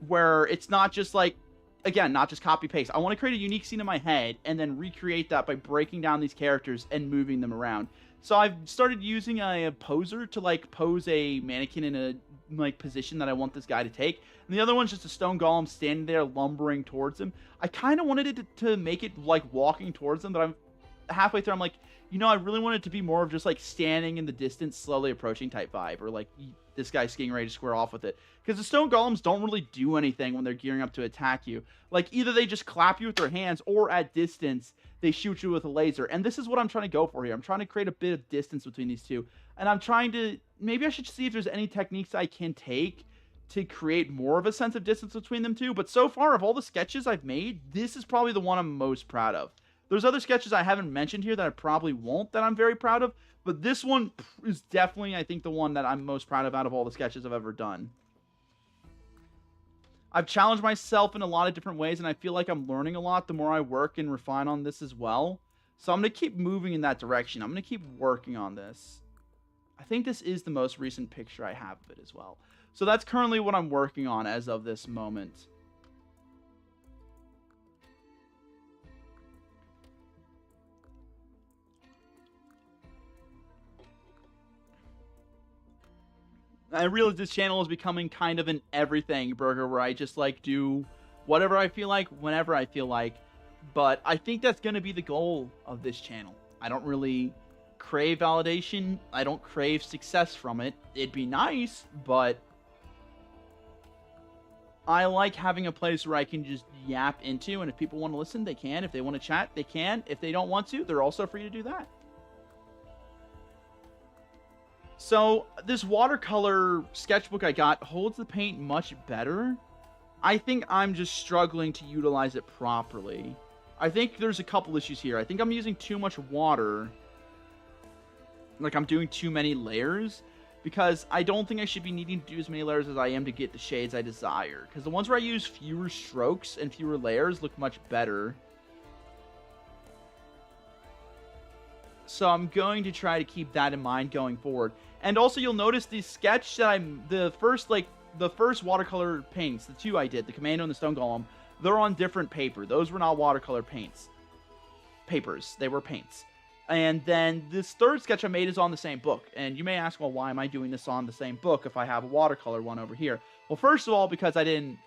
where it's not just like, again, not just copy paste. I want to create a unique scene in my head and then recreate that by breaking down these characters and moving them around. So I've started using a poser to like pose a mannequin in a like position that I want this guy to take. And the other one's just a stone golem standing there lumbering towards him. I kind of wanted it to make it like walking towards him, but I'm halfway through. I'm like, you know, I really want it to be more of just like standing in the distance, slowly approaching type vibe, or like this guy's getting ready to square off with it. Because the stone golems don't really do anything when they're gearing up to attack you. Like either they just clap you with their hands, or at distance they shoot you with a laser. And this is what I'm trying to go for here. I'm trying to create a bit of distance between these two. And I'm trying to, maybe I should see if there's any techniques I can take to create more of a sense of distance between them two. But so far, of all the sketches I've made, this is probably the one I'm most proud of. There's other sketches I haven't mentioned here that I probably won't, that I'm very proud of. But this one is definitely, I think, the one that I'm most proud of out of all the sketches I've ever done. I've challenged myself in a lot of different ways, and I feel like I'm learning a lot the more I work and refine on this as well. So I'm going to keep moving in that direction. I'm going to keep working on this. I think this is the most recent picture I have of it as well. So that's currently what I'm working on as of this moment. I realize this channel is becoming kind of an everything burger where I just like do whatever I feel like, whenever I feel like. But I think that's going to be the goal of this channel. I don't really crave validation. I don't crave success from it. It'd be nice, but I like having a place where I can just yap into, and if people want to listen, they can. If they want to chat, they can. If they don't want to, they're also free to do that. So, this watercolor sketchbook I got holds the paint much better. I think I'm just struggling to utilize it properly. I think there's a couple issues here. I think I'm using too much water. Like, I'm doing too many layers. Because I don't think I should be needing to do as many layers as I am to get the shades I desire. Because the ones where I use fewer strokes and fewer layers look much better. So I'm going to try to keep that in mind going forward. And also you'll notice the sketch that the first watercolor paints, the two I did, the Commando and the Stone Golem, they're on different paper. Those were not watercolor papers. They were paints. And then this third sketch I made is on the same book. And you may ask, well, why am I doing this on the same book if I have a watercolor one over here? Well, first of all, because I didn't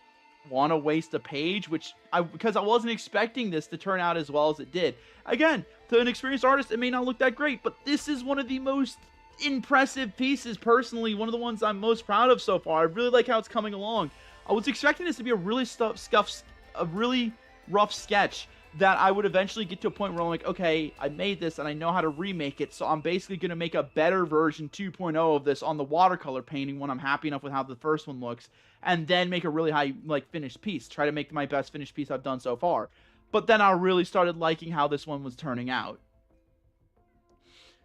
want to waste a page, because I wasn't expecting this to turn out as well as it did. Again, to an experienced artist, it may not look that great, but this is one of the most impressive pieces, personally, one of the ones I'm most proud of so far. I really like how it's coming along. I was expecting this to be a really rough sketch that I would eventually get to a point where I'm like, okay, I made this and I know how to remake it, so I'm basically going to make a better version 2.0 of this on the watercolor painting when I'm happy enough with how the first one looks, and then make a really high, finished piece. Try to make my best finished piece I've done so far. But then I really started liking how this one was turning out.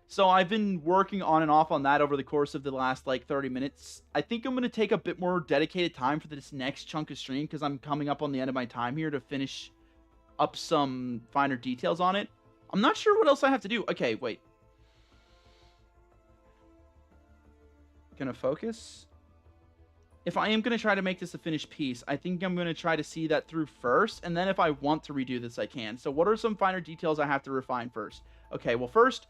So I've been working on and off on that over the course of the last, 30 minutes. I think I'm going to take a bit more dedicated time for this next chunk of stream, because I'm coming up on the end of my time here to finish up some finer details on it. I'm not sure what else I have to do. Okay, wait. Gonna focus. If I am gonna try to make this a finished piece, I think I'm gonna try to see that through first, and then if I want to redo this, I can. So what are some finer details I have to refine first? Okay, well first,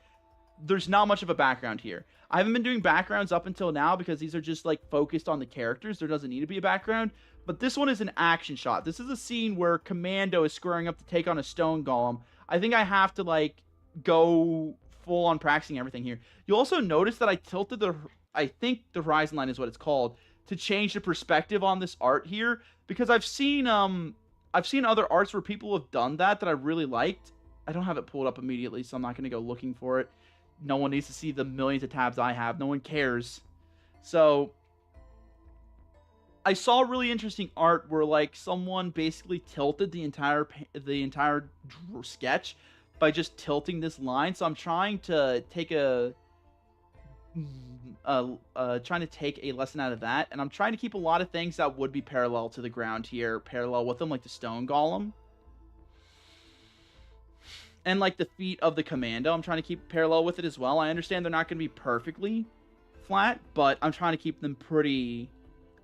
there's not much of a background here. I haven't been doing backgrounds up until now because these are just like focused on the characters. There doesn't need to be a background. But this one is an action shot. This is a scene where Commando is squaring up to take on a stone golem. I think I have to like go full on practicing everything here. You'll also notice that I tilted the, I think the horizon line is what it's called, to change the perspective on this art here, because I've seen other arts where people have done that I really liked. I don't have it pulled up immediately, so I'm not going to go looking for it. No one needs to see the millions of tabs I have. No one cares. So I saw really interesting art where like someone basically tilted the entire sketch by just tilting this line. So I'm trying to take a lesson out of that, and I'm trying to keep a lot of things that would be parallel to the ground here, parallel with them, like the stone golem and like the feet of the Commando. I'm trying to keep parallel with it as well. I understand they're not going to be perfectly flat, but I'm trying to keep them pretty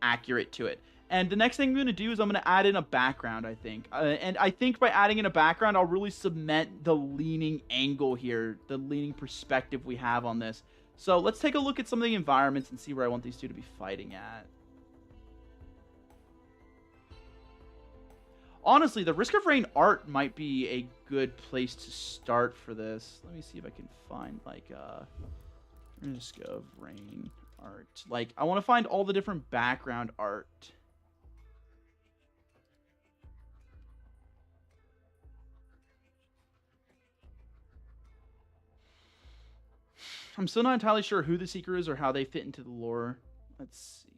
accurate to it. And the next thing I'm going to do is I'm going to add in a background, I think. And I think by adding in a background, I'll really cement the leaning angle here, the leaning perspective we have on this. So let's take a look at some of the environments and see where I want these two to be fighting at. Honestly, the Risk of Rain art might be a good place to start for this. Let me see if I can find, like, Risk of Rain art. Like, I want to find all the different background art. I'm still not entirely sure who the Seeker is or how they fit into the lore. Let's see.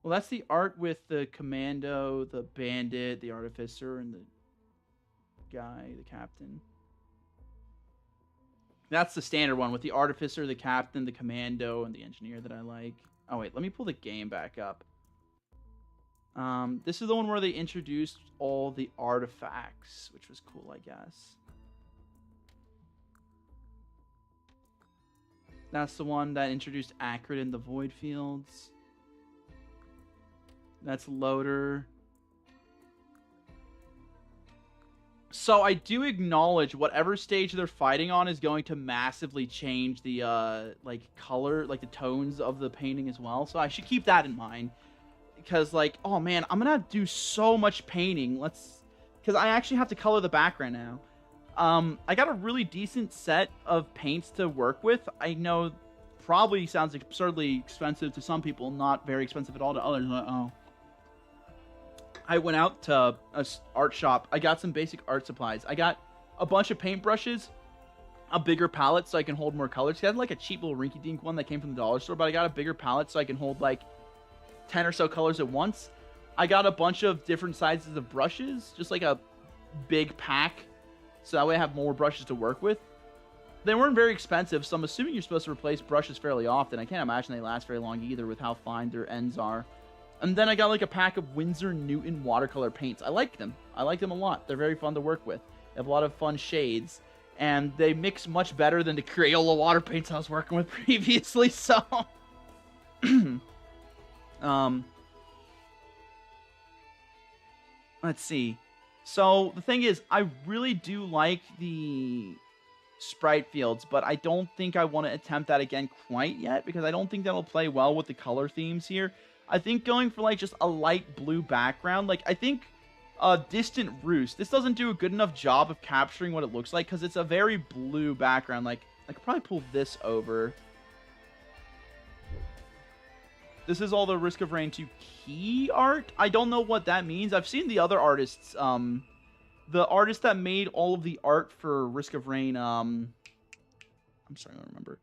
Well, that's the art with the Commando, the Bandit, the Artificer, and the guy, the Captain. That's the standard one with the Artificer, the Captain, the Commando, and the Engineer that I like. Oh, wait. Let me pull the game back up. This is the one where they introduced all the artifacts, which was cool, I guess. That's the one that introduced Acrid in the Void Fields. That's Loader. So I do acknowledge whatever stage they're fighting on is going to massively change the like color, like the tones of the painting as well. So I should keep that in mind, because like, oh man, I'm gonna have to do so much painting. Because I actually have to color the background now. I got a really decent set of paints to work with. I know probably sounds absurdly expensive to some people, not very expensive at all to others. Oh. I went out to an art shop. I got some basic art supplies. I got a bunch of paintbrushes, a bigger palette so I can hold more colors. I had like a cheap little rinky-dink one that came from the dollar store, but I got a bigger palette so I can hold like 10 or so colors at once. I got a bunch of different sizes of brushes, just like a big pack, so that way I have more brushes to work with. They weren't very expensive, so I'm assuming you're supposed to replace brushes fairly often. I can't imagine they last very long either with how fine their ends are. And then I got like a pack of Winsor Newton watercolor paints. I like them. I like them a lot. They're very fun to work with. They have a lot of fun shades. And they mix much better than the Crayola water paints I was working with previously, so... Let's see. So, the thing is, I really do like the sprite fields, but I don't think I want to attempt that again quite yet, because I don't think that'll play well with the color themes here. I think going for like just a light blue background, like I think Distant Roost, this doesn't do a good enough job of capturing what it looks like because it's a very blue background. Like I could probably pull this over. This is all the Risk of Rain 2 key art. I don't know what that means. I've seen the other artists, the artist that made all of the art for Risk of Rain, I'm sorry, I don't remember.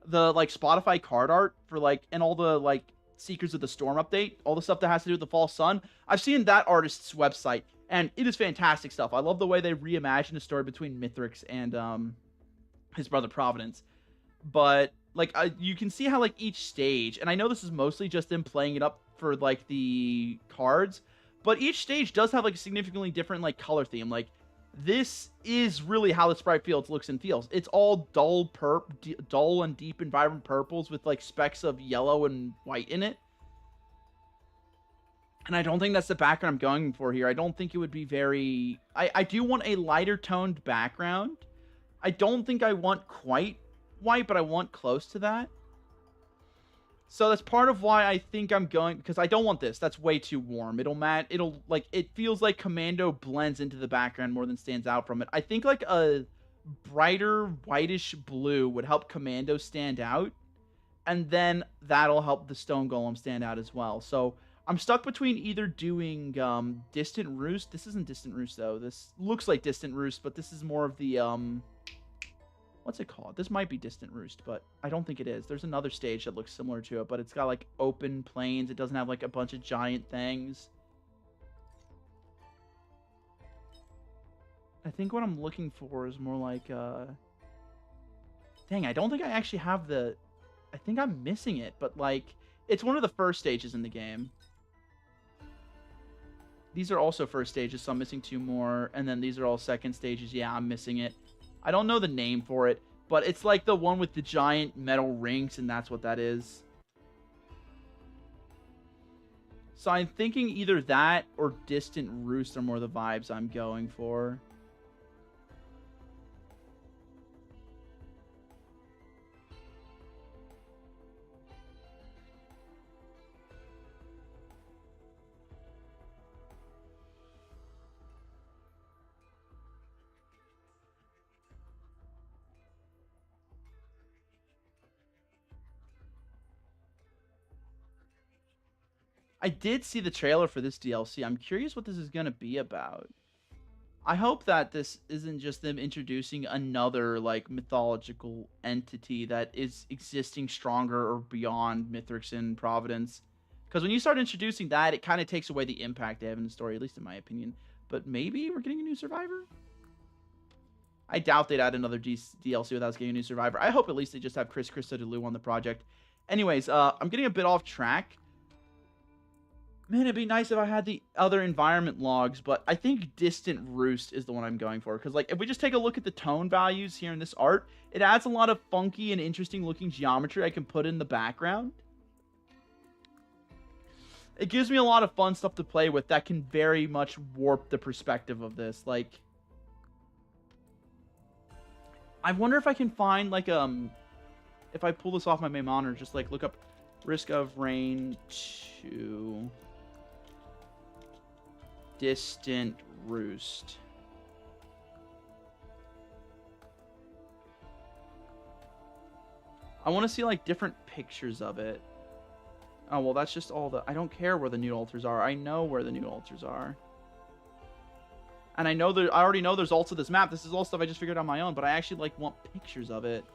The like Spotify card art for like, and all the like Seekers of the Storm update, all the stuff that has to do with the False Sun. I've seen that artist's website, and it is fantastic stuff. I love the way they reimagined the story between Mithrix and his brother Providence. But like you can see how like each stage, and I know this is mostly just them playing it up for like the cards, but each stage does have like a significantly different like color theme. Like this is really how the sprite fields looks and feels. It's all dull and deep and vibrant purples with like specks of yellow and white in it. And I don't think that's the background I'm going for here. I don't think it would be very... I do want a lighter toned background. I don't think I want quite white, but I want close to that. So that's part of why I think I'm going... Because I don't want this. That's way too warm. It feels like Commando blends into the background more than stands out from it. I think like a brighter whitish blue would help Commando stand out. And then that'll help the Stone Golem stand out as well. So I'm stuck between either doing Distant Roost. This isn't Distant Roost, though. This looks like Distant Roost, but this is more of the... what's it called? This might be Distant Roost, but I don't think it is. There's another stage that looks similar to it, but it's got, like, open plains. It doesn't have, like, a bunch of giant things. I think what I'm looking for is more like... Dang, I don't think I actually have the... I think I'm missing it, but, like... It's one of the first stages in the game. These are also first stages, so I'm missing 2 more. And then these are all second stages. Yeah, I'm missing it. I don't know the name for it, but it's like the one with the giant metal rings, and that's what that is. So I'm thinking either that or Distant Roost are more the vibes I'm going for. I did see the trailer for this DLC. I'm curious what this is going to be about. I hope that this isn't just them introducing another, like, mythological entity that is existing stronger or beyond Mithrix and Providence. Because when you start introducing that, it kind of takes away the impact they have in the story, at least in my opinion. But maybe we're getting a new survivor? I doubt they'd add another DLC without us getting a new survivor. I hope at least they just have Chris Christodoulou on the project. Anyways, I'm getting a bit off track. Man, it'd be nice if I had the other environment logs, but I think Distant Roost is the one I'm going for. Because, like, if we just take a look at the tone values here in this art, it adds a lot of funky and interesting looking geometry I can put in the background. It gives me a lot of fun stuff to play with that can very much warp the perspective of this. Like, I wonder if I can find, like, if I pull this off my main monitor, just, like, look up Risk of Rain2 Distant Roost. I want to see, like, different pictures of it. Oh, well, that's just all the... I don't care where the new altars are. I know where the new altars are. And I know that I already know there's alts of this map. This is all stuff I just figured out on my own, but I actually, like, want pictures of it.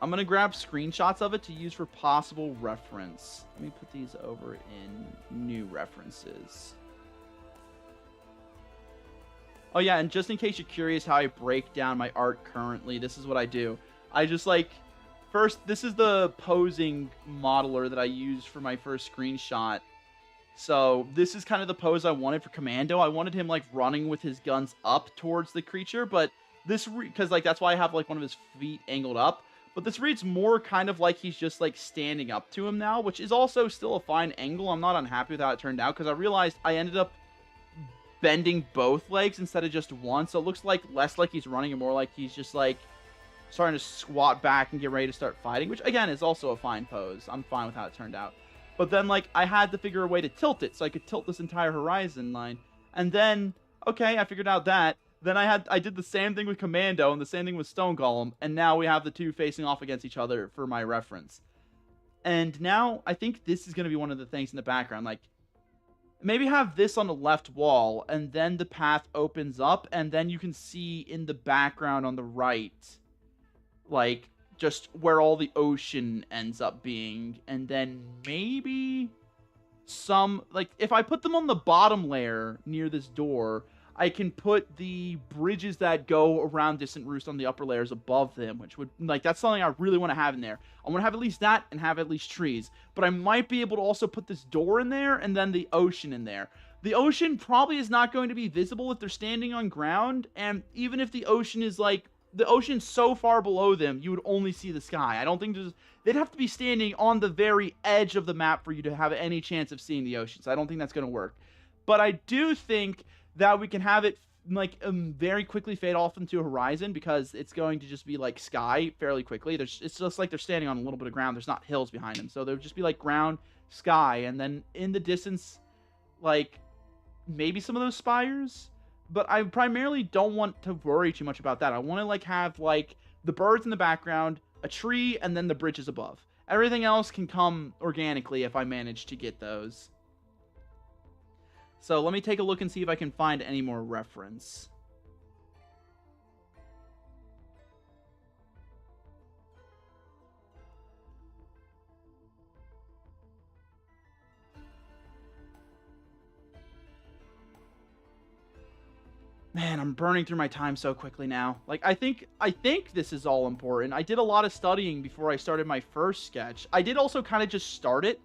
I'm going to grab screenshots of it to use for possible reference. Let me put these over in new references. Oh yeah, and just in case you're curious how I break down my art currently, this is what I do. I just, like, first, this is the posing modeler that I used for my first screenshot. So this is kind of the pose I wanted for Commando. I wanted him, like, running with his guns up towards the creature, but this, because, like, that's why I have, like, one of his feet angled up. But this reads more kind of like he's just, like, standing up to him now, which is also still a fine angle. I'm not unhappy with how it turned out, because I realized I ended up bending both legs instead of just one, so it looks like less like he's running and more like he's just, like, starting to squat back and get ready to start fighting, which, again, is also a fine pose. I'm fine with how it turned out. But then, like, I had to figure a way to tilt it, so I could tilt this entire horizon line. And then, okay, I figured out that. Then I did the same thing with Commando and the same thing with Stone Golem, and now we have the two facing off against each other for my reference. And now I think this is going to be one of the things in the background. Like, maybe have this on the left wall, and then the path opens up, and then you can see in the background on the right, like, just where all the ocean ends up being. And then maybe some, like, if I put them on the bottom layer near this door, I can put the bridges that go around Distant Roost on the upper layers above them, which would, like, that's something I really want to have in there. I want to have at least that and have at least trees. But I might be able to also put this door in there and then the ocean in there. the ocean probably is not going to be visible if they're standing on ground, and even if the ocean is like, the ocean's so far below them, you would only see the sky. I don't think they'd have to be standing on the very edge of the map for you to have any chance of seeing the ocean, so I don't think that's going to work. But I do think that we can have it like very quickly fade off into a horizon, because it's going to just be like sky fairly quickly. It's just like they're standing on a little bit of ground. There's not hills behind them, so there would just be like ground, sky, and then in the distance, like maybe some of those spires. But I primarily don't want to worry too much about that. I want to like have like the birds in the background, a tree, and then the bridges above. Everything else can come organically if I manage to get those. So let me take a look and see if I can find any more reference. Man, I'm burning through my time so quickly now. Like, I think this is all important. I did a lot of studying before I started my first sketch. I did also kind of just start it,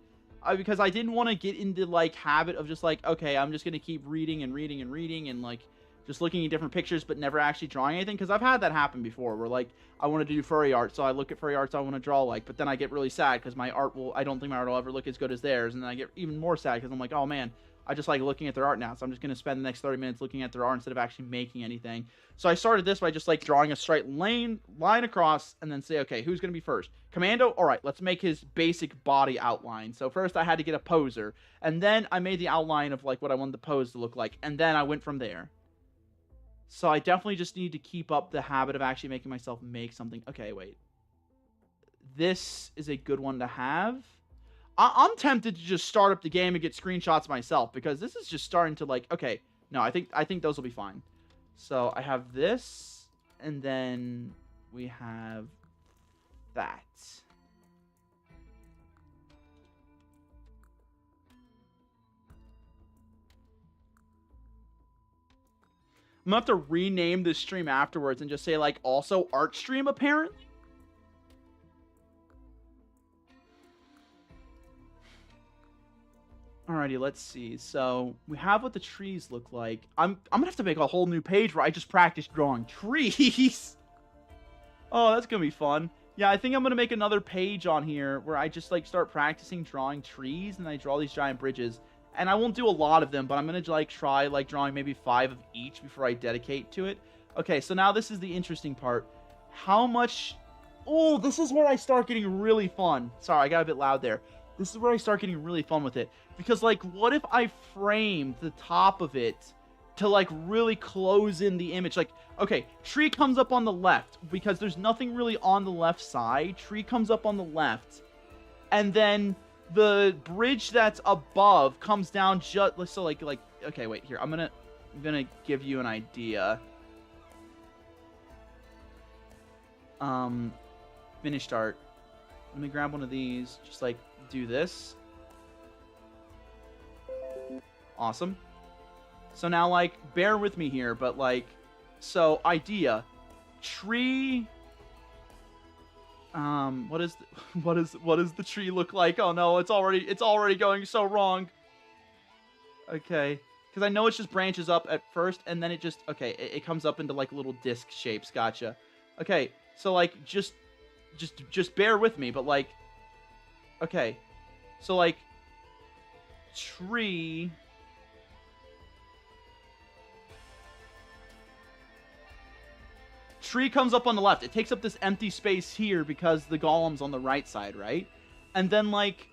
because I didn't want to get into, like, habit of just, like, okay, I'm just going to keep reading and reading and reading and, like, just looking at different pictures but never actually drawing anything. Because I've had that happen before where, like, I want to do furry art, so I look at furry arts I want to draw, like, but then I get really sad because I don't think my art will ever look as good as theirs. And then I get even more sad because I'm like, oh, man, I just like looking at their art now, so I'm just going to spend the next 30 minutes looking at their art instead of actually making anything. So I started this by just like drawing a straight line across and then say, okay, who's going to be first? Commando? All right, let's make his basic body outline. So first I had to get a poser, and then I made the outline of like what I wanted the pose to look like, and then I went from there. So I definitely just need to keep up the habit of actually making myself make something. Okay, wait. This is a good one to have. I'm tempted to just start up the game and get screenshots myself, because this is just starting to like, okay, no, I think those will be fine. So I have this, and then we have that. I'm gonna have to rename this stream afterwards and just say like, also art stream apparently. Alrighty, let's see. So we have what the trees look like. I'm gonna have to make a whole new page where I just practice drawing trees. Oh, that's gonna be fun. Yeah, I think I'm gonna make another page on here where I just like start practicing drawing trees, and I draw these giant bridges. And I won't do a lot of them, but I'm gonna like try like drawing maybe 5 of each before I dedicate to it. Okay, so now this is the interesting part. How much? Oh, this is where I start getting really fun. Sorry, I got a bit loud there. This is where I start getting really fun with it. Because, like, what if I framed the top of it to, like, really close in the image? Like, okay, tree comes up on the left because there's nothing really on the left side. Tree comes up on the left. And then the bridge that's above comes down just... So, like, okay, wait, here. I'm gonna give you an idea. Finished art. Let me grab one of these. Just, like... do this. Awesome. So now, like, bear with me here, but like, so idea, tree. What is the tree look like? Oh no, it's already going so wrong. Okay, because I know it's just branches up at first, and then it just it comes up into like little disc shapes. Gotcha. Okay, so like just bear with me, but like. Okay, so like, tree. Tree comes up on the left. It takes up this empty space here because the golem's on the right side, right? And then like,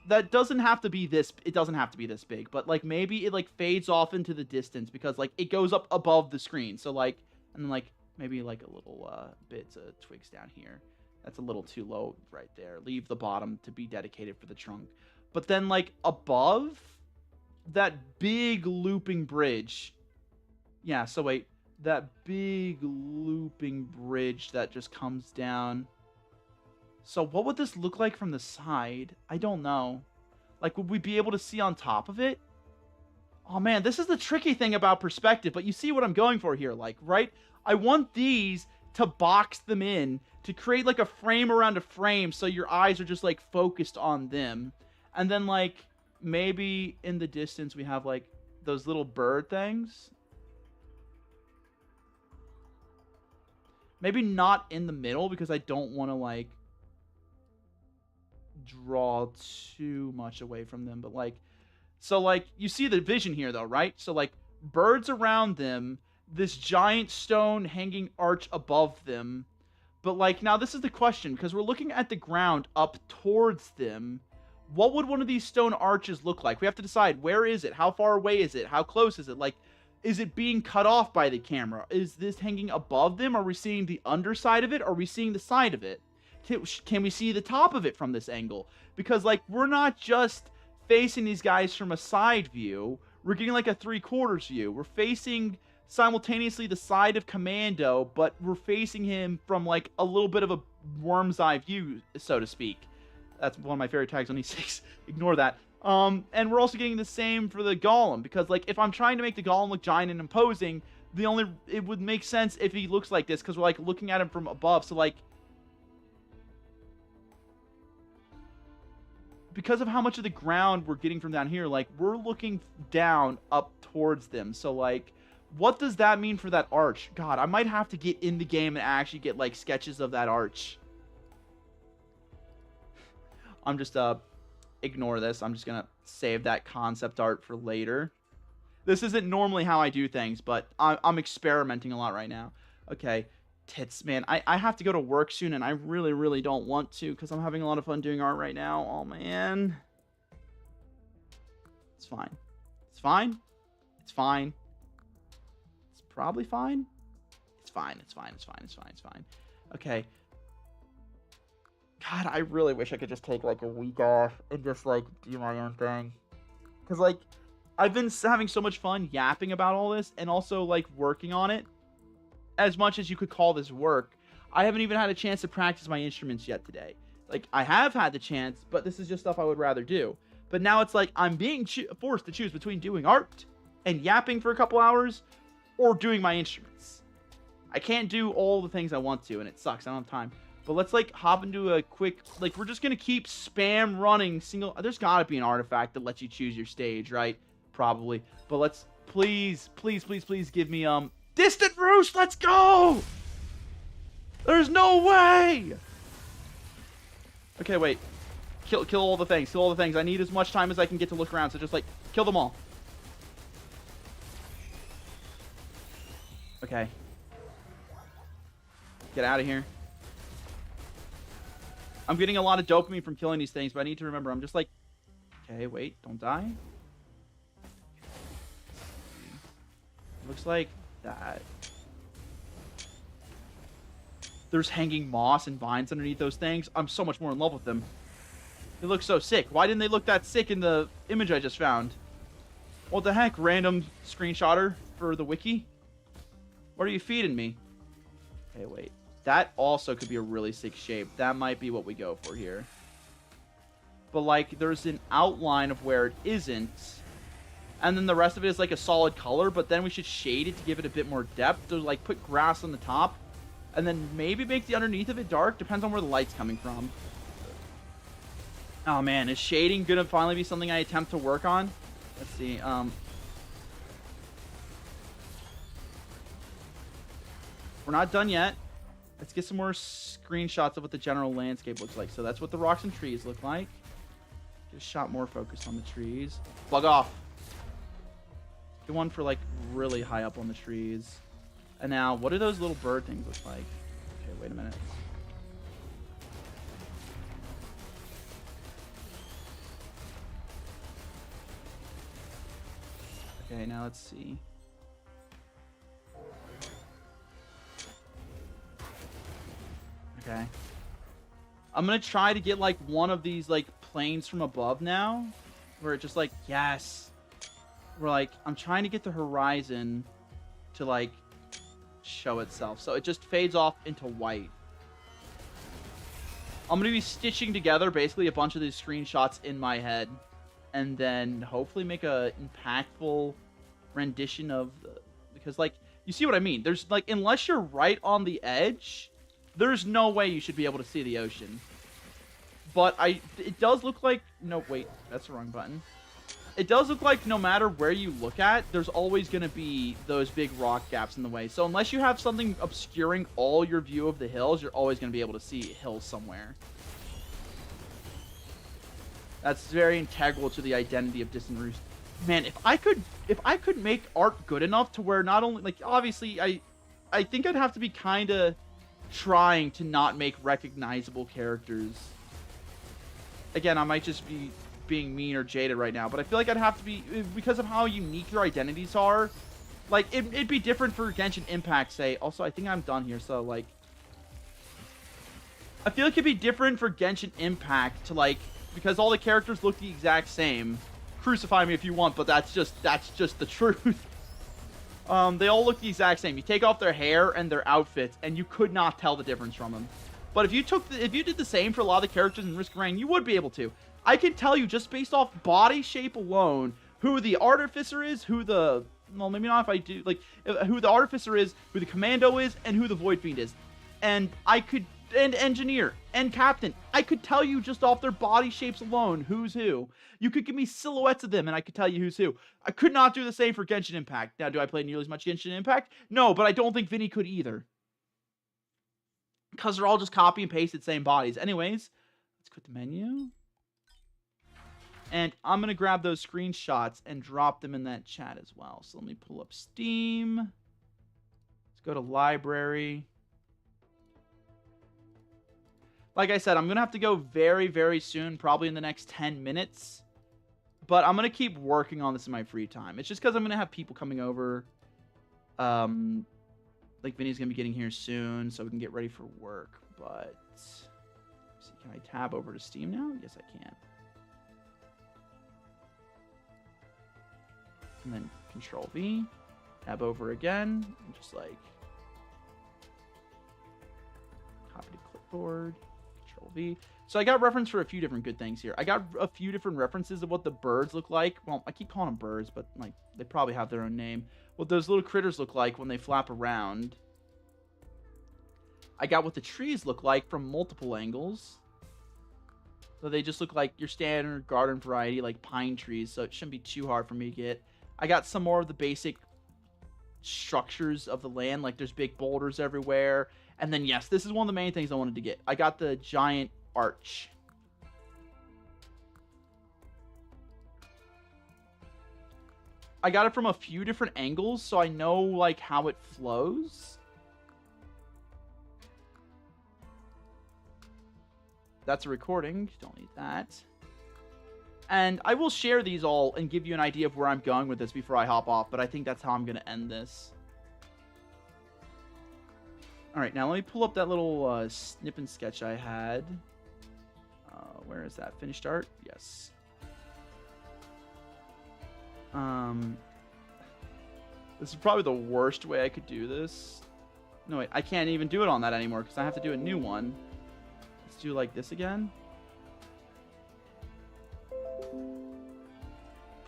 that doesn't have to be this. It doesn't have to be this big, but like maybe it like fades off into the distance because like it goes up above the screen. So like, and then like maybe like a little bits of twigs down here. That's a little too low right there. Leave the bottom to be dedicated for the trunk. But then, like, above that big looping bridge. Yeah, so wait. That big looping bridge that just comes down. So what would this look like from the side? I don't know. Like, would we be able to see on top of it? Oh, man, this is the tricky thing about perspective. But you see what I'm going for here, like, right? I want these to box them in, to create like a frame around a frame so your eyes are just like focused on them. And then like maybe in the distance we have like those little bird things. Maybe not in the middle because I don't want to, like, draw too much away from them. But, like, so, like, you see the vision here, though, right? So, like, birds around them, this giant stone hanging arch above them. But, like, now this is the question, because we're looking at the ground up towards them. What would one of these stone arches look like? We have to decide, where is it? How far away is it? How close is it? Like, is it being cut off by the camera? Is this hanging above them? Are we seeing the underside of it? Are we seeing the side of it? Can we see the top of it from this angle? Because, like, we're not just facing these guys from a side view. We're getting, like, a 3/4 view. We're facing simultaneously the side of Commando, but we're facing him from, like, a little bit of a worm's eye view, so to speak. That's one of my favorite tags on E6. Ignore that. And we're also getting the same for the Golem, because, like, if I'm trying to make the Golem look giant and imposing, it would make sense if he looks like this, because we're, like, looking at him from above. So, like, because of how much of the ground we're getting from down here, like, we're looking down up towards them. So, like, what does that mean for that arch? God, I might have to get in the game and actually get, like, sketches of that arch. I'm just, ignore this. I'm just gonna save that concept art for later. This isn't normally how I do things, but I'm experimenting a lot right now. Okay, tits, man. I have to go to work soon, and I really, really don't want to, because I'm having a lot of fun doing art right now. Oh, man. It's fine. It's fine. It's fine. It's probably fine. It's fine. It's fine. It's fine. It's fine. It's fine. Okay. God, I really wish I could just take, like, a week off and just, like, do my own thing. Because, like, I've been having so much fun yapping about all this and also, like, working on it. As much as you could call this work, I haven't even had a chance to practice my instruments yet today. Like, I have had the chance, but this is just stuff I would rather do. But now it's like I'm being forced to choose between doing art and yapping for a couple hours or doing my instruments. I can't do all the things I want to, and it sucks. I don't have time. But let's, like, hop into a quick, like, we're just going to keep spam running single. There's got to be an artifact that lets you choose your stage, right? Probably. But let's, please, please, please, please give me, Distant Roost, let's go! There's no way! Okay, wait. Kill all the things. Kill all the things. I need as much time as I can get to look around, so just, like, kill them all. Okay. Get out of here. I'm getting a lot of dopamine from killing these things, but I need to remember, I'm just like... Okay, wait, don't die. Looks like that. There's hanging moss and vines underneath those things. I'm so much more in love with them. They look so sick. Why didn't they look that sick in the image I just found? What the heck, random screenshotter for the wiki? What are you feeding me? Okay, wait. That also could be a really sick shape. That might be what we go for here. But, like, there's an outline of where it isn't. And then the rest of it is, like, a solid color. But then we should shade it to give it a bit more depth. So, like, put grass on the top. And then maybe make the underneath of it dark. Depends on where the light's coming from. Oh, man. Is shading going to finally be something I attempt to work on? Let's see. We're not done yet. Let's get some more screenshots of what the general landscape looks like. So that's what the rocks and trees look like. Get a shot more focused on the trees. Bug off. Get one for, like, really high up on the trees. And now, what do those little bird things look like? Okay, wait a minute. Okay, now let's see. Okay. I'm gonna try to get, like, one of these, like, planes from above now. Where it just, like, yes. We're, like, I'm trying to get the horizon to, like, show itself. So it just fades off into white. I'm gonna be stitching together, basically, a bunch of these screenshots in my head. And then hopefully make a impactful rendition of the... Because, like, you see what I mean? There's, like, unless you're right on the edge... There's no way you should be able to see the ocean. But it does look like... No, wait. That's the wrong button. it does look like no matter where you look at, there's always going to be those big rock gaps in the way. So unless you have something obscuring all your view of the hills, you're always going to be able to see hills somewhere. That's very integral to the identity of Distant Roost. Man, if I could make art good enough to where not only, like, obviously I think I'd have to be kind of trying to not make recognizable characters. Again, I might just be being mean or jaded right now, but I feel like I'd have to be, because of how unique your identities are, like, it'd be different for Genshin Impact, say. Also, I think I'm done here, so, like, I feel like it'd be different for Genshin Impact to, like, because all the characters look the exact same. Crucify me if you want, but that's just the truth. They all look the exact same. You take off their hair and their outfits, and you could not tell the difference from them. But if you did the same for a lot of the characters in Risk of Rain, you would be able to. I can tell you just based off body shape alone who the Artificer is, who the, well, maybe not if I do, like, who the Artificer is, who the Commando is, and who the Void Fiend is. And I could, and Engineer, and Captain. I could tell you just off their body shapes alone who's who. You could give me silhouettes of them, and I could tell you who's who. I could not do the same for Genshin Impact. Now, do I play nearly as much Genshin Impact? No, but I don't think Vinny could either. Because they're all just copy and pasted same bodies. Anyways, let's quit the menu. And I'm going to grab those screenshots and drop them in that chat as well. So let me pull up Steam. Let's go to Library. Like I said, I'm going to have to go very, very soon, probably in the next 10 minutes. But I'm going to keep working on this in my free time. It's just because I'm going to have people coming over. Like, Vinny's going to be getting here soon, so we can get ready for work. But, let's see, can I tab over to Steam now? Yes, I can. And then Control V, tab over again, and just like copy to clipboard, Control V. So I got reference for a few different good things here. I got a few different references of what the birds look like. Well, I keep calling them birds, but like they probably have their own name. What those little critters look like when they flap around. I got what the trees look like from multiple angles. So they just look like your standard garden variety, like pine trees. So it shouldn't be too hard for me to get. I got some more of the basic structures of the land, like there's big boulders everywhere. And then, yes, this is one of the main things I wanted to get. I got the giant arch. I got it from a few different angles, so I know, like, how it flows. That's a recording. Don't need that. And I will share these all and give you an idea of where I'm going with this before I hop off, but I think that's how I'm going to end this. Alright, now let me pull up that little snip and sketch I had. Where is that? Finished art? Yes. This is probably the worst way I could do this. No, wait, I can't even do it on that anymore because I have to do a new one. Let's do like this again.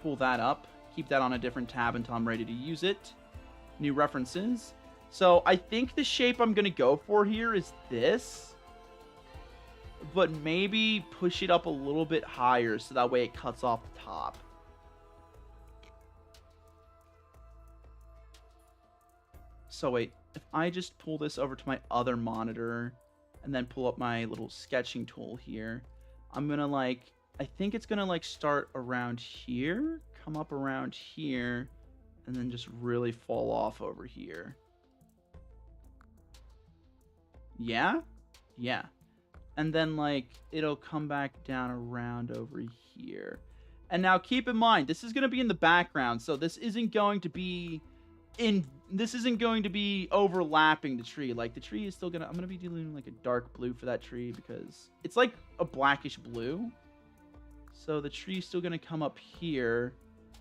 Pull that up. Keep that on a different tab until I'm ready to use it. New references. So I think the shape I'm going to go for here is this. But maybe push it up a little bit higher so that way it cuts off the top. So wait, if I just pull this over to my other monitor and then pull up my little sketching tool here, I'm going to like, I think it's going to like start around here, come up around here, and then just really fall off over here. Yeah? Yeah. And then like, it'll come back down around over here. And now keep in mind, this is going to be in the background, so this isn't going to be overlapping the tree. Like the tree is still I'm gonna be doing like a dark blue for that tree because it's like a blackish blue. So the tree's still gonna come up here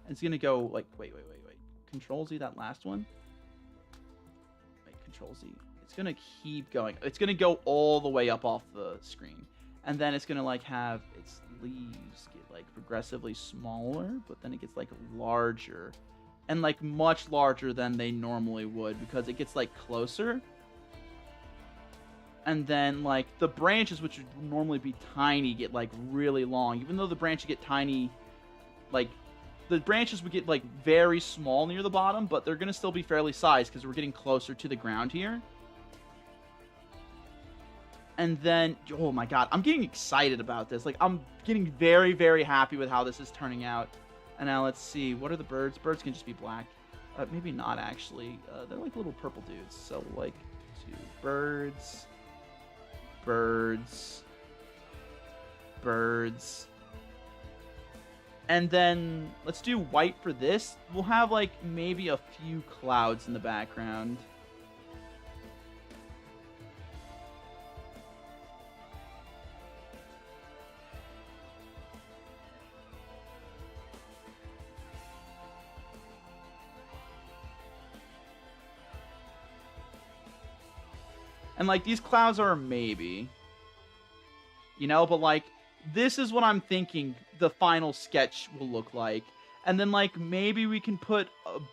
and it's gonna go like wait. Control Z, that last one. Wait, Control Z. It's gonna keep going. It's gonna go all the way up off the screen. And then it's gonna like have its leaves get like progressively smaller, but then it gets like larger. And like much larger than they normally would because it gets like closer. And then like the branches, which would normally be tiny, get like really long. Even though the branches get tiny, like the branches would get like very small near the bottom, but they're gonna still be fairly sized because we're getting closer to the ground here. And then, oh my god, I'm getting excited about this. Like, I'm getting very, very happy with how this is turning out. And now let's see, what are the birds? Birds can just be black. Maybe not, actually. They're like little purple dudes. So, like, 2 birds, birds, birds. And then, let's do white for this. We'll have, like, maybe a few clouds in the background. And, like, these clouds are a maybe. You know, but, like, this is what I'm thinking the final sketch will look like. And then, like, maybe we can put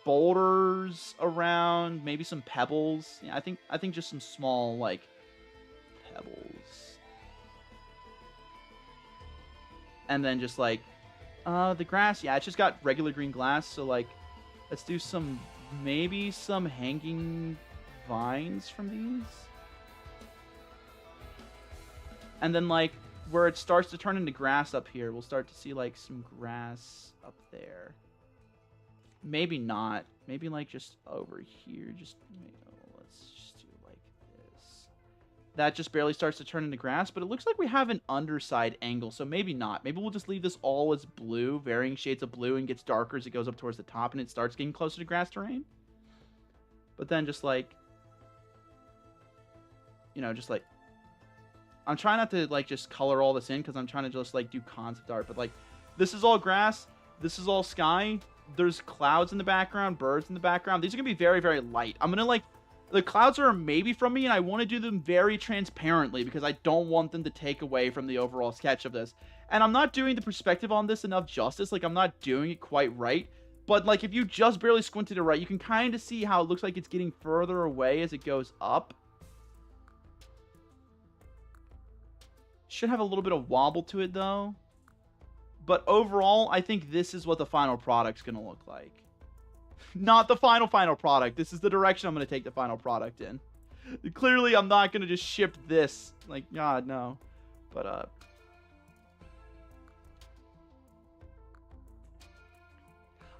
boulders around, maybe some pebbles. Yeah, I think just some small, like, pebbles. And then just, like, the grass. Yeah, it's just got regular green glass. So, like, let's do some, maybe some hanging vines from these. And then, like, where it starts to turn into grass up here, we'll start to see, like, some grass up there. Maybe not. Maybe, like, just over here. Just, let's just do like this. That just barely starts to turn into grass, but it looks like we have an underside angle, so maybe not. Maybe we'll just leave this all as blue, varying shades of blue, and gets darker as it goes up towards the top, and it starts getting closer to grass terrain. But then just, like, you know, just, like, I'm trying not to, like, just color all this in because I'm trying to just, like, do concept art. But, like, this is all grass. This is all sky. There's clouds in the background, birds in the background. These are going to be very, very light. I'm going to, like, the clouds are a maybe from me, and I want to do them very transparently because I don't want them to take away from the overall sketch of this. And I'm not doing the perspective on this enough justice. Like, I'm not doing it quite right. But, like, if you just barely squinted it right, you can kind of see how it looks like it's getting further away as it goes up. Should have a little bit of wobble to it, though. But overall, I think this is what the final product's going to look like. Not the final product. This is the direction I'm going to take the final product in. Clearly, I'm not going to just ship this. Like, God, no. But,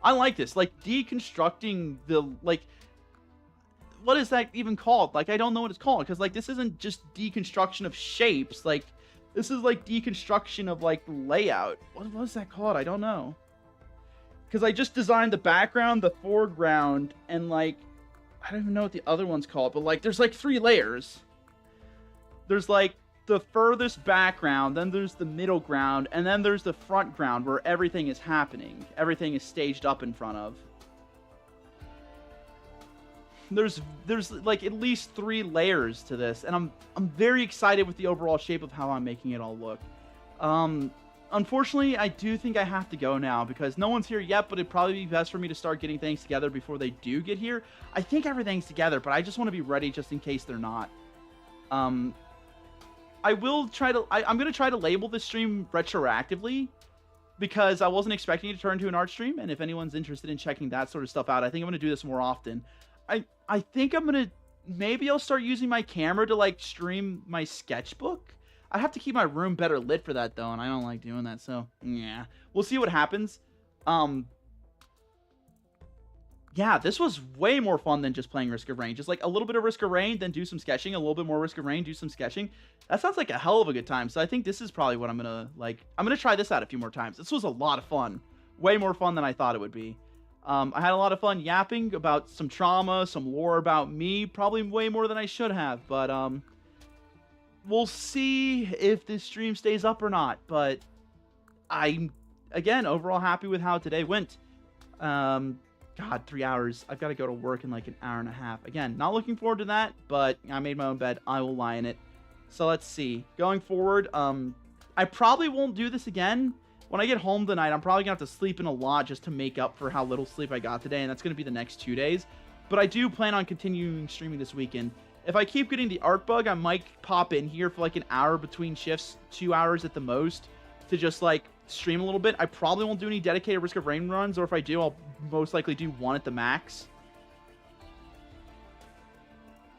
I like this. Like, deconstructing the, like, what is that even called? Like, I don't know what it's called. Because, like, this isn't just deconstruction of shapes. Like, this is, like, deconstruction of, like, layout. What is that called? I don't know. Because I just designed the background, the foreground, and, like, I don't even know what the other one's called. But, like, there's, like, 3 layers. There's, like, the furthest background, then there's the middle ground, and then there's the front ground where everything is happening. Everything is staged up in front of. There's like at least 3 layers to this, and I'm very excited with the overall shape of how I'm making it all look. Unfortunately, I do think I have to go now because no one's here yet, but it'd probably be best for me to start getting things together before they do get here. I think everything's together, but I just want to be ready just in case they're not. I will try to, I'm going to try to label this stream retroactively because I wasn't expecting it to turn into an art stream, and if anyone's interested in checking that sort of stuff out, I think I'm going to do this more often. I think I'm going to, maybe I'll start using my camera to, like, stream my sketchbook. I have to keep my room better lit for that, though, and I don't like doing that, so, yeah. We'll see what happens. Yeah, this was way more fun than just playing Risk of Rain. Just, like, a little bit of Risk of Rain, then do some sketching, a little bit more Risk of Rain, do some sketching. That sounds like a hell of a good time, so I think this is probably what I'm going to, like, I'm going to try this out a few more times. This was a lot of fun. Way more fun than I thought it would be. I had a lot of fun yapping about some trauma, some lore about me, probably way more than I should have, but, we'll see if this stream stays up or not, but I'm, again, overall happy with how today went. God, 3 hours. I've got to go to work in like an hour and a half. Again, not looking forward to that, but I made my own bed. I will lie in it. So let's see. Going forward, I probably won't do this again. When I get home tonight, I'm probably going to have to sleep in a lot just to make up for how little sleep I got today, and that's going to be the next 2 days. But I do plan on continuing streaming this weekend. If I keep getting the art bug, I might pop in here for like an hour between shifts, 2 hours at the most, to just like stream a little bit. I probably won't do any dedicated Risk of Rain runs, or if I do, I'll most likely do one at the max.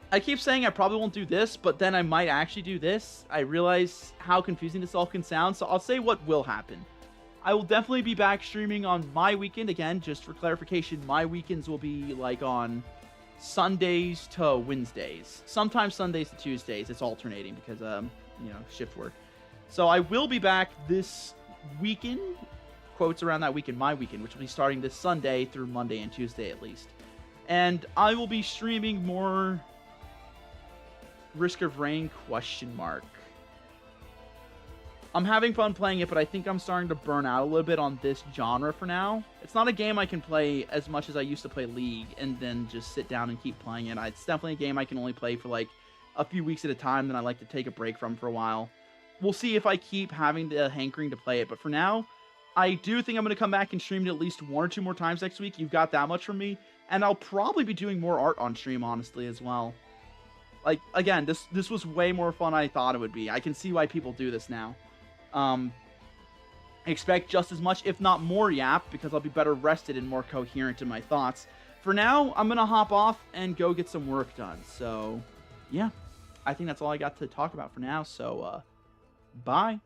I keep saying I probably won't do this, but then I might actually do this. I realize how confusing this all can sound, so I'll say what will happen. I will definitely be back streaming on my weekend. Again, just for clarification, my weekends will be like on Sundays to Wednesdays. Sometimes Sundays to Tuesdays. It's alternating because, you know, shift work. So I will be back this weekend, quotes around that weekend, my weekend, which will be starting this Sunday through Monday and Tuesday at least. And I will be streaming more Risk of Rain ? I'm having fun playing it, but I think I'm starting to burn out a little bit on this genre for now. It's not a game I can play as much as I used to play League and then just sit down and keep playing it. It's definitely a game I can only play for like a few weeks at a time, then I like to take a break from for a while. We'll see if I keep having the hankering to play it, but for now, I do think I'm going to come back and stream it at least 1 or 2 more times next week. You've got that much from me, and I'll probably be doing more art on stream, honestly, as well. Like, again, this was way more fun than I thought it would be. I can see why people do this now. Expect just as much, if not more, yap, because I'll be better rested and more coherent in my thoughts. For now, I'm going to hop off and go get some work done. So, yeah, I think that's all I got to talk about for now. So, bye.